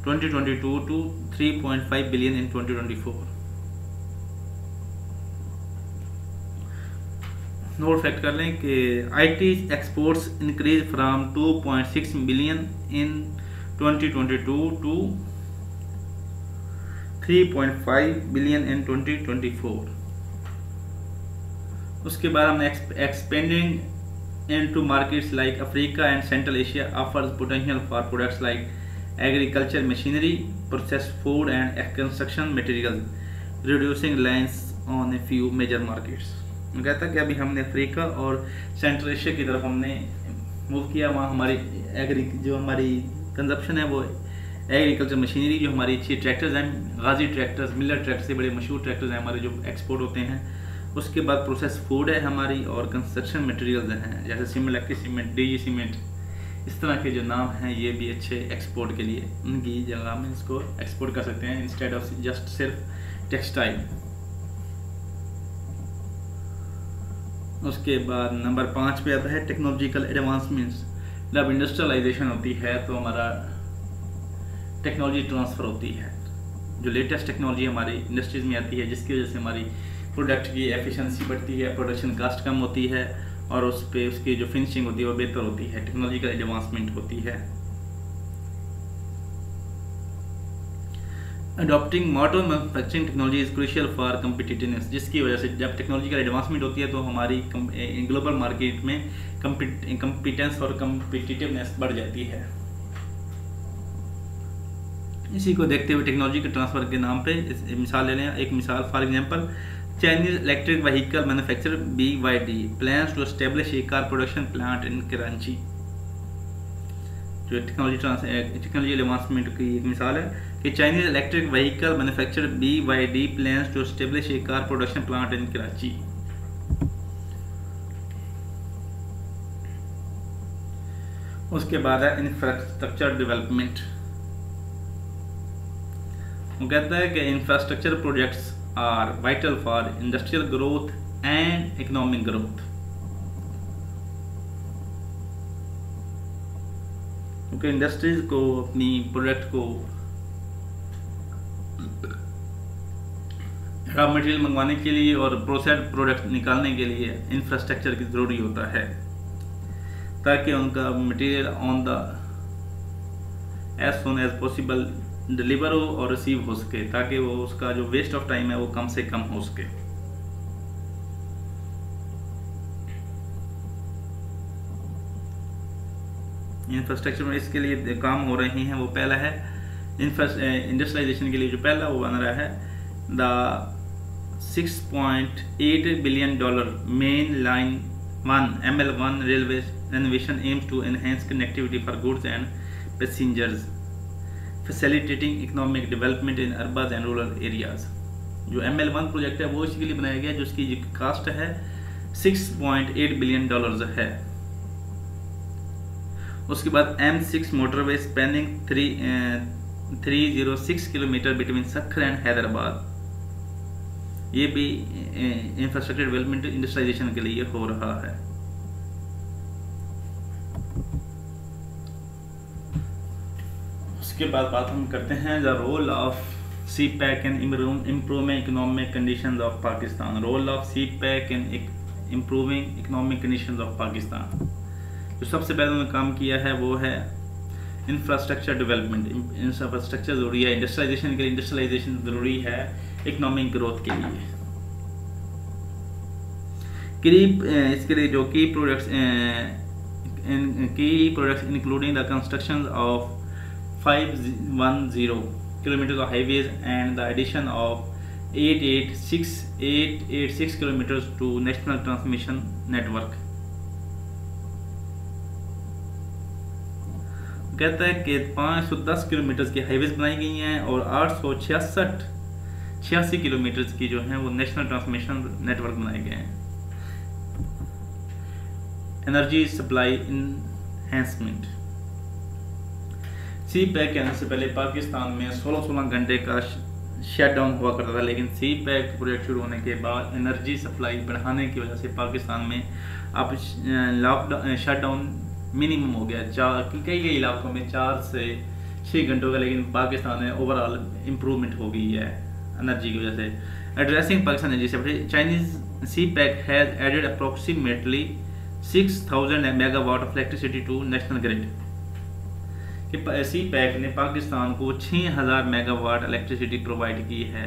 2022 to 3.5 billion in 2024. Note fact कर लें कि IT exports increase from 2.6 billion in 2022 to 3.5 billion in 2024. उसके बाद हमने expanding into markets like Africa and Central Asia offers potential for products like agriculture machinery, processed food and construction materials, reducing reliance on a few major markets. कहता कि अभी हमने अफ्रीका और सेंट्रल एशिया की तरफ हमने मूव किया. वहाँ हमारी जो हमारी कंजप्शन है वो एग्रीकल्चर मशीनरी, जो हमारी अच्छी ट्रैक्टर्स हैं, गाजी ट्रैक्टर्स, मिलर ट्रैक्टर्स से बड़े मशहूर ट्रैक्टर्स हैं हमारे जो एक्सपोर्ट होते हैं. उसके बाद प्रोसेस फूड है हमारी, और कंस्ट्रक्शन मटेरियल्स हैं जैसे सीमेंट, सीमेंट, डीजी सीमेंट, इस तरह के जो नाम हैं ये भी अच्छे एक्सपोर्ट के लिए, उनकी जगह हम इसको एक्सपोर्ट कर सकते हैं इंस्टेड ऑफ जस्ट सिर्फ टेक्सटाइल. उसके बाद नंबर 5 पे आता है टेक्नोलॉजिकल एडवांसमेंट्स. जब इंडस्ट्रियलाइजेशन होती है तो हमारा टेक्नोलॉजी ट्रांसफ़र होती है, जो लेटेस्ट टेक्नोलॉजी हमारी इंडस्ट्रीज़ में आती है, जिसकी वजह से हमारी प्रोडक्ट की एफिशिएंसी बढ़ती है, प्रोडक्शन कास्ट कम होती है, और उस पर उसकी जो फिनिशिंग होती है वो बेहतर होती है. टेक्नोलॉजिकल एडवांसमेंट होती है. Adopting modern manufacturing technology is crucial for competitiveness, जिसकी वजह से जब टेक्नोलॉजिकल एडवांसमेंट होती है तो हमारी ग्लोबल मार्केट में कम्पिटेंस और कम्पिटिटिवनेस बढ़ जाती है. इसी को देखते हुए टेक्नोलॉजी के ट्रांसफर के नाम पे मिसाल ले लें. एक मिसाल for example, Chinese electric vehicle manufacturer BYD plans to establish a car production plant in Karachi. जो टेक्नोलॉजी एडवांसमेंट की एक मिसाल है कि Chinese electric vehicle manufacturer BYD plans to establish a car production plant in Karachi. उसके बाद है इंफ्रास्ट्रक्चर डेवलपमेंट. वो कहता है कि infrastructure projects are vital for industrial growth and economic growth. क्योंकि इंडस्ट्रीज को अपनी प्रोडक्ट को रॉ मटेरियल मंगवाने के लिए और प्रोसेस्ड प्रोडक्ट निकालने के लिए इंफ्रास्ट्रक्चर की ज़रूरी होता है, ताकि उनका material on the as soon as possible deliver हो और रिसीव हो सके, ताकि वो उसका जो वेस्ट ऑफ टाइम है वो कम से कम हो सके. इंफ्रास्ट्रक्चर में इसके लिए काम हो रहे हैं. वो पहला है इंडस्ट्रियलाइजेशन के लिए जो पहला वो बन रहा है the $6.8 billion main line 1. ML1 railway renovation aims to enhance connectivity for goods and passengers, facilitating economic development in urban and rural areas. जो ML1 प्रोजेक्ट है वो इसके लिए बनाया गया है, जिसकी कास्ट है $6.8 बिलियन है। उसके बाद M6 motorway spanning 306 kilometre between Sukkur and Hyderabad, ये भी इंफ्रास्ट्रक्चर डेवलपमेंट इंडस्ट्रियलाइजेशन के लिए हो रहा है। उसके बाद बात हम करते हैं the role of CPEC in improving economic conditions of Pakistan. Role of CPEC in improving economic conditions of Pakistan. जो सबसे पहले उन्होंने काम किया है वो है इंफ्रास्ट्रक्चर डेवलपमेंट। इंफ्रास्ट्रक्चर ज़रूरी है इंडस्ट्रियलाइजेशन के लिए, इंडस्ट्रियलाइजेशन ज़रूरी है इकोनॉमिक ग्रोथ के लिए। इसके लिए जो की products including the construction of 510 kilometre of highways and the addition of 886 kilometres to national transmission network. कहता है कि 510 किलोमीटर की हाईवेज बनाई गई हैं और 886 किलोमीटर की जो है वो नेशनल ट्रांसमिशन नेटवर्क बनाए गए हैं। Energy supply enhancement. CPEC के आने से पहले पाकिस्तान में 16 घंटे का शटडाउन हुआ करता था, लेकिन CPEC प्रोजेक्ट शुरू होने के बाद एनर्जी सप्लाई बढ़ाने की वजह से पाकिस्तान में अब लॉकडाउन शटडाउन मिनिमम हो गया। कई इलाकों में 4 से 6 घंटों का, लेकिन पाकिस्तान में ओवरऑल इम्प्रूवमेंट हो गई है एनर्जी की वजह से। Addressing Pakistan energy sector, Chinese CPEC has added approximately 6000 megawatt of electricity to national grid. CPEC ने पाकिस्तान को 6000 मेगावाट इलेक्ट्रिसिटी प्रोवाइड की है।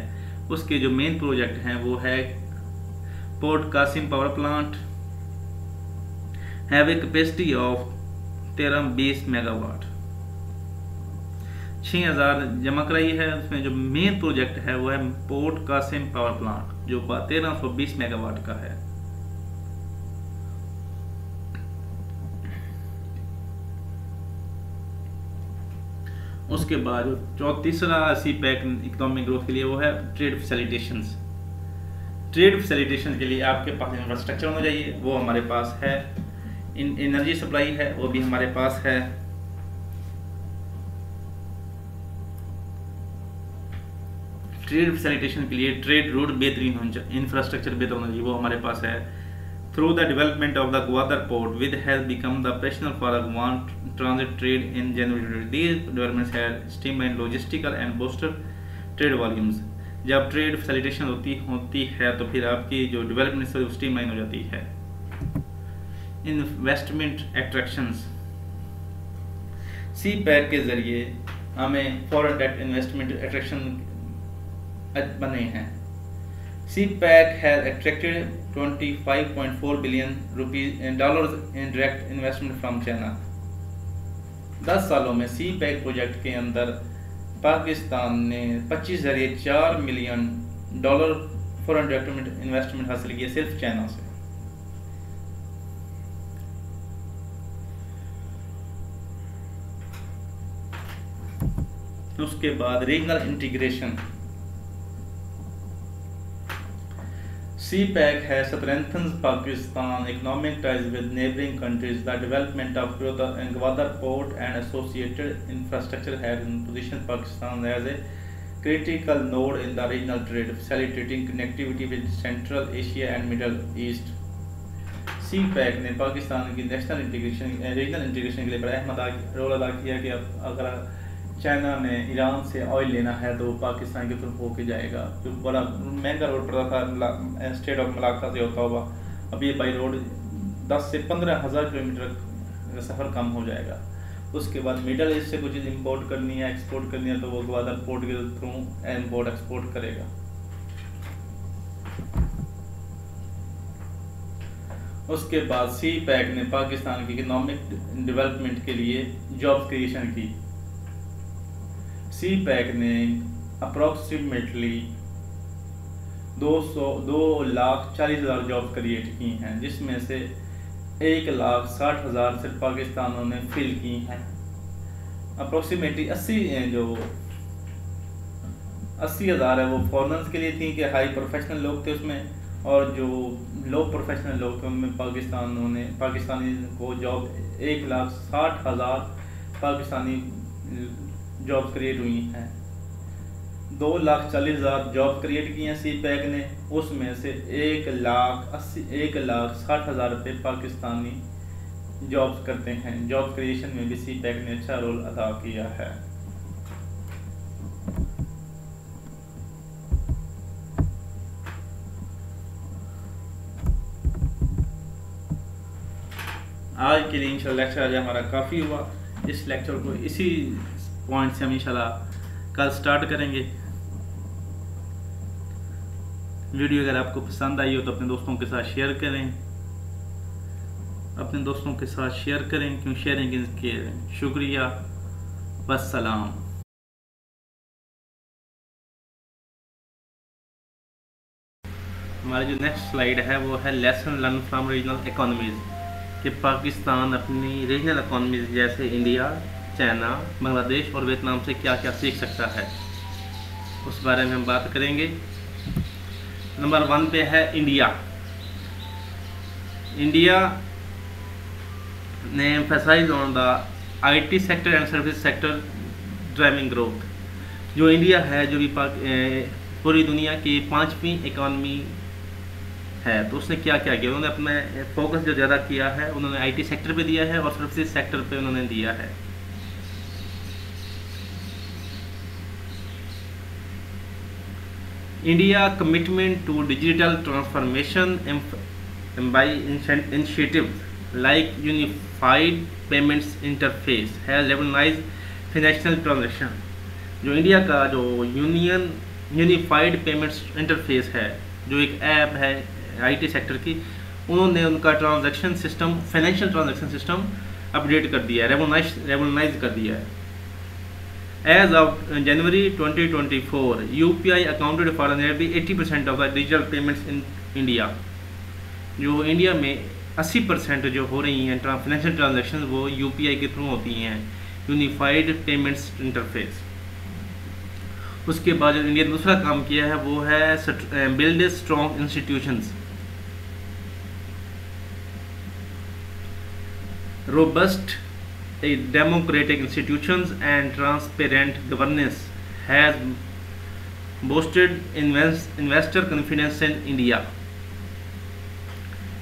उसके जो मेन प्रोजेक्ट हैं वो है Port Qasim power plant, have a capacity of 1320 megawatt, 6000 जमा कराई है। उसमें जो मेन प्रोजेक्ट है वो है पोर्ट कासिम पावर प्लांट जो 1320 मेगावाट का है। उसके बाद जो तीसरा CPEC इकोनॉमिक ग्रोथ के लिए वो है ट्रेड फैसिलिटेशंस। ट्रेड फैसिलिटेशन के लिए आपके पास इंफ्रास्ट्रक्चर होना चाहिए, वो हमारे पास है। एनर्जी सप्लाई है वो भी हमारे पास है। ट्रेड फैसिलिटेशन के लिए ट्रेड रूट बेहतरीन होना चाहिए, इंफ्रास्ट्रक्चर बेहतर होना चाहिए, वो हमारे पास है। Through the development of the Gwadar port with has become the operational for Afghan transit trade in January. These developments have streamline logistical and booster trade volumes. जब ट्रेड फैसिलिटेशन होती है तो फिर आपकी जो डेवलपमेंट है स्ट्रीमलाइन हो जाती है। इन्वेस्टमेंट अट्रैक्शंस, CPEC के जरिए हमें फॉरेन डायरेक्ट इन्वेस्टमेंट अट्रैक्शन बने हैं। CPEC has attracted $25.4 billion in direct investment from China। 10 सालों में CPEC प्रोजेक्ट के अंदर पाकिस्तान ने 25 जरिए $4 मिलियन फॉरेन डायरेक्ट इन्वेस्टमेंट हासिल किया सिर्फ चाइना से। उसके बाद regional integration. CPEC has strengthened Pakistan economic ties with neighboring countries. The development of Gwadar port and associated infrastructure has positioned Pakistan as a critical node in the regional trade, facilitating connectivity with Central Asia and Middle East। CPEC ने पाकिस्तान की रीजनल इंटीग्रेशन के लिए बड़ा अहम रोल अदा किया कि अगर चाइना ने ईरान से ऑयल लेना है तो पाकिस्तान की तरफ होके जाएगा, जो बड़ा महंगा रोड पड़ता था स्टेट ऑफ मलाक्का से होता हुआ, अब ये बाई रोड 10 से 15,000 किलोमीटर का सफ़र कम हो जाएगा। उसके बाद मिडल ईस्ट से कुछ चीज़ इम्पोर्ट करनी है एक्सपोर्ट करनी है तो वो ग्वादर पोर्ट के थ्रू इम्पोर्ट एक्सपोर्ट करेगा। उसके बाद CPEC ने पाकिस्तान की इकोनॉमिक डेवलपमेंट के लिए जॉब क्रिएशन की। CPEC ने अप्रॉक्सीमेटली 2,40,000 जॉब क्रिएट की हैं, जिसमें से 1,60,000 सिर्फ पाकिस्तानों ने फिल की हैं। अप्रोक्सीमेटली 80,000 है वो फॉरनर्स के लिए थी कि हाई प्रोफेशनल लोग थे उसमें, और जो लो प्रोफेशनल लोग थे उनमें पाकिस्तानी को जॉब 1,60,000 पाकिस्तानी जॉब्स क्रिएट हुई हैं। 2,40,000 जॉब क्रिएट की हैं सी पैक ने, उसमें से 1,60,000 रुपये पाकिस्तानी जॉब्स करते हैं। जॉब क्रिएशन में भी सी पैक ने अच्छा रोल अदा किया है। आज के लिए इंशाल्लाह लेक्चर आज हमारा काफ़ी हुआ। इस लेक्चर को इसी पॉइंट से हम इंशाल्लाह कल स्टार्ट करेंगे। वीडियो अगर आपको पसंद आई हो तो अपने दोस्तों के साथ शेयर करें, क्यों शेयरिंग के शुक्रिया। वस्सलाम। हमारी जो नेक्स्ट स्लाइड है वो है lesson learn from regional economies, कि पाकिस्तान अपनी रीजनल इकोनॉमीज़ जैसे इंडिया, चाइना, बांग्लादेश और वियतनाम से क्या क्या सीख सकता है, उस बारे में हम बात करेंगे। नंबर 1 पे है इंडिया ने emphasise on the IT sector and service sector driving growth. जो इंडिया है, जो भी पूरी दुनिया की 5वीं इकॉनमी है, तो उसने क्या क्या किया, उन्होंने अपना फोकस जो ज़्यादा किया है उन्होंने IT सेक्टर पे दिया है और सर्विसेज सेक्टर पे उन्होंने दिया है। India commitment to digital transformation by initiatives like Unified Payments Interface has revolutionized financial transaction। जो इंडिया का जो यूनिफाइड पेमेंट्स इंटरफेस है, जो एक ऐप है IT सेक्टर की, उन्होंने उनका transaction system, financial transaction system update कर दिया है, रेवोनाइज कर दिया है। As of January 2024, UPI accounted for nearly 80% of the digital payments in India। जो इंडिया में 80% जो हो रही हैं फाइनेंशियल ट्रांजैक्शन वो UPI के थ्रू होती हैं, यूनिफाइड पेमेंट्स इंटरफेस। उसके बाद जो इंडिया ने दूसरा काम किया है वो है build strong institutions. Robust democratic institutions and transparent governance has boosted investor confidence in India।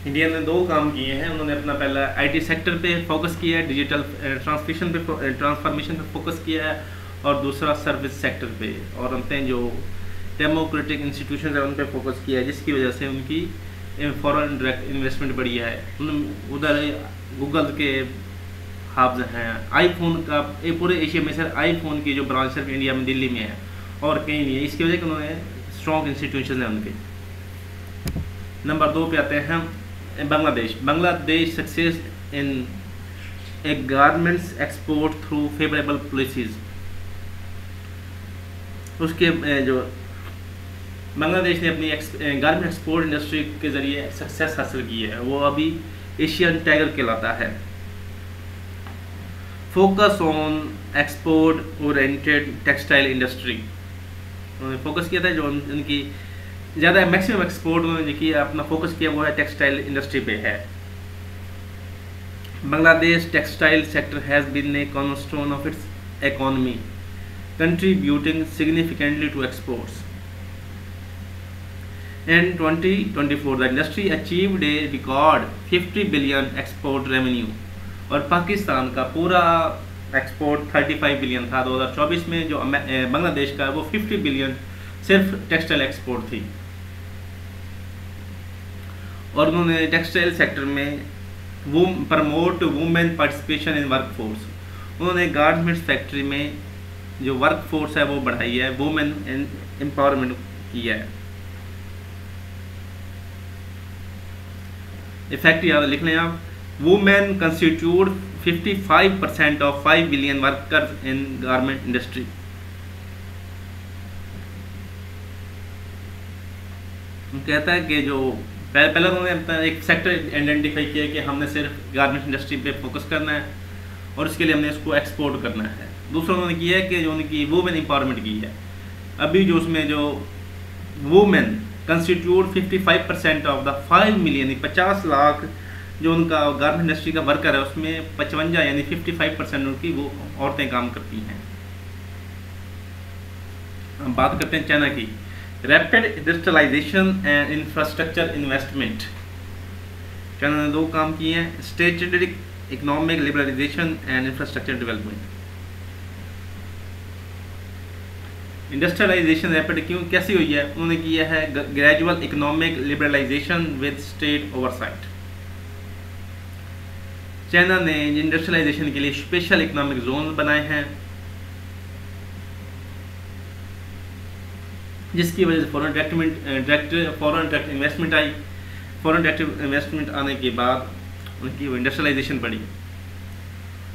India ने 2 काम किए हैं। उन्होंने अपना पहला IT सेक्टर पे फोकस किया है, डिजिटल ट्रांसफॉर्मेशन पे फोकस किया है, और दूसरा सर्विस सेक्टर पे, और उनने जो डेमोक्रेटिक इंस्टीट्यूशन है उन पे फोकस किया है, जिसकी वजह से उनकी फॉरेन डायरेक्ट इन्वेस्टमेंट बढ़ी है। उधर गूगल के हब्स हैं, आईफोन का पूरे एशिया में सिर्फ आईफोन की जो ब्रांच सिर्फ इंडिया में, दिल्ली में है और कहीं नहीं है। इसकी वजह से उन्होंने स्ट्रॉन्ग इंस्टीट्यूशन है उनके। नंबर 2 पे आते हैं Bangladesh success in A garments export through favourable policies. उसके जो बांग्लादेश ने अपनी गारमेंट एक्सपोर्ट इंडस्ट्री के ज़रिए सक्सेस हासिल की है, वो अभी एशियन टाइगर कहलाता है। Focus on export oriented textile industry, उन्होंने फोकस किया था, जो उनकी ज़्यादा मैक्सिमम एक्सपोर्ट उन्होंने किया, अपना फोकस किया वो है टेक्सटाइल इंडस्ट्री पे है। Bangladesh textile sector has been a cornerstone of its economy, contributing significantly to exports. In 2024, the industry achieved a record 50 billion export revenue, और पाकिस्तान का पूरा एक्सपोर्ट 35 बिलियन था। 2024 में जो बांग्लादेश का वो 50 बिलियन सिर्फ टेक्सटाइल एक्सपोर्ट थी। और उन्होंने टेक्सटाइल सेक्टर में promote women participation in workforce. उन्होंने गारमेंट्स फैक्ट्री में जो वर्कफोर्स है वो बढ़ाई है, वुमेन एम्पावरमेंट किया है। इफेक्ट याद लिख लें आप, women constitute 55% of 5 billion workers in garment industry. कहता है कि जो पहले उन्होंने अपना एक सेक्टर आइडेंटिफाई किया कि हमने सिर्फ गारमेंट इंडस्ट्री पे फोकस करना है और इसके लिए हमने इसको एक्सपोर्ट करना है। दूसरा उन्होंने किया है कि जो उनकी वुमेन एम्पावरमेंट की है, अभी जो उसमें जो women constitute 55% of the 5 million 50 lakh जो उनका गारमेंट इंडस्ट्री का वर्कर है, उसमें 55 यानी 55% उनकी वो औरतें काम करती हैं। हम बात करते हैं चाइना की। Rapid industrialization and infrastructure investment, China ने 2 काम किए हैं, strategic economic liberalization and infrastructure development. Industrialization rapid क्यों कैसी हुई है? उन्होंने किया है gradual economic liberalization with state oversight. China ने इंडस्ट्रियलाइजेशन के लिए स्पेशल इकोनॉमिक जोन बनाए हैं, जिसकी वजह से फॉरेन डायरेक्ट इन्वेस्टमेंट आई। फॉरेन डायरेक्ट इन्वेस्टमेंट आने के बाद उनकी वो इंडस्ट्रियलाइजेशन बढ़ी।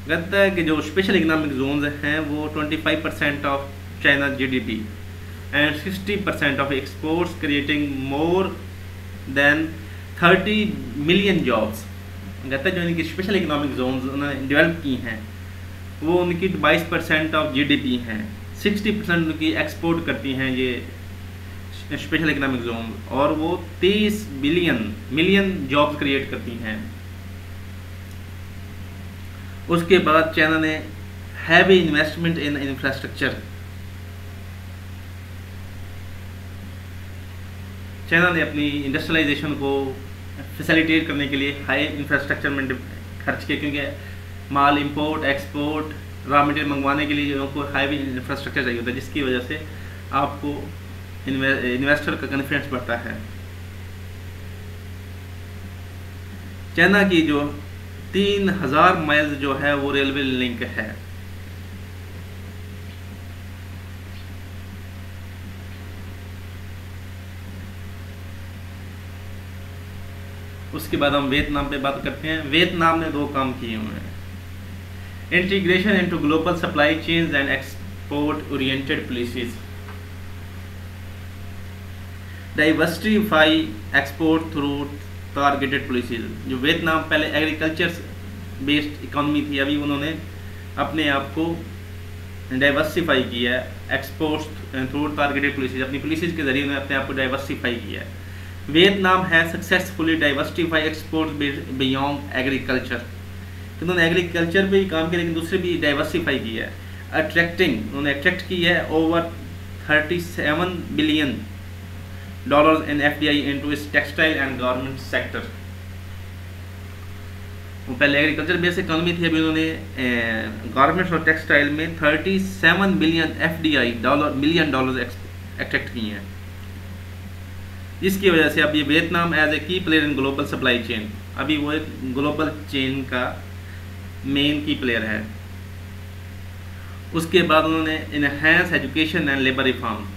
कहता है कि जो स्पेशल इकोनॉमिक जोन्स हैं वो 25% of China GDP and 60% of exports, creating more than 30 million jobs. कहता है जो इनकी स्पेशल इकोनॉमिक जोन्स उन्होंने डेवलप की हैं वो उनकी 22% ऑफ GDP हैं, 60% उनकी एक्सपोर्ट करती हैं ये स्पेशल इकोनॉमिक जोन, और वो 30 मिलियन जॉब्स क्रिएट करती हैं। उसके बाद चाइना ने heavy investment in infrastructure. China ने अपनी इंडस्ट्रियलाइजेशन को फैसिलिटेट करने के लिए हाई इंफ्रास्ट्रक्चर में खर्च किया, क्योंकि माल इंपोर्ट एक्सपोर्ट रॉ मटेरियल मंगवाने के लिए उनको हाई इंफ्रास्ट्रक्चर चाहिए होता है, जिसकी वजह से आपको इन्वेस्टर का कॉन्फिडेंस बढ़ता है। चाइना की जो 3000 माइल्स जो है वो रेलवे लिंक है। उसके बाद हम वियतनाम पे बात करते हैं। वियतनाम ने 2 काम किए हुए हैं, integration into global supply chains and export oriented policies, diversify export through targeted policies. जो वियतनाम पहले एग्रीकल्चर बेस्ड इकोनॉमी थी, अभी उन्होंने अपने आप को डाइवर्सिफाई किया है एक्सपोर्ट्स थ्रू टारगेटेड पॉलिसीज। अपनी पॉलिसीज के जरिए उन्होंने अपने आप को डाइवर्सिफाई किया है। वियतनाम है successfully diversify export beyond agriculture. तो उन्होंने एग्रीकल्चर पे ही काम किया लेकिन दूसरे भी डाइवर्सिफाई किया है। उन्होंने अट्रैक्ट किया है over $37 billion in FDI into इस टेक्सटाइल एंड गारमेंट सेक्टर। वो पहले एग्रीकल्चर बेस्ड इकोनॉमी थी, अभी उन्होंने गारमेंट्स और टेक्सटाइल में 37 billion FDI million dollar attract किए हैं, जिसकी वजह से अब ये वियतनाम एज ए की player in global supply chain, अभी वो एक ग्लोबल चेन का मेन की प्लेयर है। उसके बाद उन्होंने enhance education and labour reform.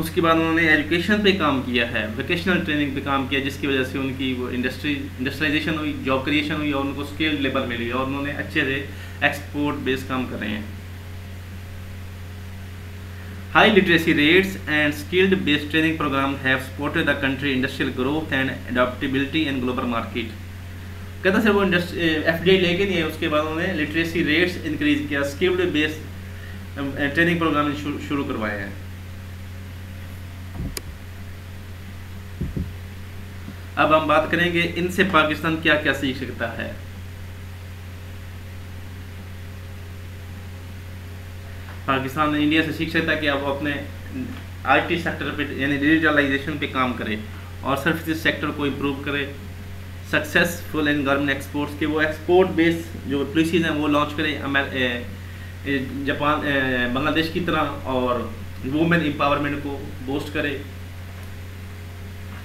उसके बाद उन्होंने एजुकेशन पे काम किया है, वोकेशनल ट्रेनिंग पे काम किया, जिसकी वजह से उनकी वो इंडस्ट्रियलाइजेशन हुई, जॉब क्रिएशन हुई और उनको स्किल्ड लेबर मिली और उन्होंने अच्छे से एक्सपोर्ट बेस्ड काम कर रहे हैं। High literacy rates and skilled based training program have supported the country industrial growth and adaptability in global market. कहता सर वो FDI लेके नहीं है, उसके बाद उन्होंने लिटरेसी रेट्स इंक्रीज किया, स्किल्ड बेस्ड ट्रेनिंग प्रोग्राम शुरू करवाए हैं। अब हम बात करेंगे इनसे पाकिस्तान क्या क्या सीख सकता है। पाकिस्तान इंडिया से सीख सकता है कि अब अपने IT सेक्टर पे यानी डिजिटलाइजेशन पे काम करे और सर्विसेज सेक्टर को इम्प्रूव करे, सक्सेसफुल इन गवर्नमेंट एक्सपोर्ट्स के वो एक्सपोर्ट बेस्ड जो पॉलिसीज हैं वो लॉन्च करे जापान बांग्लादेश की तरह, और वुमेन एम्पावरमेंट को बूस्ट करे,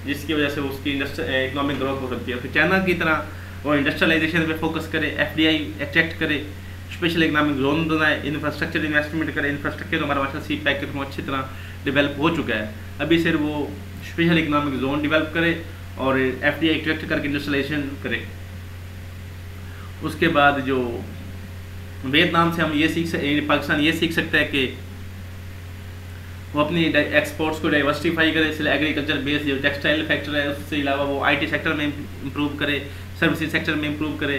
जिसकी वजह से उसकी इकोनॉमिक ग्रोथ हो सकती है। फिर चाइना की तरह वो इंडस्ट्रियलाइजेशन पे फोकस करे, FDI अट्रैक्ट करे, स्पेशल इकोनॉमिक जोन बनाए, इंफ्रास्ट्रक्चर इन्वेस्टमेंट करे। इंफ्रास्ट्रक्चर तो हमारा माशा C पैकेट में अच्छी तरह डेवलप हो चुका है, अभी सिर्फ वो स्पेशल इकोनॉमिक जोन डेवलप करे और FDI अट्रैक्ट करके इंडस्ट्रियलाइजेशन करे। उसके बाद जो वियतनाम से हम ये पाकिस्तान ये सीख सकता है कि वो अपनी एक्सपोर्ट्स को डाइवर्सिफाई करे, इसलिए एग्रीकल्चर बेस्ड जो टेक्सटाइल फैक्टर है उससे अलावा वो आईटी सेक्टर में इम्प्रूव करे, सर्विसेज सेक्टर में इम्प्रूव करे,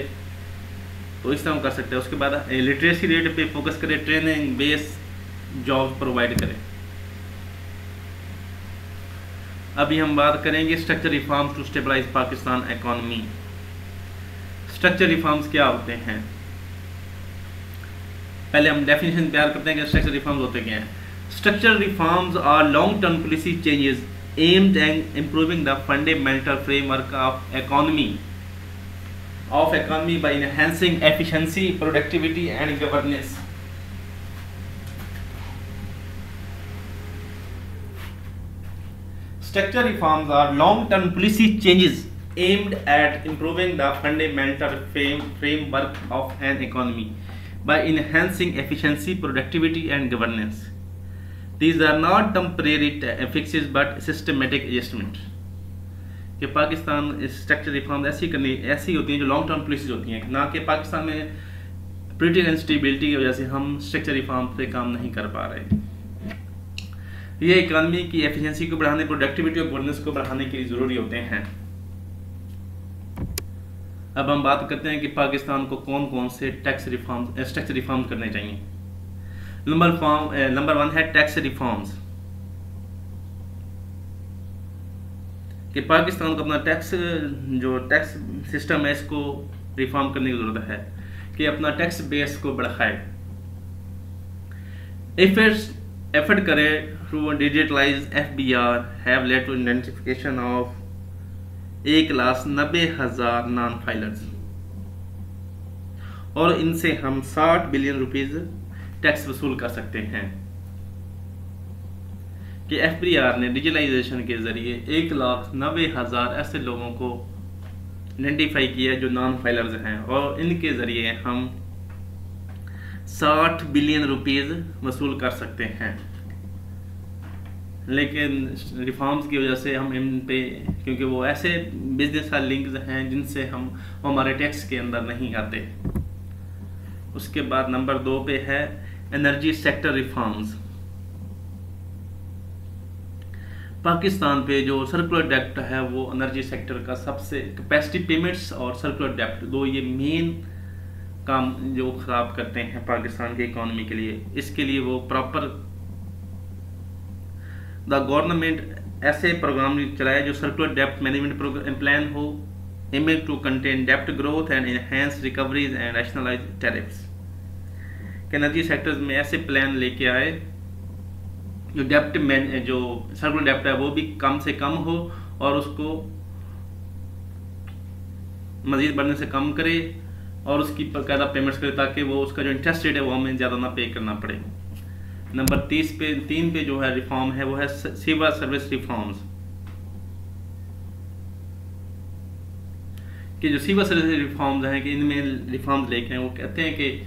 तो इस तरह हम कर सकते हैं। उसके बाद लिटरेसी रेट पे फोकस करे, ट्रेनिंग बेस जॉब प्रोवाइड करें। अभी हम बात करेंगे structure reforms to stabilize Pakistan economy. Structure reforms क्या होते हैं, पहले हम डेफिनेशन तैयार करते हैं कि स्ट्रक्चर रिफॉर्म्स होते क्या हैं। Structural reforms are long term policy changes aimed at improving the fundamental framework of economy by enhancing efficiency, productivity and governance. Structural reforms are long-term policy changes aimed at improving the fundamental framework of an economy by enhancing efficiency, productivity and governance. These are not temporary fixes but systematic adjustment. कि पाकिस्तान स्ट्रक्चर रिफॉर्म ऐसी होती हैं जो लॉन्ग टर्म पॉलिसीज होती हैं, ना कि पाकिस्तान में पॉलिटिकल इंस्टेबिलिटी की वजह से हम स्ट्रक्चर रिफॉर्म पे काम नहीं कर पा रहे। ये इकोनॉमी की एफिशिएंसी को बढ़ाने, प्रोडक्टिविटी और गवर्नेंस को बढ़ाने के लिए ज़रूरी होते हैं। अब हम बात करते हैं कि पाकिस्तान को कौन कौन से टैक्स रिफॉर्म स्ट्रक्चर रिफॉर्म करने चाहिए। नंबर 1 है टैक्स रिफॉर्म्स, कि पाकिस्तान को अपना टैक्स सिस्टम है इसको रिफॉर्म करने की जरूरत है कि अपना टैक्स बेस को बढ़ाए, एफर्ट करे to digitalize FBR have led to identification of 1,90,000 non filers, और इनसे हम 60 बिलियन रुपीज टैक्स वसूल कर सकते हैं। कि FBR ने डिजिटलाइजेशन के जरिए 1,90,000 ऐसे लोगों को आइडेंटिफाई किया जो नॉन फाइलर्स हैं, और इनके जरिए हम 60 बिलियन रुपीस वसूल कर सकते हैं। लेकिन रिफॉर्म्स की वजह से हम इन पे, क्योंकि वो ऐसे बिजनेस लिंक्स हैं जिनसे हम हमारे टैक्स के अंदर नहीं आते। उसके बाद नंबर 2 पे है एनर्जी सेक्टर रिफॉर्म्स। पाकिस्तान पे जो सर्कुलर डेप्ट है वो एनर्जी सेक्टर का सबसे, कैपेसिटी पेमेंट्स और सर्कुलर डेप्ट दो ये मेन काम जो खराब करते हैं पाकिस्तान की इकोनॉमी के लिए। इसके लिए वो प्रॉपर द गवर्नमेंट ऐसे प्रोग्राम चलाए जो सर्कुलर डेप्ट मैनेजमेंट प्लान हो, एमिंग टू कंटेन डेप्ट growth and enhance recoveries and rationalize tariffs. Energy sectors में ऐसे प्लान लेके आए जो जो सर्कुलर डेप्ट है वो भी कम से कम हो और उसको मजीद बढ़ने से कम करे और उसकी ज़्यादा पेमेंट्स करे, ताकि वो उसका जो इंटरेस्ट रेट है वो हमें ज़्यादा ना पे करना पड़े। नंबर 3 पे जो है रिफॉर्म है वो है सिविल सर्विस रिफॉर्म्स, कि जो सिविल सर्विस रिफॉर्म्स हैं कि इनमें रिफॉर्म्स लेके हैं, वो कहते हैं कि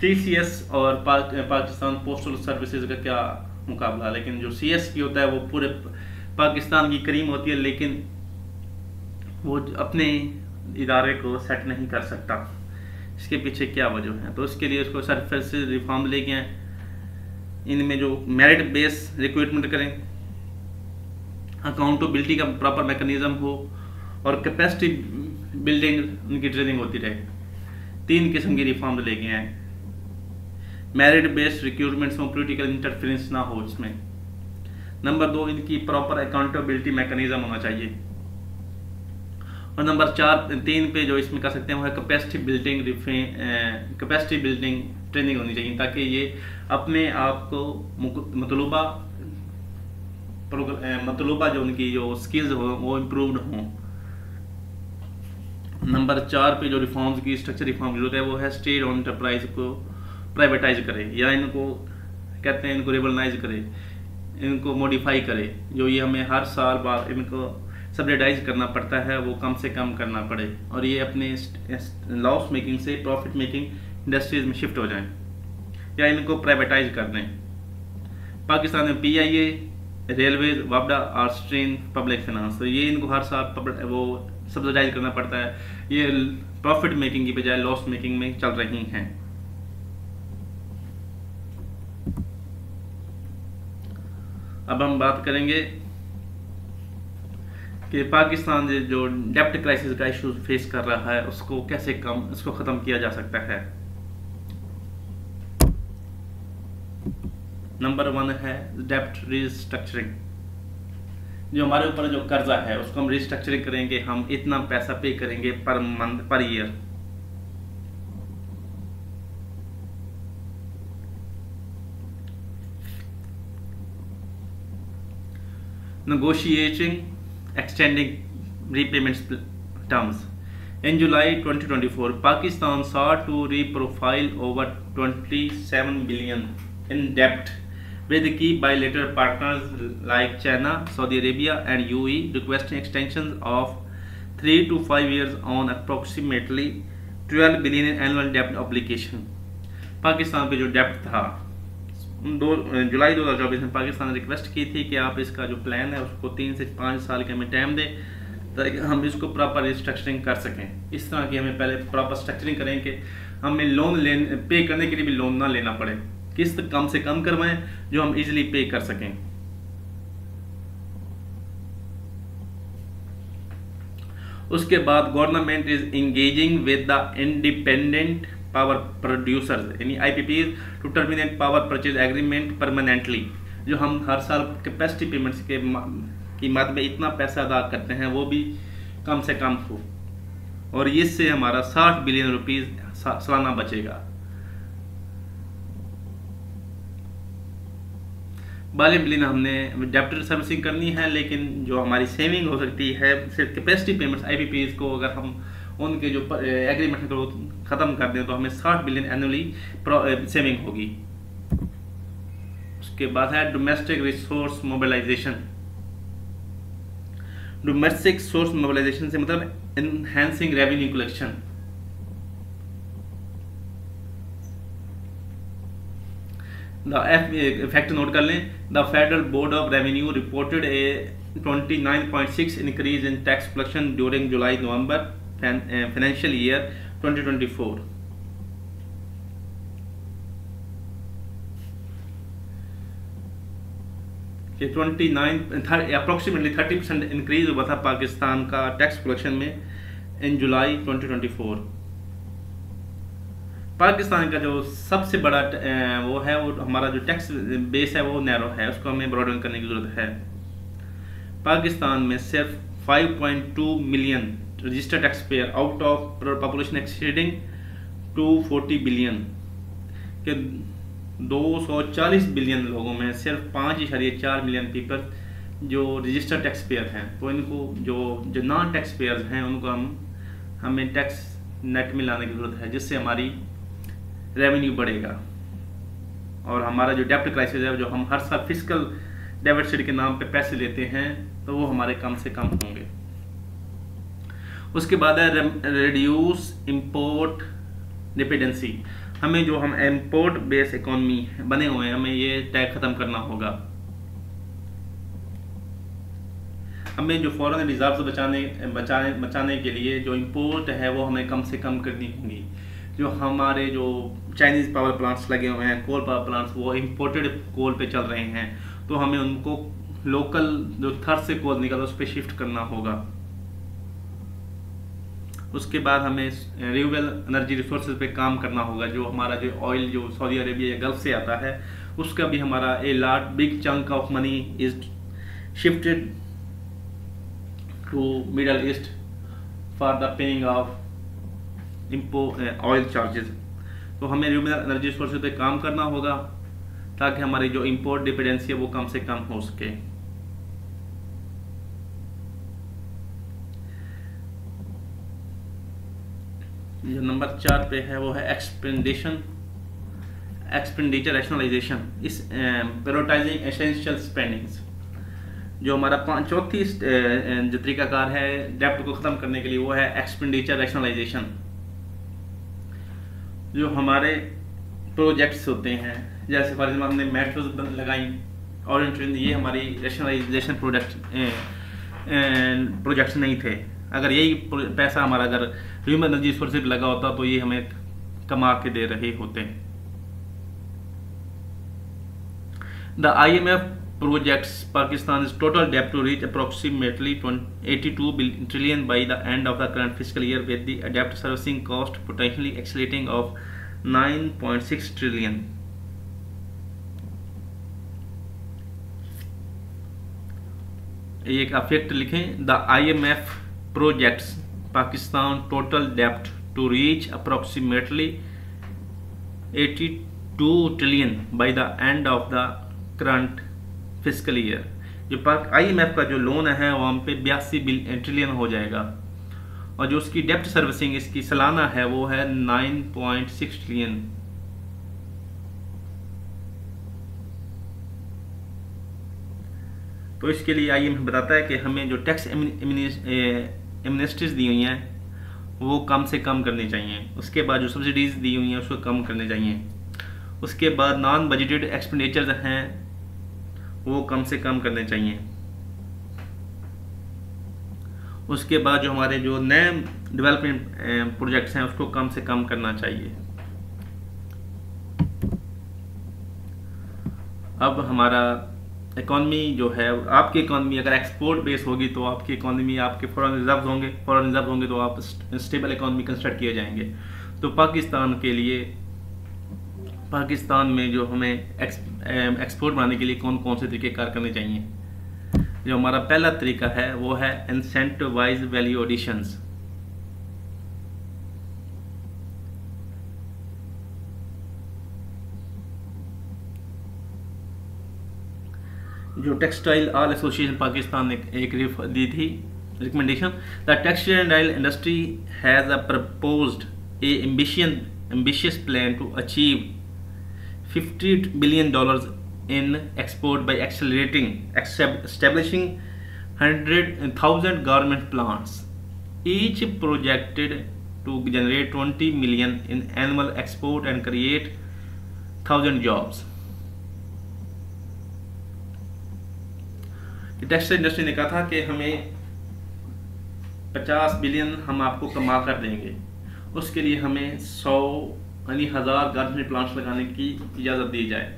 TCS और पाकिस्तान पोस्टल सर्विसेज का क्या मुकाबला, लेकिन जो CSP होता है वो पूरे पाकिस्तान की करीम होती है, लेकिन वो अपने इदारे को सेट नहीं कर सकता। इसके पीछे क्या वजह है, तो इसके लिए उसको सर्विस रिफॉर्म लेके आए। इनमें जो मेरिट बेस रिक्रूटमेंट करें, अकाउंटेबिलिटी का प्रॉपर मैकेनिज्म हो और कैपेसिटी बिल्डिंग उनकी ट्रेनिंग होती रहे। 3 किस्म की रिफॉर्म लेके आए। मेरिट बेस्ड रिक्रूटमेंट्स में पॉलिटिकल इंटरफेरेंस ना हो इसमें। नंबर 2 इनकी प्रॉपर अकाउंटेबिलिटी मैकेनिज्म होना चाहिए। और नंबर 3 पे जो इसमें कर सकते हैं वो है कैपेसिटी बिल्डिंग ट्रेनिंग होनी चाहिए, ताकि ये अपने आप को मतलूबा जो उनकी जो स्किल्स हो वो इम्प्रूव्ड हों। नंबर 4 पे जो रिफॉर्म्स की स्ट्रक्चर रिफॉर्म की जरूरत है वो है स्टेट ऑन एंटरप्राइज को प्राइवेटाइज करे, या इनको कहते हैं इनको रिवलनाइज करे, इनको मॉडिफाई करे। जो ये हमें हर साल बाद इनको सब्सिडाइज करना पड़ता है वो कम से कम करना पड़े, और ये अपने लॉस मेकिंग से प्रॉफिट मेकिंग इंडस्ट्रीज में शिफ्ट हो जाएं, या इनको प्राइवेटाइज कर दें। पाकिस्तान में PIA, रेलवेज, वापडा और स्ट्रेन पब्लिक फाइनेंस, तो ये इनको हर साल वो सब्सिडाइज करना पड़ता है। ये प्रॉफिट मेकिंग की बजाय लॉस मेकिंग में चल रही हैं। अब हम बात करेंगे कि पाकिस्तान जो डेप्ट क्राइसिस का इशू फेस कर रहा है उसको कैसे इसको ख़त्म किया जा सकता है। नंबर 1 है डेप्ट रिस्ट्रक्चरिंग। जो हमारे ऊपर जो कर्जा है उसको हम रिस्ट्रक्चरिंग करेंगे, हम इतना पैसा पे करेंगे per month per year. Negotiating extending repayments terms. In July 2024, Pakistan sought to reprofile over 27 billion in debt with key bilateral partners like China, Saudi Arabia and UAE, requesting extensions of 3 to 5 years on approximately 12 billion in annual debt obligation. Pakistan पे जो डेप्ट था जुलाई 2024 में पाकिस्तान ने रिक्वेस्ट की थी कि आप इसका जो प्लान है उसको 3 से 5 साल के हमें टाइम दें ताकि हम इसको प्रॉपर रिस्ट्रक्चरिंग कर सकें। इस तरह की हमें पहले प्रॉपर स्ट्रक्चरिंग करें कि हमें लोन पे करने के लिए भी लोन ना लेना पड़े, किस्त कम से कम करवाएं जो हम इजीली पे कर सकें। उसके बाद government is engaging with the independent power producers यानी IPPs to terminate power purchase agreement permanently. जो हम हर साल कैपेसिटी पेमेंट्स के कीमत में इतना पैसा अदा करते हैं वो भी कम से कम हो, और इससे हमारा 60 बिलियन रुपीस सालाना बचेगा। 12 बिलियन हमने डेप्ट सर्विसिंग करनी है, लेकिन जो हमारी सेविंग हो सकती है सिर्फ कैपेसिटी पेमेंट्स IPPs को अगर हम उनके जो एग्रीमेंट को ख़त्म कर दें तो हमें 60 बिलियन एनुअली सेविंग होगी। उसके बाद है domestic resource mobilization. Domestic source mobilization से मतलब enhancing revenue collection. Fact note कर लें, the federal board of revenue reported a 29.6 increase in tax collection during July November financial year 2024। कि 29 30% इंक्रीज हुआ था पाकिस्तान का टैक्स कलेक्शन में इन जुलाई 2024। पाकिस्तान का जो सबसे बड़ा वो है वो हमारा जो टैक्स बेस है वो नैरो है, उसको हमें ब्रॉडन करने की जरूरत है। पाकिस्तान में सिर्फ 5.2 million registered tax payer out of population exceeding 240 billion के 240 बिलियन लोगों में सिर्फ 5.4 मिलियन पीपल जो रजिस्टर्ड टैक्स पेयर हैं। तो इनको जो नॉन टैक्स पेयर्स हैं उनको हमें टैक्स नेट में लाने की जरूरत है, जिससे हमारी रेवेन्यू बढ़ेगा और हमारा जो डेप्ट क्राइसिस है जो हम हर साल फिस्कल डेफिसिट के नाम पे पैसे लेते हैं तो वो हमारे कम से कम होंगे। उसके बाद है रिड्यूस इंपोर्ट डिपेंडेंसी। हमें जो हम इंपोर्ट बेस इकोनॉमी बने हुए हैं हमें ये टैक्स खत्म करना होगा। हमें जो फॉरेन रिजर्व्स बचाने के लिए जो इंपोर्ट है वो हमें कम से कम करनी होगी। जो हमारे जो चाइनीज पावर प्लांट्स लगे हुए हैं, कोल पावर प्लांट्स, वो इंपोर्टेड कोल पे चल रहे हैं, तो हमें उनको लोकल जो थर्ड से कोल निकला उस पर शिफ्ट करना होगा। उसके बाद हमें रिन्यूएबल एनर्जी रिसोर्सेज पे काम करना होगा। जो हमारा जो ऑयल जो सऊदी अरेबिया या गल्फ से आता है उसका भी हमारा a large big chunk of money is shifted to Middle East for the paying of oil charges. तो हमें रिन्यूएबल एनर्जी रिसोर्सेज पे काम करना होगा ताकि हमारी जो इंपोर्ट डिपेंडेंसी है वो कम से कम हो सके। जो नंबर 4 पे है वो है एक्सपेंडिचर रैशनलाइजेशन। इस प्रायोरिटाइजिंग एसेंशियल स्पेंडिंग्स। जो हमारा चौथी जो तरीकाकार है डेप्ट को ख़त्म करने के लिए वो है एक्सपेंडिचर रैशनलाइजेशन। जो हमारे प्रोजेक्ट्स होते हैं जैसे फॉर एग्जाम्पल हमने मेट्रोज लगाई और ये हमारी रैशनलाइजेशन प्रोजेक्ट्स नहीं थे। अगर यही पैसा हमारा अगर रिन्यूएबल एनर्जी सोर्सेज लगा होता तो ये हमें कमा के दे रहे होते। The IMF projects Pakistan's total debt to reach approximately 82 trillion by the end of the current fiscal year, with the debt servicing cost potentially accelerating of 9.6 trillion. एक फैक्ट लिखें, the IMF projects Pakistan total debt to reach approximately 82 trillion by the end of the current fiscal year. जो IMF का जो लोन है वहाँ पे 82 ट्रिलियन हो जाएगा, और जो उसकी डेप्ट सर्विसिंग इसकी सालाना है वो है 9.6 ट्रिलियन। तो इसके लिए IMF बताता है कि हमें जो टैक्स एमनेस्टीज दी हुई हैं वो कम से कम करनी चाहिए, उसके बाद जो सब्सिडीज दी हुई हैं उसको कम करने चाहिए, उसके बाद नॉन बजटेड एक्सपेंडिचर्स हैं वो कम से कम करने चाहिए, उसके बाद जो हमारे जो नए डेवलपमेंट प्रोजेक्ट्स हैं उसको कम से कम करना चाहिए। अब हमारा इकॉनमी जो है, आपकी इकॉनमी अगर एक्सपोर्ट बेस होगी तो आपकी इकॉनमी, आपके फॉरेन रिजर्व होंगे तो आप स्टेबल इकॉनमी कंस्ट्रक्ट किए जाएंगे। तो पाकिस्तान के लिए, पाकिस्तान में जो हमें एक्सपोर्ट बनाने के लिए कौन कौन से तरीके कार करने चाहिए, जो हमारा पहला तरीका है वो है इंसेंटिवाइज वैल्यू एडिशंस। जो टेक्सटाइल ऑल एसोसिएशन पाकिस्तान ने एक दी थी recommendation, the textile industry has a proposed A ambitious plan to achieve $50 billion in export by establishing 100,000 garment plants, each projected to generate 20 million in annual export and create 1,000 jobs. Textile industry ने कहा था कि हमें 50 बिलियन हम आपको कमा कर देंगे, उसके लिए हमें 1,000 गारमेंट प्लांट्स लगाने की इजाजत दी जाए।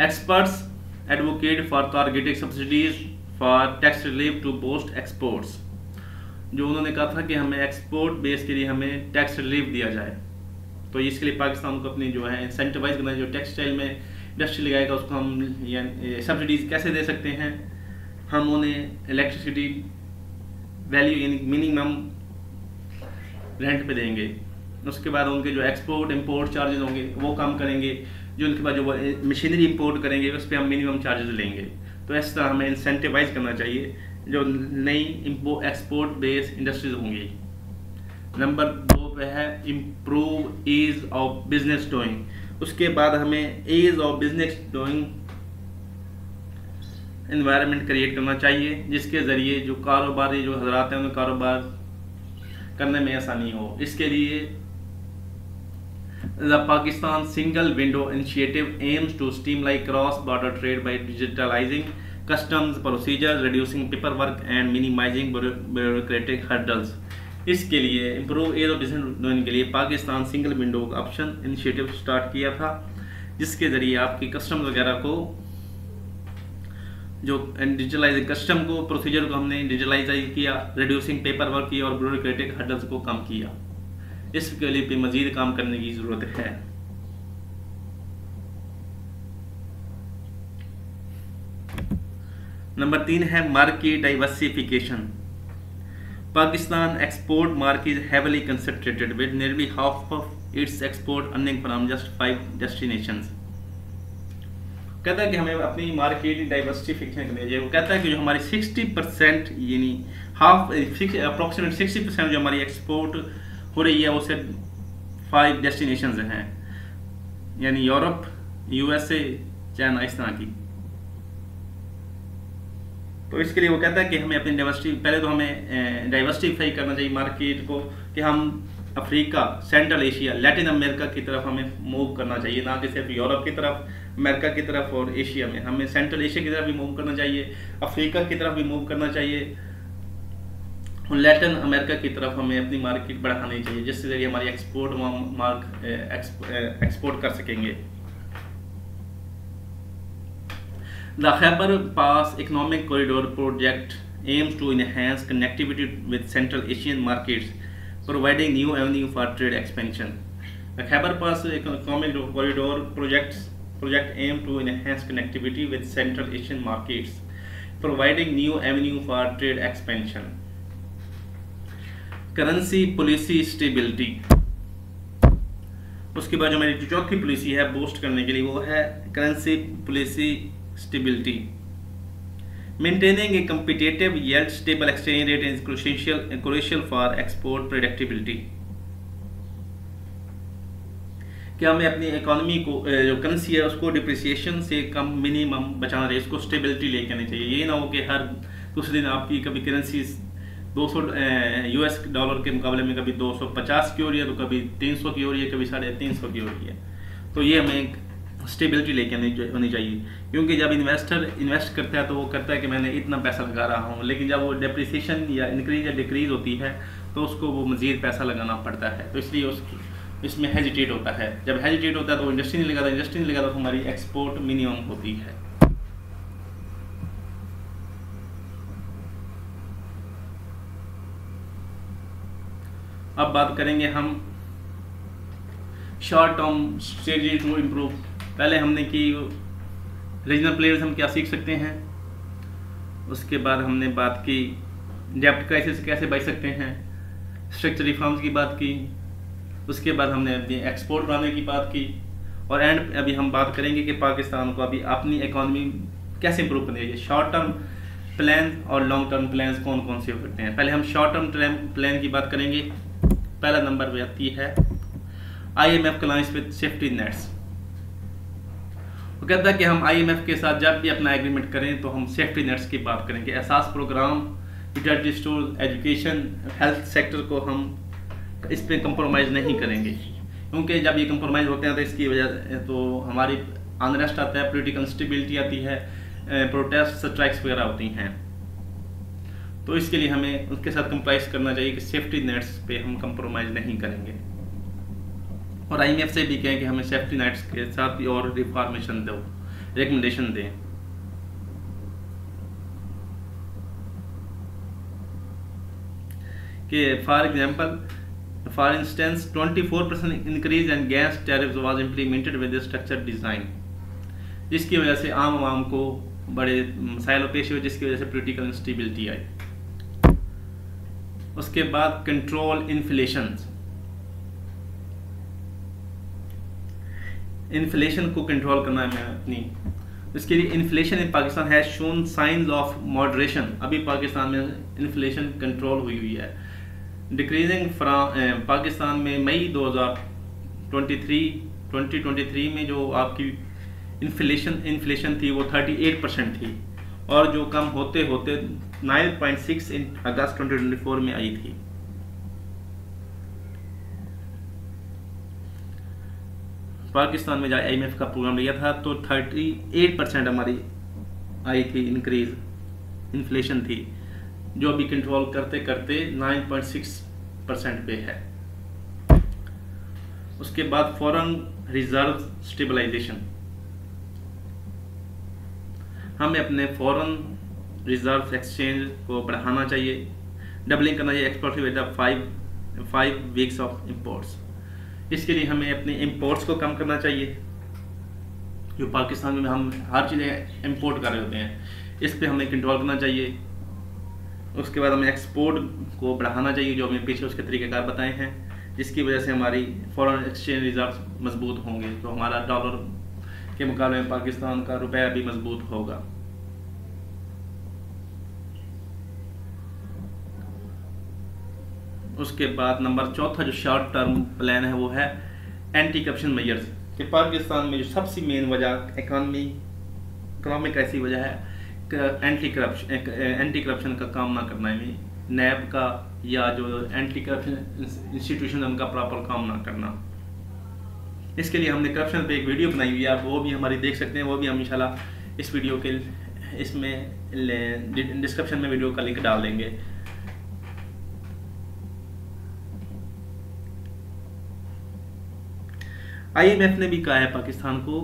Experts advocate for targeted subsidies for tax relief to boost exports. जो उन्होंने कहा था कि हमें एक्सपोर्ट बेस के लिए हमें टैक्स रिलीफ दिया जाए, तो इसके लिए पाकिस्तान को अपनी जो है इंसेंटिवाइज करना है। जो टेक्सटाइल में इंडस्ट्री लगाएगा उसको हम सब्सिडीज कैसे दे सकते हैं, हम उन्हें इलेक्ट्रिसिटी वैल्यू यानी मिनिमम रेंट पे देंगे, उसके बाद उनके जो एक्सपोर्ट इंपोर्ट चार्जेस होंगे वो कम करेंगे, जो उनके बाद जो मशीनरी इंपोर्ट करेंगे उस पर हम मिनिमम चार्जेस लेंगे। तो इस तरह हमें इंसेंटिवाइज करना चाहिए जो नई एक्सपोर्ट बेस्ड इंडस्ट्रीज होंगी। नंबर 2 पे है improve ease of business doing. उसके बाद हमें ease of business doing environment create करना चाहिए जिसके ज़रिए जो कारोबारी जो हजरात हैं उन्हें कारोबार करने में आसानी हो। इसके लिए the Pakistan single window initiative aims to streamline cross border trade by digitalizing customs procedure, reducing paper work and minimizing bureaucratic hurdles. इसके लिए improve ease of business doing के लिए Pakistan single window option initiative start किया था, जिसके ज़रिए आपकी कस्टम वगैरह को जो डिजिटलाइज कस्टम को प्रोसीजर को हमने डिजिटलाइज किया, रिड्यूसिंग पेपर वर्क की और ब्यूरोक्रेटिक हर्डल्स को कम किया। इसके लिए भी मजीद काम करने की ज़रूरत है। नंबर 3 है market diversification. Pakistan export market is heavily concentrated with nearly half of its export earning from just 5 destinations. कहता है कि हमें अपनी मार्केट डाइवर्सिफिकेशन करनी चाहिए। वो कहता है कि जो हमारी 60% यानी अप्रोक्सीमेट 60% जो हमारी एक्सपोर्ट हो रही है वो सिर्फ 5 डेस्टिनेशंस हैं, यानी यूरोप, USA, चाइना, इस तरह की। तो इसके लिए वो कहता है कि हमें अपनी डाइवर्सिटी, पहले तो हमें डाइवर्सिफाई करना चाहिए मार्केट को, कि हम Africa, central Asia, Latin America की तरफ हमें मूव करना चाहिए, ना कि सिर्फ यूरोप की तरफ, अमेरिका की तरफ और एशिया में। हमें सेंट्रल एशिया की तरफ भी मूव करना चाहिए, अफ्रीका की तरफ भी मूव करना चाहिए और लैटिन अमेरिका की तरफ हमें अपनी मार्केट बढ़ानी चाहिए, जिससे जरिए हमारी एक्सपोर्ट कर सकेंगे। The Khyber Pass Economic Corridor project aims to enhance connectivity with Central Asian markets, providing new avenue for trade expansion. The Khyber Pass Economic Corridor project aims to enhance connectivity with Central Asian markets, providing new avenue for trade expansion. Currency policy stability. उसके बाद जो मेरी चौथी पॉलिसी है बूस्ट करने के लिए वो है currency policy stability. Maintaining A competitive yet stable exchange rate is crucial for export predictability. क्या हमें अपनी इकोनॉमी को जो करेंसी है उसको डिप्रिसिएशन से कम मिनिमम बचाना चाहिए, इसको स्टेबिलिटी लेके आनी चाहिए. ये ना हो कि हर दूसरे दिन आपकी कभी करेंसी 200 US डॉलर के मुकाबले में कभी 250 की हो रही है, तो कभी 300 की हो रही है, कभी 350 की हो रही है. तो ये हमें स्टेबिलिटी लेके आनी चाहिए, क्योंकि जब इन्वेस्टर इन्वेस्ट करता है तो वो करता है कि मैंने इतना पैसा लगा रहा हूँ, लेकिन जब वो डेप्रिसिएशन या इंक्रीज या डिक्रीज होती है तो उसको वो मज़ीद पैसा लगाना पड़ता है. तो इसलिए इसमें हेजिटेट होता है. जब हेजिटेट होता है तो इंडस्ट्री नहीं लगाता, तो हमारी एक्सपोर्ट मिनिमम होती है. अब बात करेंगे हम short term strategy to improve. पहले हमने की रीजनल प्लेयर्स हम क्या सीख सकते हैं, उसके बाद हमने बात की डेब्ट क्राइसिस कैसे बच सकते हैं, स्ट्रक्चर रिफॉर्म्स की बात की, उसके बाद हमने अपनी एक्सपोर्ट बढ़ाने की बात की, और एंड अभी हम बात करेंगे कि पाकिस्तान को अभी अपनी इकॉनमी कैसे इम्प्रूव करनी चाहिए. शॉर्ट टर्म प्लान और लॉन्ग टर्म प्लान कौन कौन से हो सकते हैं. पहले हम शॉर्ट टर्म प्लान की बात करेंगे. पहला नंबर पे आती है IMF clients with safety nets. वो कहता है कि हम IMF के साथ जब भी अपना एग्रीमेंट करें तो हम सेफ्टी नेट्स की बात करेंगे. Ehsaas program, utility store, education, health sector को हम इस पे कंप्रोमाइज़ नहीं करेंगे, क्योंकि जब ये कंप्रोमाइज़ होते हैं तो इसकी वजह तो हमारी अनरेस्ट आता है, पॉलिटिकल इंस्टेबिलिटी आती है, प्रोटेस्ट स्ट्राइक्स वगैरह होती हैं. तो इसके लिए हमें उसके साथ कंप्राइज करना चाहिए कि सेफ्टी नेट्स पे हम कंप्रोमाइज़ नहीं करेंगे. और IMF से भी कहें कि हमें सेफ्टी नेट्स के साथ और रिफॉर्मेशन दो, रिकमेंडेशन दें. कि for instance 24% increase and gas tariffs was implemented with structure design, जिसकी वजह से आम आवाम को बड़े मसाइल पेश हुए, जिसकी वजह से पॉलिटिकल इंस्टेबिलिटी आई. उसके बाद कंट्रोल इन्फ्लेशन को कंट्रोल करना है अपनी. इसके लिए inflation in Pakistan has shown science of moderation. अभी पाकिस्तान में इन्फ्लेशन कंट्रोल हुई है, डिक्रीजिंग फ्रॉम पाकिस्तान में मई 2023 में जो आपकी इन्फ्लेशन थी वो 38% थी, और जो कम होते होते 9.6 इन अगस्त 2024 में आई थी. पाकिस्तान में जब IMF का प्रोग्राम लिया था तो 38% हमारी आई थी इंक्रीज इन्फ्लेशन थी, जो अभी कंट्रोल करते करते 9.6% पे है. उसके बाद फॉरेन रिजर्व स्टेबलाइजेशन. हमें अपने फॉरेन रिजर्व एक्सचेंज को बढ़ाना चाहिए, डबलिंग करना चाहिए export with 5 weeks of imports. इसके लिए हमें अपने इंपोर्ट्स को कम करना चाहिए. जो पाकिस्तान में हम हर चीज़ें इंपोर्ट कर रहे होते हैं, इस पे हमें कंट्रोल करना चाहिए. उसके बाद हमें एक्सपोर्ट को बढ़ाना चाहिए, जो हमने पीछे उसके तरीक़ेकार बताए हैं, जिसकी वजह से हमारी फॉरेन एक्सचेंज रिजर्व मजबूत होंगे, तो हमारा डॉलर के मुकाबले में पाकिस्तान का रुपया भी मजबूत होगा. उसके बाद नंबर चौथा जो शॉर्ट टर्म प्लान है वो है एंटी करप्शन मेजर्स. कि पाकिस्तान में जो सबसे मेन वजह इकोनॉमिक ऐसी वजह है एंटी करप्शन का काम ना करना है, नैब का या जो एंटी करप्शन इंस्टीट्यूशन उनका प्रॉपर काम ना करना. इसके लिए हमने करप्शन पे एक वीडियो बनाई हुई है, आप वो भी हमारी देख सकते हैं. वो भी हम इंशाल्लाह इस वीडियो के इसमें डिस्क्रिप्शन में वीडियो का लिंक डाल देंगे. IMF ने भी कहा है पाकिस्तान को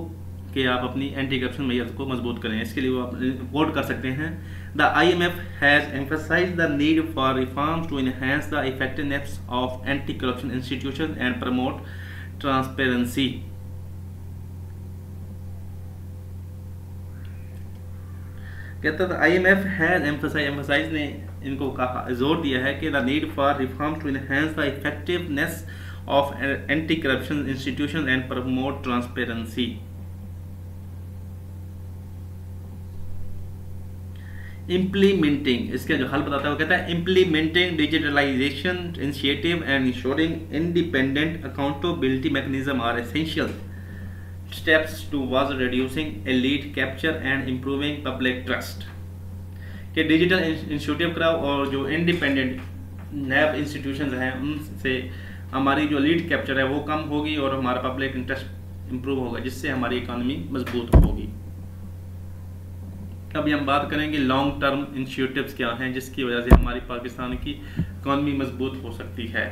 कि आप अपनी एंटी करप्शन मेजर्स को मजबूत करें। इसके लिए वो आप रिपोर्ट कर सकते हैं। The IMF has emphasized the need for reforms to enhance the effectiveness of anti-corruption institutions and promote transparency। कहता था IMF हैज़ emphasized ने इनको कहा, जोर दिया है कि the need for reform to enhance the effectiveness of anti-corruption institutions and promote transparency। Implementing, इसका जो हल बताता है वो कहता है implementing digitalization initiative and ensuring independent accountability mechanism are essential steps towards reducing elite capture and improving public trust. कि डिजिटल इंस्टीट्यूटिव कराओ और जो इंडिपेंडेंट नैब इंस्टीट्यूशंस हैं उनसे हमारी जो लीड कैप्चर है वो कम होगी और हमारा पब्लिक इंटरेस्ट इंप्रूव होगा, जिससे हमारी इकोनॉमी मजबूत होगी। अभी हम बात करेंगे लॉन्ग टर्म इनिशिएटिव्स क्या हैं जिसकी वजह से हमारी पाकिस्तान की इकोनॉमी मजबूत हो सकती है।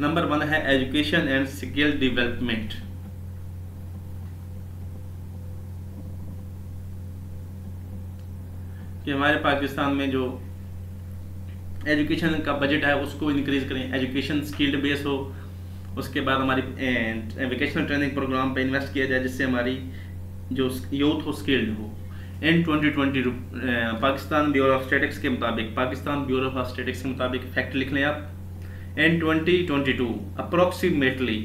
नंबर 1 है एजुकेशन एंड स्किल डेवलपमेंट। कि हमारे पाकिस्तान में जो एजुकेशन का बजट है उसको इंक्रीज करें, एजुकेशन स्किल्ड बेस हो। उसके बाद हमारी वोकेशनल ट्रेनिंग प्रोग्राम पे इन्वेस्ट किया जाए जिससे हमारी जो यूथ हो स्किल्ड हो। इन 2020 पाकिस्तान ब्यूरो ऑफ स्टैटिस्टिक्स के मुताबिक, पाकिस्तान ब्यूरो ऑफ स्टैटिस्टिक्स के मुताबिक फैक्ट लिख लें आप, इन 2022 approximately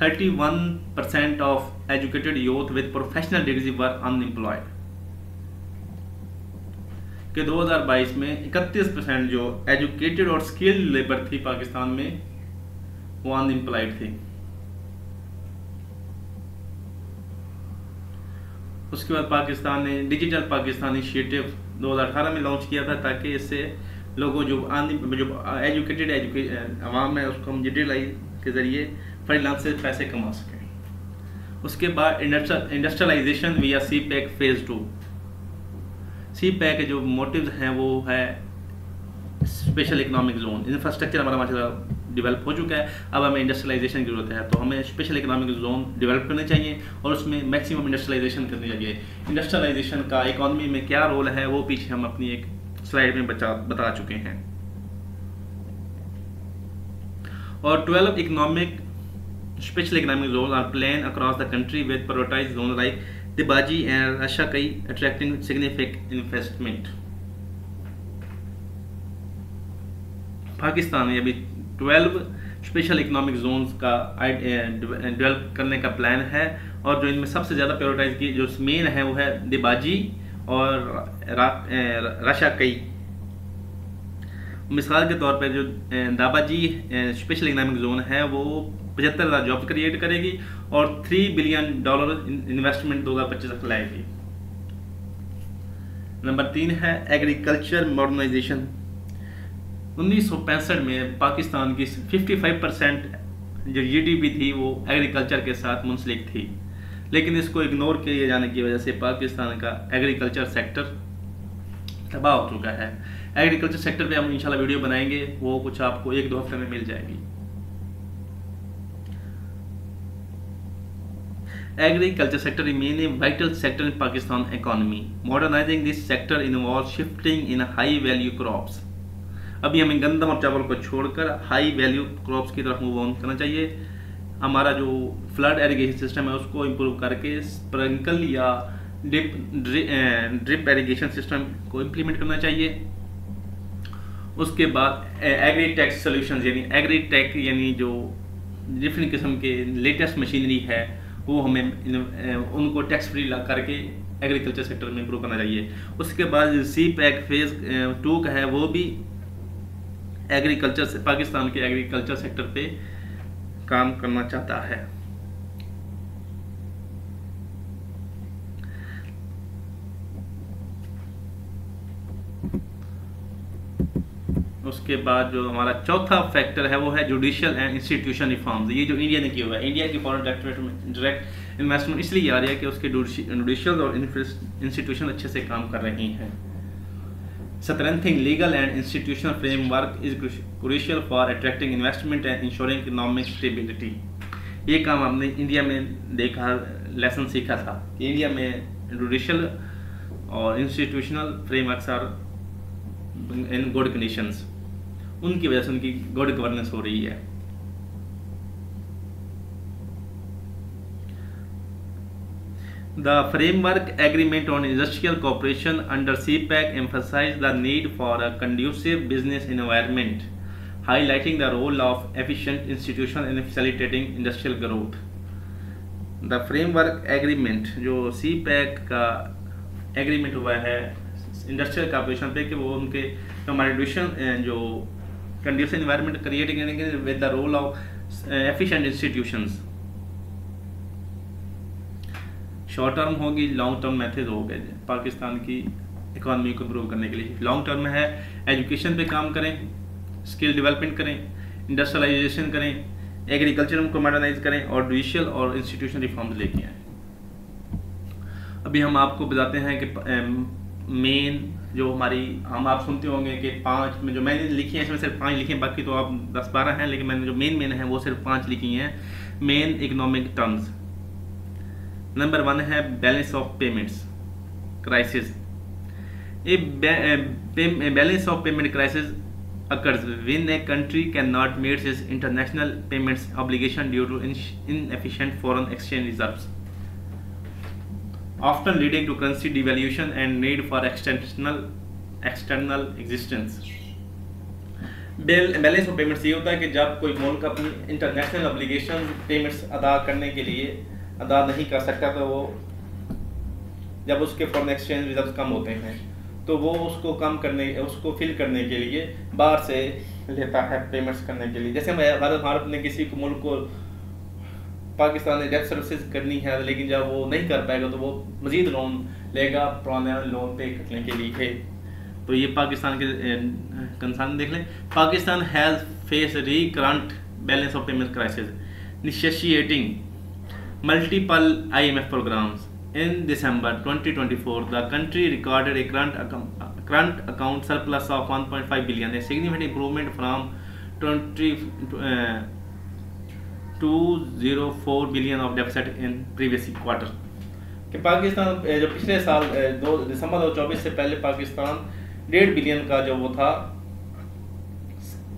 31% of educated youth with professional degree were unemployed. कि 2022 में 31% जो एजुकेटेड और स्किल्ड लेबर थी पाकिस्तान में वो अनएम्प्लॉयड थी। उसके बाद पाकिस्तान ने डिजिटल पाकिस्तान इनिशिएटिव 2018 में लॉन्च किया था ताकि इससे लोगों जो एजुकेटेड आवाम है उसको हम डिजिटलाइज के ज़रिए फ्रीलांस से पैसे कमा सकें। उसके बाद इंडस्ट्रियलाइजेशन विया CPEC फेज़ 2। CPEC के जो मोटिव्स हैं वो है स्पेशल इकोनॉमिक जोन, इंफ्रास्ट्रक्चर हमारा माशाल्लाह डेवलप हो चुका है, अब हमें इंडस्ट्रियलाइजेशन की जरूरत है। तो हमें स्पेशल इकोनॉमिक जोन डेवलप करने चाहिए और उसमें मैक्सिमम इंडस्ट्रियलाइजेशन करनी चाहिए। इंडस्ट्रियलाइजेशन का इकोनॉमी में क्या रोल है वो पीछे हम अपनी एक स्लाइड में बता चुके हैं। और 12 economic special economic zone are plan across the country with prioritized zone like Dhabeji and Rashakai attracting significant investment. Pakistan में अभी 12 स्पेशल इकोनॉमिक जोन्स का डेवलप करने का प्लान है और जो इनमें सबसे ज़्यादा प्रायोरिटाइज की जो मेन है वो है दिबाजी और रशाकई। मिसाल के तौर पर जो दाबाजी स्पेशल इकोनॉमिक जोन है वो 75,000 जॉब क्रिएट करेगी और $3 बिलियन इन्वेस्टमेंट 2025 तक लाएगी। नंबर 3 है एग्रीकल्चर मॉडर्नाइजेशन। 1965 में पाकिस्तान की 55% जो GDP थी वो एग्रीकल्चर के साथ मुंसलिक थी, लेकिन इसको इग्नोर किए जाने की वजह से पाकिस्तान का एग्रीकल्चर सेक्टर तबाह हो चुका है। एग्रीकल्चर सेक्टर पे हम इंशाल्लाह वीडियो बनाएंगे, वो कुछ आपको 1-2 हफ्ते में मिल जाएगी। Agriculture sector remain a vital sector in Pakistan economy. Modernizing this sector involves shifting in high value crops. अभी हमें गंदम और चावल को छोड़कर हाई वैल्यू क्रॉप्स की तरफ मूव ऑन करना चाहिए। हमारा जो फ्लड एरीगेशन सिस्टम है उसको इम्प्रूव करके स्प्रिंकल या ड्रिप एरीगेशन सिस्टम को इम्प्लीमेंट करना चाहिए। उसके बाद एग्रीटेक सॉल्यूशंस यानी जो डिफरेंट किस्म के लेटेस्ट मशीनरी है वो हमें उनको टैक्स फ्री करके एग्रीकल्चर सेक्टर में इम्प्रूव करना चाहिए। उसके बाद CPEC फेज़ 2 का है वो भी एग्रीकल्चर से पाकिस्तान के एग्रीकल्चर सेक्टर पे काम करना चाहता है। उसके बाद जो हमारा चौथा फैक्टर है वो है जुडिशियल एंड इंस्टीट्यूशन रिफॉर्म्स। ये जो इंडिया ने किया हुआ है, इंडिया की फॉरेन डायरेक्ट इन्वेस्टमेंट इसलिए आ रही है कि उसके जुडिशियल और इंस्टीट्यूशन अच्छे से काम कर रही हैं। Strengthening legal and institutional framework is crucial for attracting investment and ensuring economic stability. ये काम हमने इंडिया में देखा, लेसन सीखा था कि इंडिया में जुडिशल और institutional frameworks are in good conditions, उनकी वजह से उनकी गुड गवर्नेंस हो रही है। The framework agreement on industrial cooperation under CPEC emphasized the need for a conducive business environment, highlighting the role of efficient institutions in facilitating industrial growth. The framework agreement जो CPEC का एग्रीमेंट हुआ है इंडस्ट्रियल कॉर्पोरेशन पे कि वो उनके हमारे जो कंडीशन इन्वायरमेंट क्रिएट करेंगे with the role of efficient institutions. Short term होगी, लॉन्ग टर्म मेथड हो गए पाकिस्तान की इकोनॉमी को इम्प्रूव करने के लिए। लॉन्ग टर्म में है एजुकेशन पे काम करें, स्किल डेवलपमेंट करें, इंडस्ट्रियलाइजेशन करें, एग्रीकल्चर को मॉडर्नाइज करें और जुडिशियल और इंस्टीट्यूशन रिफॉर्म्स लेके आए। अभी हम आपको बताते हैं कि मेन जो हमारी हम आप सुनते होंगे कि 5 में जो मैंने लिखी है इसमें सिर्फ 5 लिखी हैं, बाकी तो आप 10-12 हैं, लेकिन मैंने जो मेन है वो सिर्फ 5 लिखी हैं मेन इकोनॉमिक टर्म्स। नंबर 1 है balance of payments crisis. A balance of payment crisis occurs when a country cannot meet its international payments obligation due to inefficient foreign exchange reserves, often leading to currency devaluation and need for external existence. Balance of payments ये होता है कि जब कोई मुल्क अपनी इंटरनेशनल ऑब्लिगेशन पेमेंट्स अदा करने के लिए अदा नहीं कर सकता, तो वो जब उसके फॉरेन एक्सचेंज रिजर्व कम होते हैं तो वो उसको फिल करने के लिए बाहर से लेता है पेमेंट्स करने के लिए। जैसे भारत ने किसी को मुल्क को पाकिस्तान ने डेट सर्विसेज करनी है, लेकिन जब वो नहीं कर पाएगा तो वो मजीद लोन लेगा पुराना लोन पे करने के लिए। तो ये पाकिस्तान के कंसर्न देख लें। Pakistan has face recurrent balance of payment crisis necessitating multiple IMF programs. In December 2024, the country recorded a current account surplus of 1.5 billion, a significant improvement from 204 billion of deficit in previous quarter. कि पाकिस्तान जो पिछले साल दिसंबर 2024 से पहले पाकिस्तान 1.5 बिलियन का जो वो था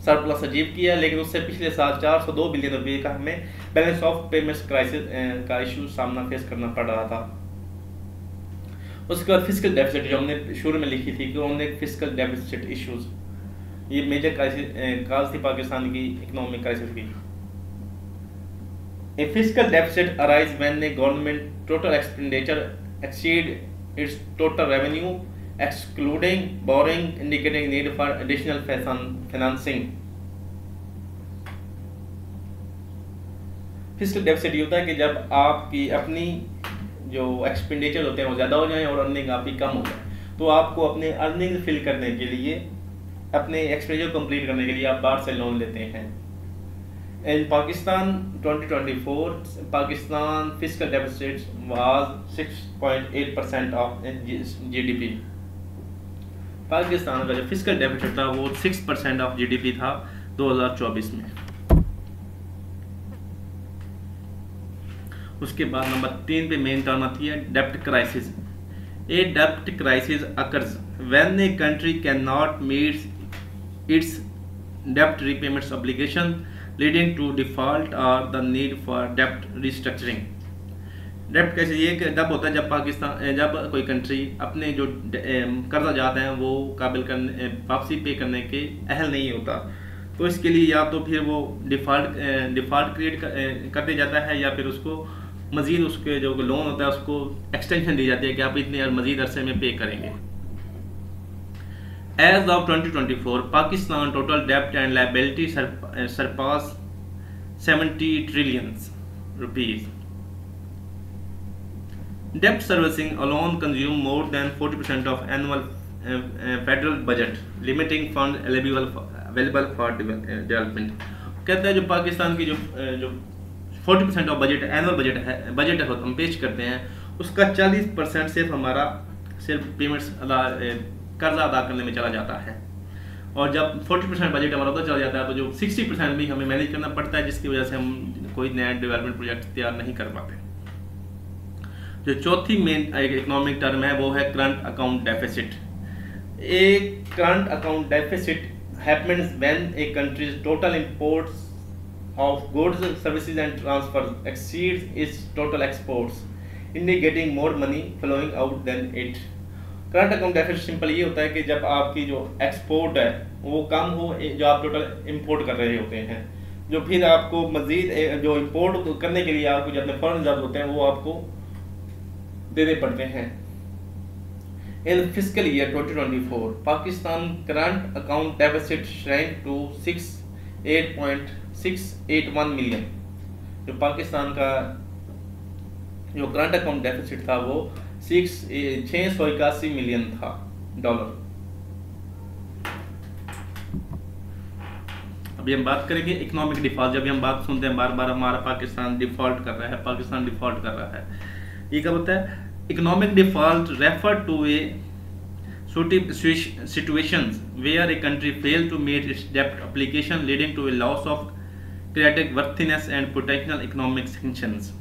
सरप्लस अचीव किया, लेकिन उससे पिछले साल 402 बिलियन रुपये का हमें बैलेंस ऑफ पेमेंट्स क्राइसिस का इशू सामना फेस करना पड़ रहा था। उसके बाद फिस्कल डेफिसिट जो हमने शुरू में लिखी थी कि हमने फिस्कल डेफिसिट इश्यूज, ये मेजर काज थी पाकिस्तान की इकोनॉमिक क्राइसिस की। A fiscal deficit arises when the government total expenditure exceed its total revenue, excluding borrowing, indicating need for additional financing. Fiscal deficit ये होता है कि जब आपकी अपनी जो एक्सपेंडिचर होते हैं वो ज़्यादा हो जाए और अर्निंग आपकी कम हो जाए, तो आपको अपने अर्निंग फिल करने के लिए, अपने एक्सपेंडिचर कंप्लीट करने के लिए आप बाहर से लोन लेते हैं। In Pakistan 2024, Pakistan fiscal deficit was 6.8% of GDP. Pakistan का जो फिस्कल डेफिसिट था वो 6% ऑफ GDP था 2024 में। उसके बाद नंबर 3 पे मेन टर्म आती है डेब्ट क्राइसिस। ए डेब्ट crisis occurs when a country cannot meet its debt repayments obligation, leading to default or the need for debt restructuring. डेब्ट क्राइसिस ये जब होता है जब कोई कंट्री अपने जो कर्जा जाते हैं वो काबिल करने वापसी पे करने के अहल नहीं होता, तो इसके लिए या तो फिर वो डिफॉल्ट क्रिएट कर दिया जाता है या फिर उसको मजीद उसके जो लोन होता है उसको एक्सटेंशन दी जाती है कि आप इतने मजीद अरसे में पे करेंगे। As of 2024, Pakistan total debt and liability surpass 70 trillion rupees. Debt servicing alone consume more than 40% of annual federal budget, limiting fund available for development. कहता है जो पाकिस्तान की जो 40% ऑफ बजट एनुअल बजट हम पेश करते हैं, उसका 40% सिर्फ पेमेंट्स कर्जा अदा करने में चला जाता है, और जब 40% बजट हमारा उधर चला जाता है तो जो 60% भी हमें मैनेज करना पड़ता है, जिसकी वजह से हम कोई नया डेवलपमेंट प्रोजेक्ट तैयार नहीं कर पाते। जो चौथी मेन इकोनॉमिक टर्म है वो है current account deficit. A current account deficit happens when A countries total imports of goods, services and transfers exceeds its total exports, indicating more money flowing out than it. Current account deficit simple ये होता है कि जब आपकी जो एक्सपोर्ट है वो कम हो जो आप टोटल इंपोर्ट कर रहे होते हैं, जो फिर आपको मजीद जो इंपोर्ट करने के लिए आपको जो अपने फॉरेन रिजर्व होते हैं वो आपको देने पड़ते हैं। In fiscal year 2024 Pakistan current account deficit shrank to 681 million. जो पाकिस्तान का जो करंट अकाउंट डेफिसिट था वो 681 मिलियन था डॉलर। अभी हम बात करेंगे इकोनॉमिक डिफॉल्ट। जब हम बात सुनते हैं बार बार हमारा पाकिस्तान डिफॉल्ट कर रहा है, पाकिस्तान डिफॉल्ट कर रहा है, ये क्या होता है? Economic default refer to a situations where a country failed to meet its debt obligation leading to a loss of credit worthiness and potential economic sanctions.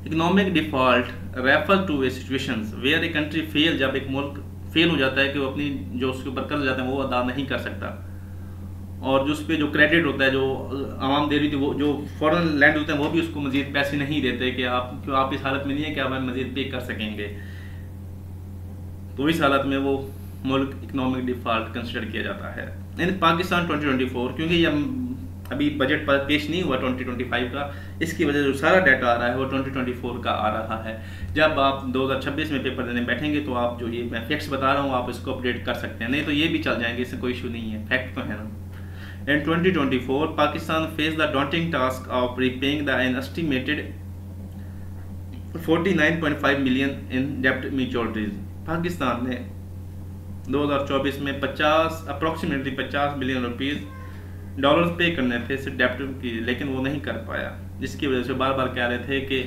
Economic default refers to a situations where a country fail, जब एक मुल्क फेल हो जाता है कि वो अपनी जो उसके ऊपर कर्ज जाते हैं वो अदा नहीं कर सकता, और जो उस पर जो क्रेडिट होता है जो आवाम दे रही थी वो जो फॉरेन लैंड होते हैं वो भी उसको मजीद पैसे नहीं देते कि आप इस हालत में नहीं है कि आप मजीद पे कर सकेंगे, तो इस हालत में वो मुल्क इकोनॉमिक डिफॉल्ट कंसिडर किया जाता है। इन पाकिस्तान 2024, क्योंकि ये अभी बजट पर पेश नहीं हुआ 2025 का, इसकी वजह से जो सारा डाटा आ रहा है वो 2024 का आ रहा है। जब आप 2026 में पेपर देने बैठेंगे तो आप जो ये मैं फैक्ट्स बता रहा हूँ आप इसको अपडेट कर सकते हैं, नहीं तो ये भी चल जाएंगे, इससे कोई इशू नहीं है, फैक्ट तो है ना। इन 2024 Pakistan face the daunting task of repaying the an estimated 49.5 million in डेब्ट मैच्योरिटीज। पाकिस्तान ने 2024 में अप्रोक्सीमेटली 50 बिलियन रुपीस डॉलर्स पे करने थे सिर्फ डेब्ट की, लेकिन वो नहीं कर पाया, जिसकी वजह से बार बार कह रहे थे कि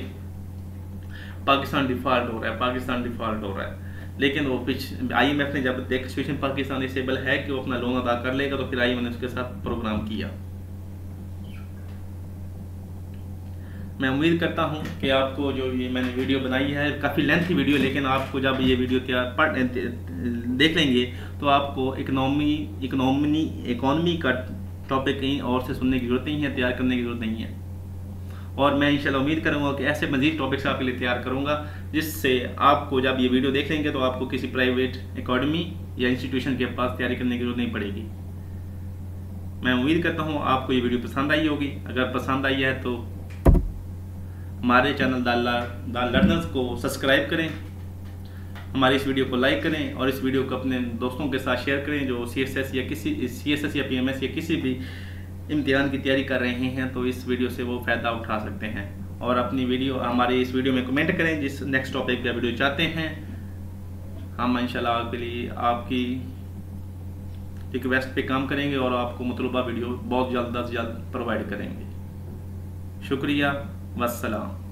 पाकिस्तान डिफॉल्ट हो रहा है, पाकिस्तान डिफॉल्ट हो रहा है। लेकिन वो IMF ने जब देखा सिचुएशन पाकिस्तान इसेबल है कि वो अपना लोन अदा कर लेगा, तो फिर IMF ने उसके साथ प्रोग्राम किया। मैं उम्मीद करता हूं कि आपको जो ये मैंने वीडियो बनाई है काफ़ी लेंथी वीडियो, लेकिन आपको जब ये वीडियो देख लेंगे तो आपको इकोनॉमी का टॉपिक कहीं और से सुनने की जरूरत नहीं है, तैयार करने की जरूरत नहीं है। और मैं इंशाल्लाह उम्मीद करूंगा कि ऐसे मज़ीद टॉपिक्स आपके लिए तैयार करूंगा, जिससे आपको जब ये वीडियो देख लेंगे तो आपको किसी प्राइवेट एकेडमी या इंस्टीट्यूशन के पास तैयारी करने की जरूरत नहीं पड़ेगी। मैं उम्मीद करता हूँ आपको ये वीडियो पसंद आई होगी। अगर पसंद आई है तो हमारे चैनल द लर्नर्स को सब्सक्राइब करें, हमारी इस वीडियो को लाइक करें और इस वीडियो को अपने दोस्तों के साथ शेयर करें जो CSS या PMS या किसी भी इम्तिहान की तैयारी कर रहे हैं, तो इस वीडियो से वो फ़ायदा उठा सकते हैं। और अपनी वीडियो हमारे इस वीडियो में कमेंट करें जिस नेक्स्ट टॉपिक का वीडियो चाहते हैं, हम इंशाल्लाह आपके लिए आपकी रिक्वेस्ट पे काम करेंगे और आपको मतलूबा वीडियो बहुत जल्द से जल्द प्रोवाइड करेंगे। शुक्रिया, वस्सलाम।